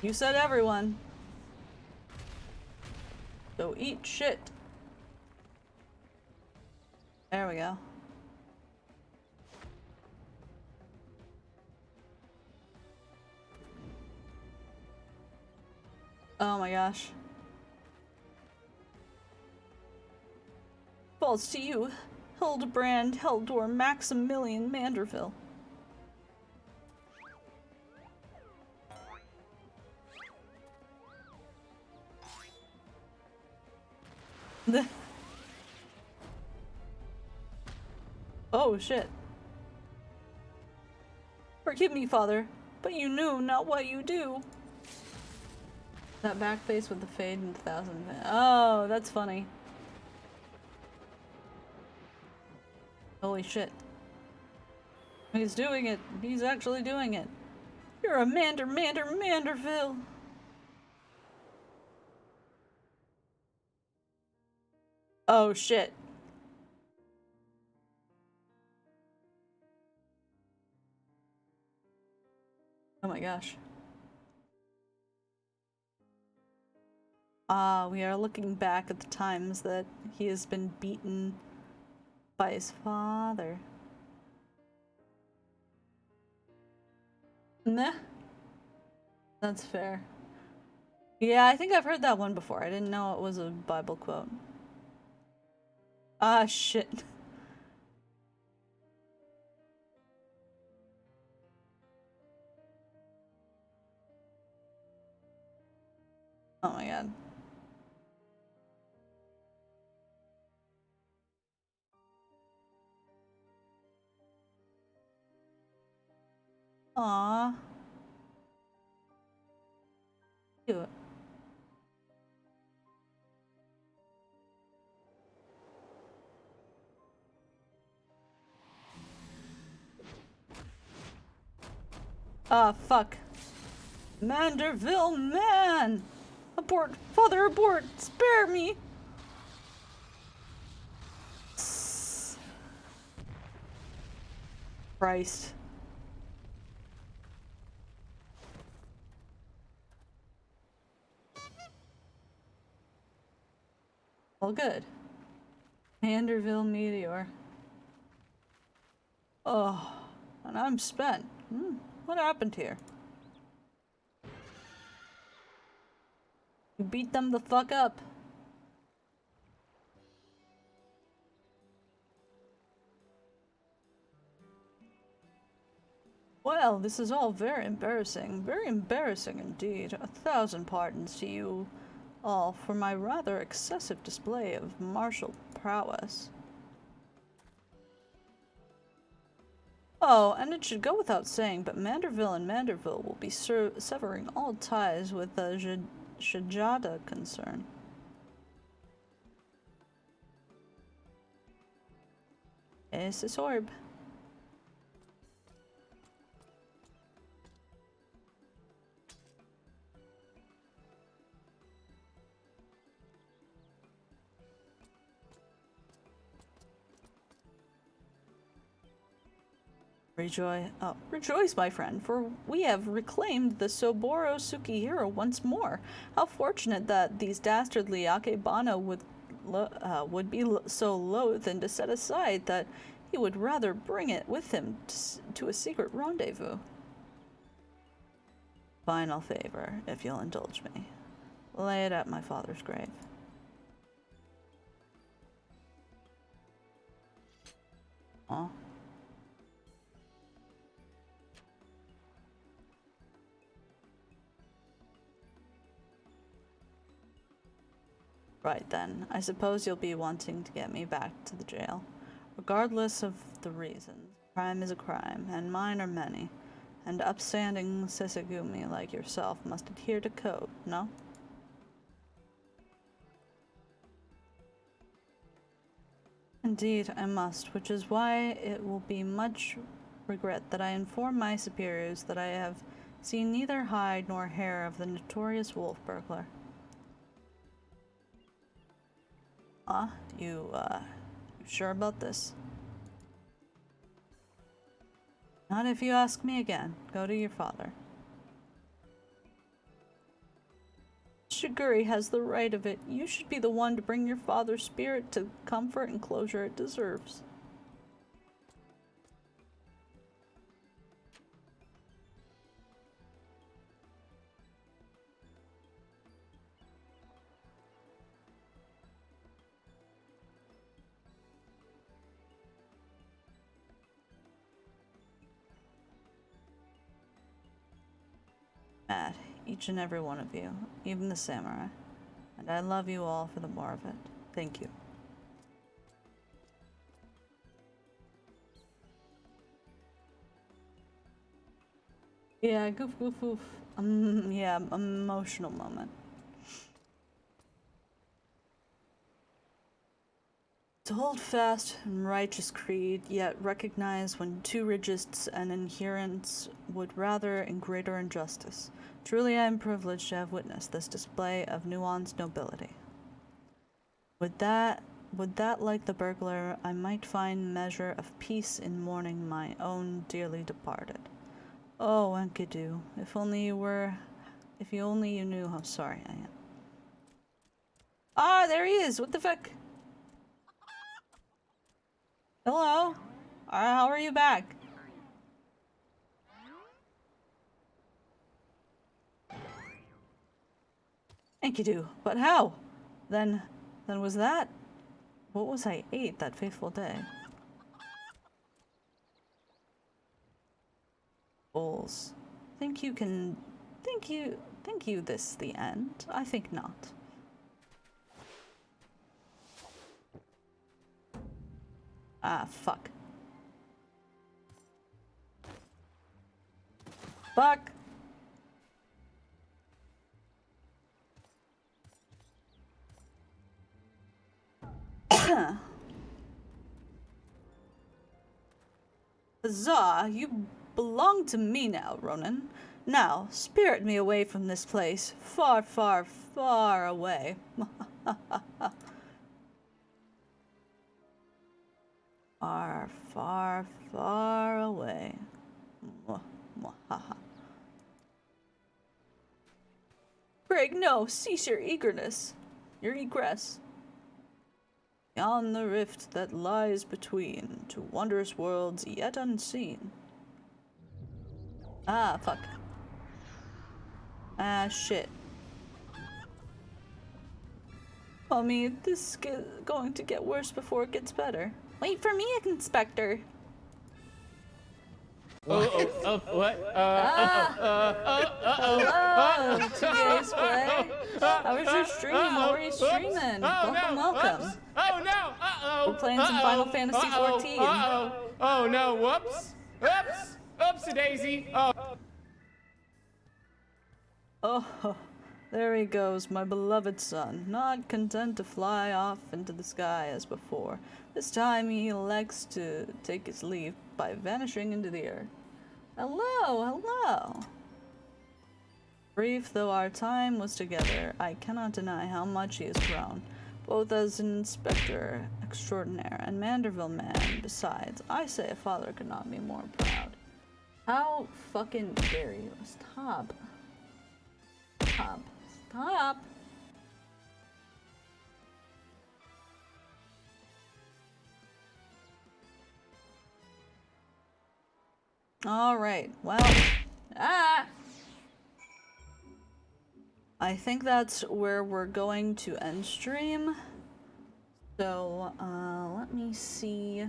You said everyone. So eat shit. There we go. Oh my gosh. False to you, Hildebrand Heldor Maximilian Manderville. Oh shit. Forgive me, father, but you knew not what you do. That back face with the fade and 1,000. Oh, that's funny. Holy shit. He's doing it. He's actually doing it. You're a Manderville. Oh shit. Oh my gosh. We are looking back at the times that he has been beaten by his father. Nah. That's fair. Yeah, I think I've heard that one before. I didn't know it was a Bible quote. Ah, shit. Oh my god. Aww. Cute. Ah, fuck. Manderville, man! Abort! Father, abort! Spare me! Christ. Well, good. Manderville meteor. Oh, and I'm spent. What happened here? You beat them the fuck up. Well, this is all very embarrassing. Very embarrassing indeed. 1,000 pardons to you all for my rather excessive display of martial prowess. Oh, and it should go without saying, but Manderville and Manderville will be severing all ties with the Shajada concern. Es this orb. Rejoice, my friend, for we have reclaimed the Soboro Sukihiro once more. How fortunate that these dastardly Akebana would be so loath to set aside that he would rather bring it with him to a secret rendezvous. Final favor, if you'll indulge me. Lay it at my father's grave. Aw. Right then, I suppose you'll be wanting to get me back to the jail. Regardless of the reasons, crime is a crime, and mine are many, and upstanding Sesagumi like yourself must adhere to code, no? Indeed, I must, which is why it will be much regret that I inform my superiors that I have seen neither hide nor hair of the notorious wolf burglar. You sure about this? Not if you ask me again. Go to your father. Shiguri has the right of it. You should be the one to bring your father's spirit to comfort and closure it deserves. Mad, each and every one of you, even the samurai. And I love you all for the more of it. Thank you. Yeah, goof. Yeah, emotional moment. To hold fast and righteous creed, yet recognize when too rigids and adherents would rather in greater injustice. Truly I am privileged to have witnessed this display of nuanced nobility. Would that, like the burglar, I might find measure of peace in mourning my own dearly departed. Oh, Enkidu, if you only knew how sorry I am. Ah, there he is! What the fuck? Hello? How are you back? Enkidu, but how? Then was that? What was I ate that fateful day? Bulls. Think you this the end? I think not. Ah, fuck. Fuck! Huzzah! You belong to me now, Ronan. Now, spirit me away from this place. Far, far, far away. Far, far, far away. Mwah, mwah, ha, ha. Craig, no, cease your eagerness. Your egress. Beyond the rift that lies between, to wondrous worlds yet unseen. Ah, fuck. Ah, shit. Mommy, this is going to get worse before it gets better. Wait for me, Inspector. What? Hello, today's play. How was your stream? What were you streaming? Welcome. Oh no! Uh-oh! We're playing some Final Fantasy 14. Oh no! Whoops! Oops! Oopsie daisy! Oh, there he goes, my beloved son, not content to fly off into the sky as before. This time he elects to take his leave by vanishing into the earth. Hello, hello. Brief though our time was together, I cannot deny how much he has grown, both as an inspector extraordinaire and Manderville man. Besides, I say a father could not be more proud. How fucking dare you? Stop. Stop. Stop. Alright, well, I think that's where we're going to end stream. So, let me see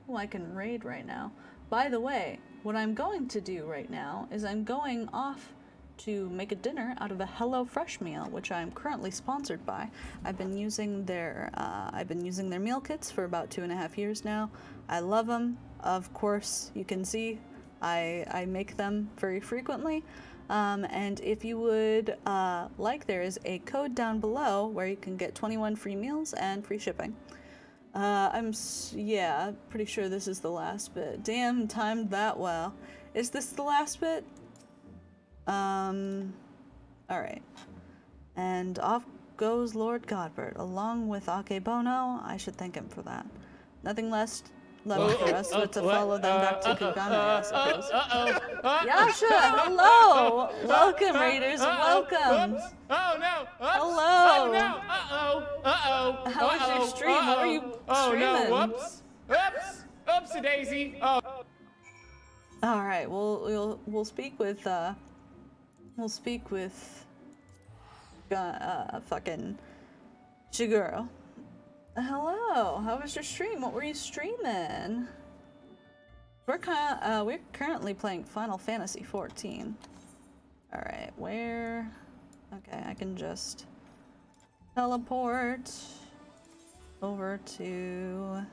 who I can raid right now. By the way, what I'm going to do right now is I'm going off to make a dinner out of a HelloFresh meal, which I'm currently sponsored by. I've been using their meal kits for about 2.5 years now. I love them. Of course, you can see I make them very frequently. And if you would like, there is a code down below where you can get 21 free meals and free shipping. Yeah, pretty sure this is the last bit. Damn, timed that well. Is this the last bit? Alright. And off goes Lord Godbert, along with Akebono. I should thank him for that. Nothing less left for us but to follow them back to Kugane, I suppose. Yasha, hello! Welcome, Raiders, welcome! Oh no! Hello! Oh no! Uh-oh! How was your stream? What were you streaming? Oh no! Whoops! Oops! Oopsie daisy! Oh. Alright, we'll speak with fucking Shiguro. Hello, how was your stream? What were you streaming? We're currently playing Final Fantasy 14. Alright, where? Okay, I can just teleport over to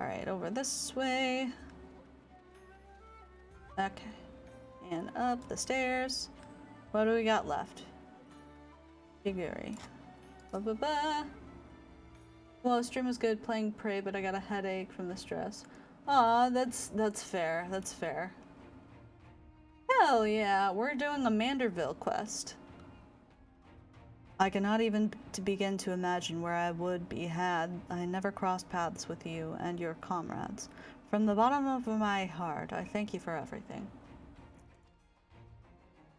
Alright, over this way. Okay. And up the stairs. What do we got left? Figuri. Ba-ba-ba. Well, stream was good playing Prey, but I got a headache from the stress. Aw, that's fair. That's fair. Hell yeah, we're doing a Manderville quest. I cannot even begin to imagine where I would be had I never crossed paths with you and your comrades. From the bottom of my heart, I thank you for everything.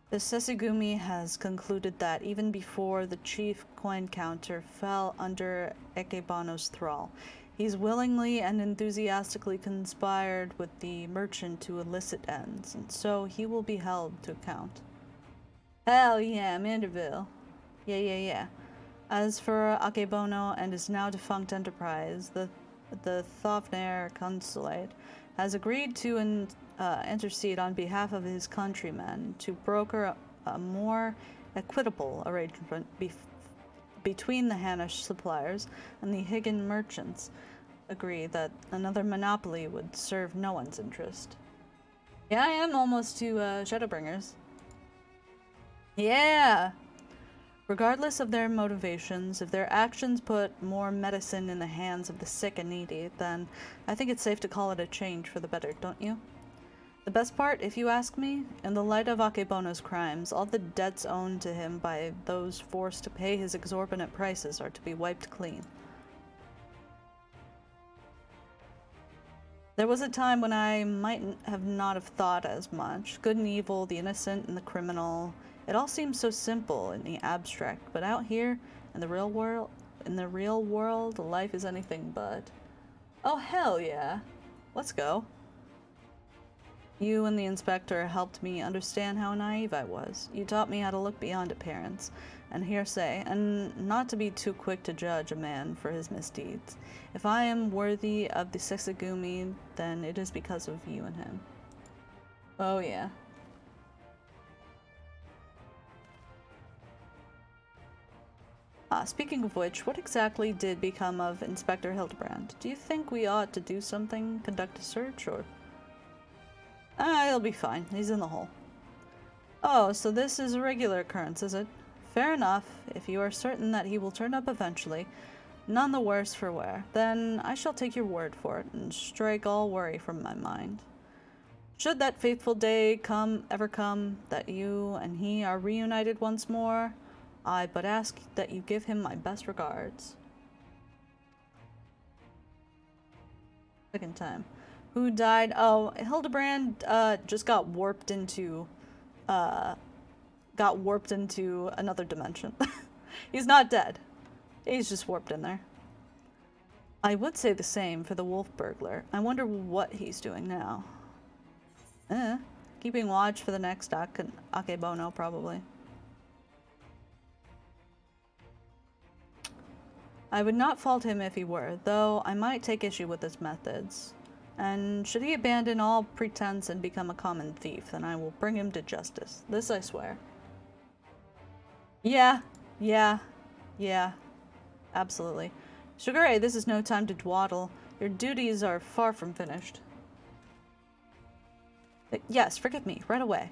The Sesagumi has concluded that even before the chief coin counter fell under Ekebano's thrall, he's willingly and enthusiastically conspired with the merchant to illicit ends, and so he will be held to account. Hell yeah, Manderville. Yeah. As for Akebono and his now defunct enterprise, the Thovnair Consulate has agreed to intercede on behalf of his countrymen to broker a more equitable arrangement between the Hanish suppliers and the Higgin merchants. Agree that another monopoly would serve no one's interest. Yeah, I am almost to Shadowbringers. Yeah! Regardless of their motivations, if their actions put more medicine in the hands of the sick and needy, then I think it's safe to call it a change for the better, don't you? The best part, if you ask me, in the light of Akebono's crimes, all the debts owed to him by those forced to pay his exorbitant prices are to be wiped clean. There was a time when I might have not have thought as much. Good and evil, the innocent and the criminal. It all seems so simple in the abstract, but out here in the real world, life is anything but. Oh hell yeah. Let's go. You and the inspector helped me understand how naive I was. You taught me how to look beyond appearance and hearsay, and not to be too quick to judge a man for his misdeeds. If I am worthy of the Sexagumi, then it is because of you and him. Oh yeah. Speaking of which, what exactly did become of Inspector Hildebrand? Do you think we ought to do something, conduct a search, or... he'll be fine. He's in the hole. Oh, so this is a regular occurrence, is it? Fair enough. If you are certain that he will turn up eventually, none the worse for wear, then I shall take your word for it and strike all worry from my mind. Should that fateful day ever come, that you and he are reunited once more, I but ask that you give him my best regards. Second time. Who died? Oh, Hildebrand just got warped into another dimension. He's not dead. He's just warped in there. I would say the same for the wolf burglar. I wonder what he's doing now. Keeping watch for the next Akebono, probably. I would not fault him if he were, though I might take issue with his methods. And should he abandon all pretense and become a common thief, then I will bring him to justice. This I swear. Yeah. Absolutely. Sugar Ray, this is no time to dawdle. Your duties are far from finished. Yes, forgive me, right away.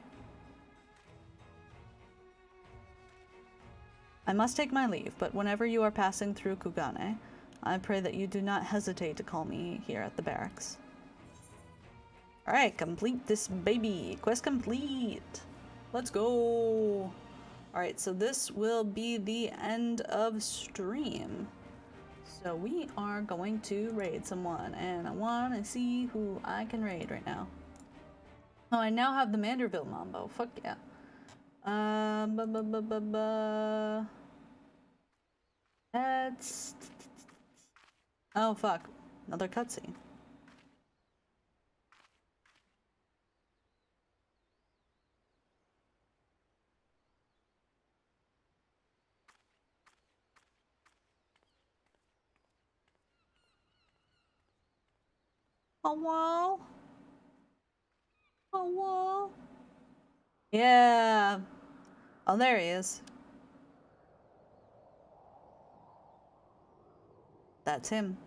I must take my leave, but whenever you are passing through Kugane, I pray that you do not hesitate to call me here at the barracks. Alright, complete this baby. Quest complete. Let's go. Alright, so this will be the end of stream. So we are going to raid someone, and I want to see who I can raid right now. Oh, I now have the Manderville Mambo. Fuck yeah. That's... Oh, fuck. Another cutscene. Oh, wow. Oh, wow. Yeah. Oh, there he is. That's him.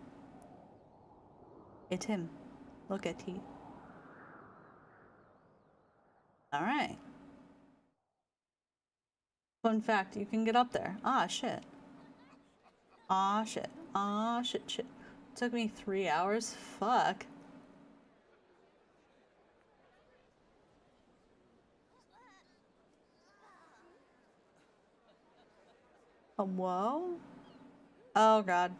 It's him. Look at he. Alright. Fun fact, you can get up there. Ah, shit. Ah, shit. Ah, shit. Took me 3 hours? Fuck. Whoa? Oh, God.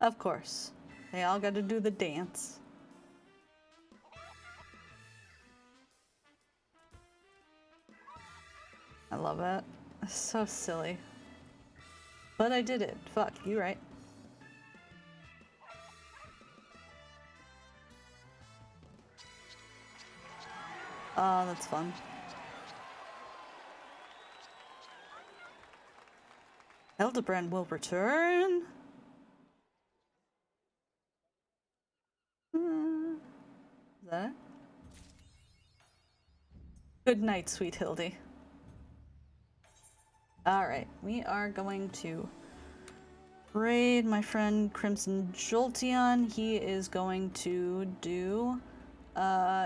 Of course. They all gotta do the dance. I love it. It's so silly. But I did it. Fuck, you right. Oh, that's fun. Hildebrand will return. Is that it? Good night, sweet Hildy. Alright, we are going to raid my friend Crimson Jolteon. He is going to do...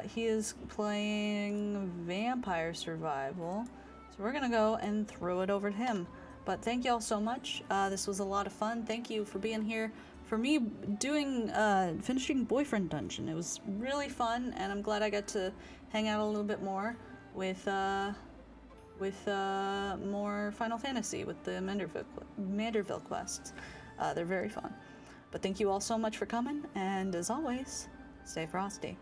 he is playing Vampire Survival. So we're gonna go and throw it over to him. But thank y'all so much. This was a lot of fun. Thank you for being here for me doing finishing Boyfriend Dungeon. It was really fun, and I'm glad I got to hang out a little bit more with more Final Fantasy with the Manderville quests. They're very fun. But thank you all so much for coming, and as always, stay frosty.